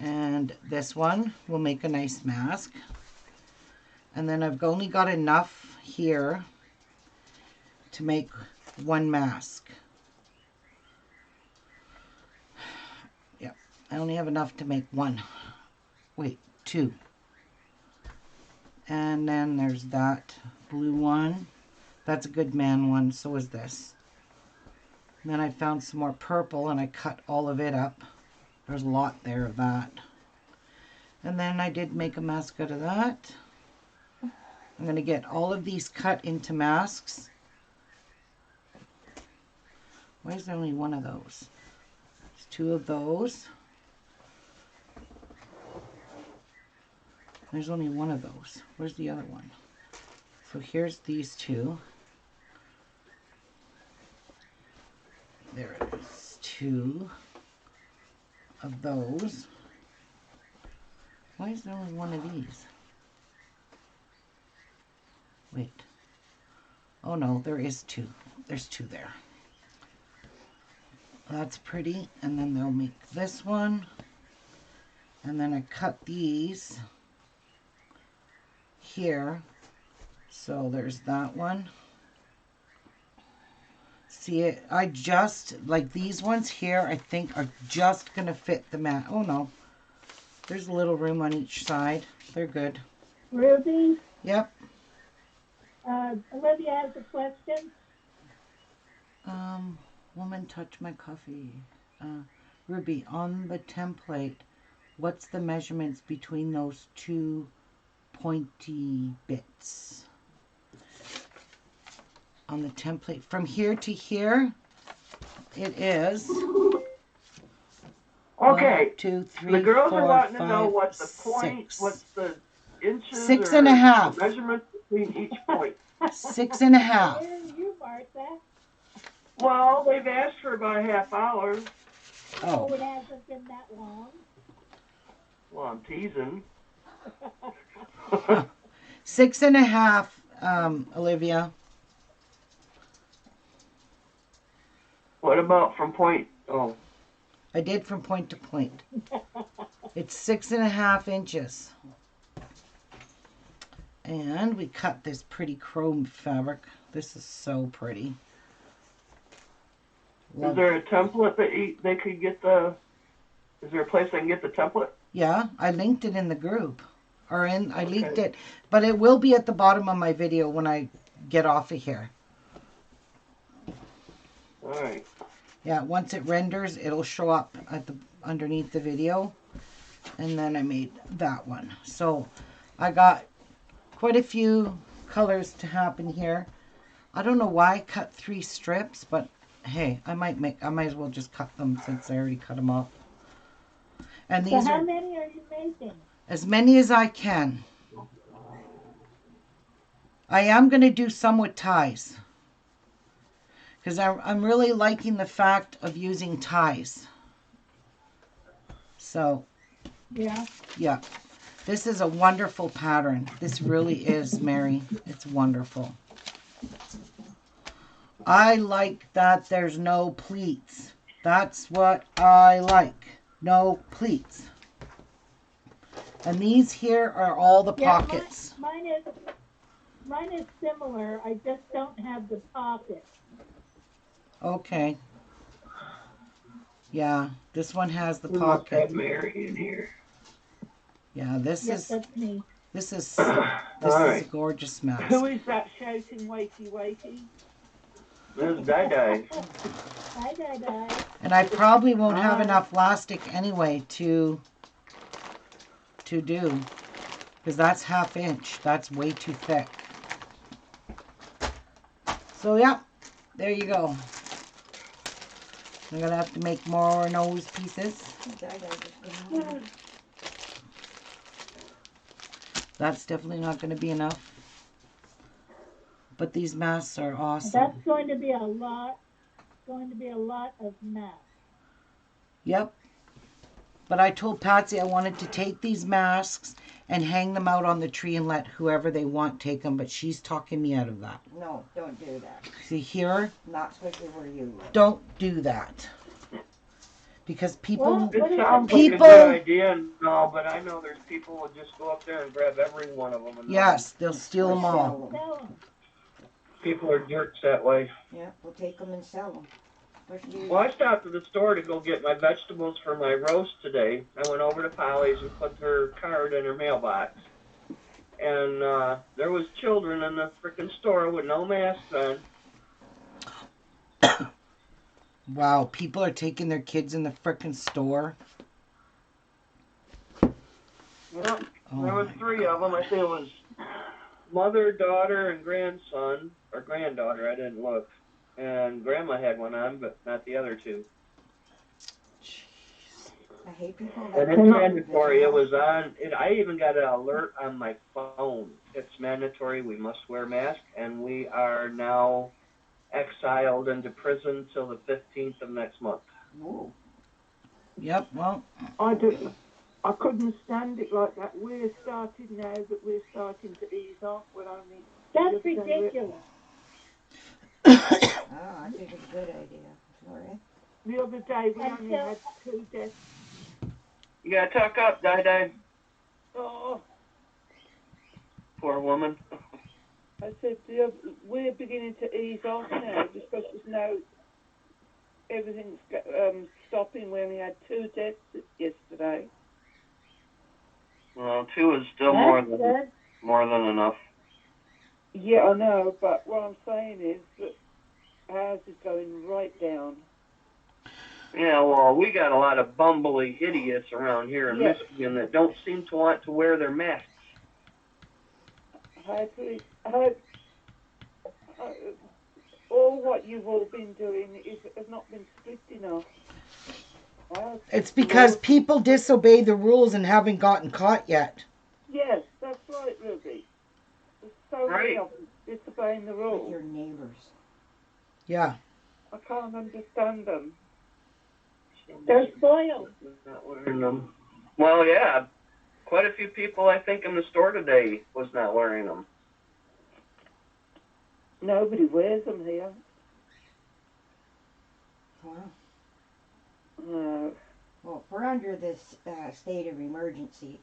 And this one will make a nice mask. And then I've only got enough here to make 1 mask. Yep, I only have enough to make 1. Wait, 2. And then there's that blue one. That's a good man one, so is this. And then I found some more purple and I cut all of it up. There's a lot there of that. And then I did make a mask out of that. I'm going to get all of these cut into masks. Why is there only 1 of those? There's 2 of those. There's only 1 of those. Where's the other one? So here's these 2. There it is. 2 of those. Why is there only 1 of these? Wait. Oh no, there is 2. There's 2 there. That's pretty. And then they'll make this one. And then I cut these here. So there's that one. See it? I just, like these ones here, I think are just going to fit the mat. Oh no. There's a little room on each side. They're good. Ruby, Yep. Olivia has a question. Woman touch my coffee. Ruby, on the template, what's the measurements between those 2 pointy bits? On the template, from here to here, it is Okay. 1, 2, 3, The girls 4, are wanting to 5, know what the point, 6. what's the inches 6 or and a half. measurements between each point. 6 and a half. Where are you, Martha? Well, they've asked for about a half hour. Oh, Oh, it hasn't been that long. Well, I'm teasing. 6 and a half, Olivia. What about from point? Oh, I did from point to point. It's 6 and a half inches. And we cut this pretty chrome fabric. This is so pretty. is there a template that they could get the? Is there a place they can get the template? Yeah, I linked it in the group. I linked it, but it will be at the bottom of my video when I get off of here. All right. Yeah, once it renders, it'll show up at the underneath the video. And then I made that one. So I got quite a few colors to happen here. I don't know why I cut 3 strips, but hey, I might as well just cut them since I already cut them off. And these So how are many are you making? as many as I can. I am going to do some with ties. Because I'm really liking the fact of using ties. So, Yeah. yeah. This is a wonderful pattern. This really is, Mary. It's wonderful. I like that there's no pleats. That's what I like. No pleats. And these here are all the pockets. Mine is similar. I just don't have the pocket. Okay. Yeah, this one has the We must pocket. have Mary in here. Yeah, this Yes, is that's me. this is All this is right. a gorgeous mask. Who is that shouting wakey wakey? There's Dai. Hi, Dai. And I probably won't have enough elastic anyway to do, because that's 1/2 inch. That's way too thick. So yeah, there you go. I'm gonna have to make more nose pieces. That's definitely not going to be enough. But these masks are awesome. That's going to be a lot. Going to be a lot of masks. Yep. But I told Patsy I wanted to take these masks and hang them out on the tree and let whoever they want take them, but she's talking me out of that. No, don't do that. See here? Not especially where you live. Don't do that. Because people... It sounds like a good idea and all, but I know there's people who will just go up there and grab every one of them. And yes, they'll steal them all. People are jerks that way. Yeah, we'll take them and sell them. Well, I stopped at the store to go get my vegetables for my roast today. I went over to Polly's and put her card in her mailbox. And there was children in the frickin' store with no masks on. Wow, people are taking their kids in the frickin' store. Yep, there was 3 of them. I think it was mother, daughter, and grandson, or granddaughter. I didn't look. And Grandma had one on, but not the other 2. I hate people. And it's mandatory. It was on. I even got an alert on my phone. It's mandatory. We must wear masks, and we are now exiled into prison till the 15th of next month. Whoa. Yep, well... I couldn't stand it like that. We're starting now that we're starting to ease off. That's ridiculous. Oh, I think it's a good idea. Sorry. The other day we only had 2 deaths. You gotta tuck up, Dai. Oh. Poor woman. I said we're beginning to ease off now because there's no everything's stopping. We only had 2 deaths yesterday. Well, 2 is still more than enough. Yeah, I know, but what I'm saying is that ours is going right down. Yeah, well, we got a lot of bumbly idiots around here in Michigan that don't seem to want to wear their masks. All what you've all been doing has not been strict enough. Well, It's because people disobey the rules and haven't gotten caught yet. yes, that's right, Ruby. There's so many Right. of them disobeying the Like rules. your neighbors. Yeah. I can't understand them. They're spoiled. Not wearing them. Well, yeah. Quite a few people, I think, in the store today was not wearing them. Nobody wears them here. Wow. No. Well, if we're under this state of emergency,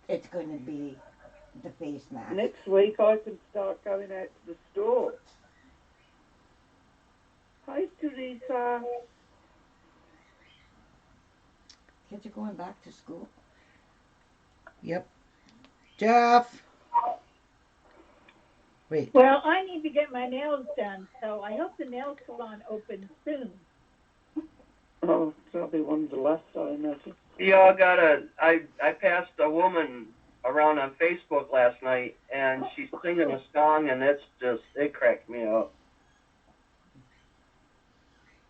it's going to be the face mask. Next week I can start going out to the store. Hi, Teresa. Kids are going back to school. Yep. Jeff. Wait. Well, I need to get my nails done, so I hope the nail salon opens soon. Oh, that'll be one of the last, I imagine. Y'all I passed a woman around on Facebook last night, and she's singing a song, and it cracked me up.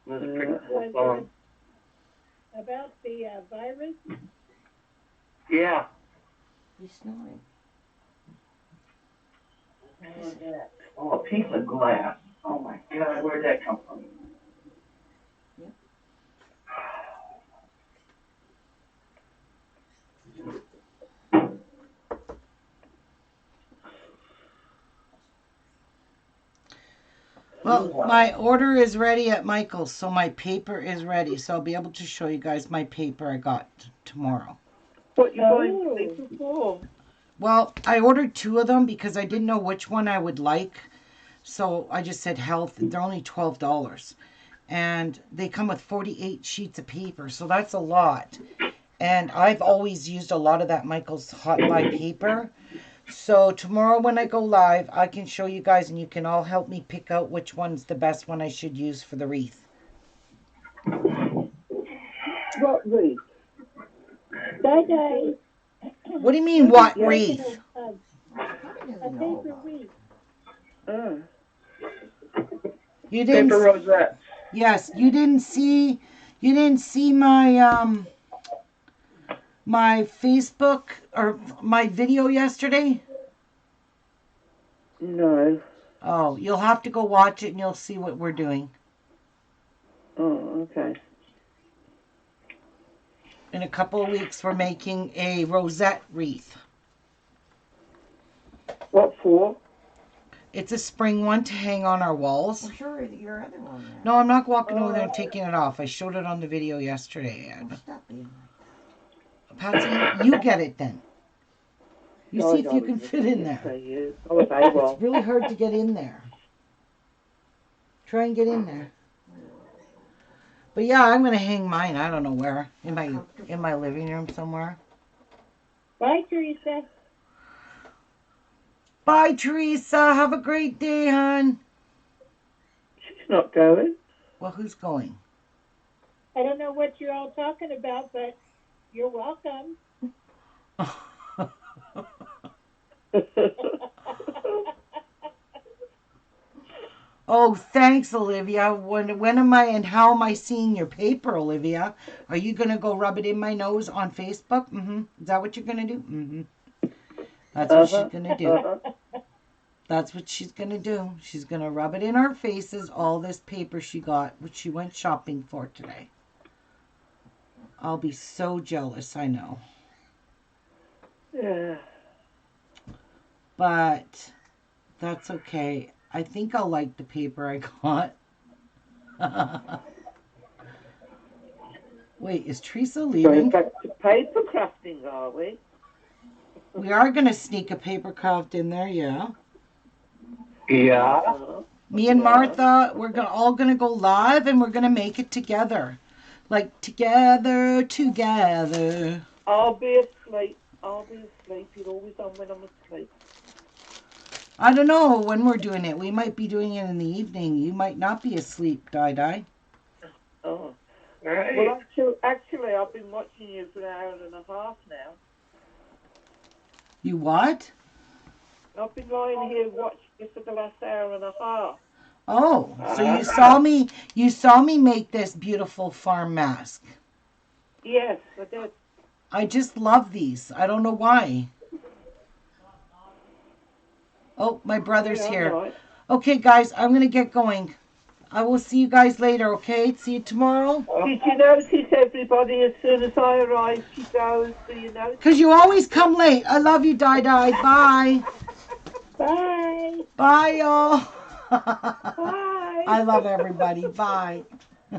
It was a pretty cool song. About the virus? Yeah. He's snoring. Oh, a piece of glass. Oh my God, where'd that come from? Yep. Well, my order is ready at Michael's, so my paper is ready. So I'll be able to show you guys my paper I got tomorrow. What you buying paper for? Well, I ordered 2 of them because I didn't know which one I would like. So I just said health. They're only $12. And they come with 48 sheets of paper. So that's a lot. And I've always used a lot of that Michael's Hot Buy paper. So tomorrow when I go live, I can show you guys and you can all help me pick out which one's the best one I should use for the wreath. What wreath? Bye-bye. What do you mean, what wreath? A paper wreath. You didn't Paper rosette. Yes, you didn't see my my Facebook or my video yesterday? No. Oh, you'll have to go watch it and you'll see what we're doing. Oh, okay. In a couple of weeks, we're making a rosette wreath. What for? It's a spring one to hang on our walls. Well, sure, your other one. Then. No, I'm not walking over there and taking it off. I showed it on the video yesterday. Oh, stop being like Patsy, you get it then. You No, see if you can fit in there. It's really hard to get in there. Try and get in there. But yeah, I'm gonna hang mine. I don't know where. In my living room somewhere. Bye, Teresa. Bye, Teresa. Have a great day, hon. She's not going. Well, who's going? I don't know what you're all talking about, but you're welcome. Oh, thanks, Olivia. When am I and how am I seeing your paper, Olivia? Are you going to go rub it in my nose on Facebook? Mm-hmm. Is that what you're going to do? Mm-hmm. That's what she's going to do. That's what she's going to do. She's going to rub it in our faces, all this paper she got, which she went shopping for today. I'll be so jealous, I know. Yeah. But that's okay. I think I'll like the paper I got. Wait, is Teresa leaving? Going back to paper crafting, are we? We are going to sneak a paper craft in there, yeah. Yeah. Me and Martha, we're all going to go live and we're going to make it together. Like, together. I'll be asleep. You're always on when I'm asleep. I don't know when we're doing it. We might be doing it in the evening. You might not be asleep, Di. Oh. All right. Well, actually, I've been watching you for an hour and a half now. You what? I've been lying here watching you for the last hour and a half. Oh, so you saw me make this beautiful farm mask. Yes, I did. I just love these. I don't know why. Oh, my brother's Yeah, here. right. Okay, guys, I'm going to get going. I will see you guys later, okay? See you tomorrow. Did you notice everybody as soon as I arrive, she goes, do you notice? Because you always come late. I love you, Di Di. Bye. Bye. Bye, y'all. Bye. I love everybody. Bye.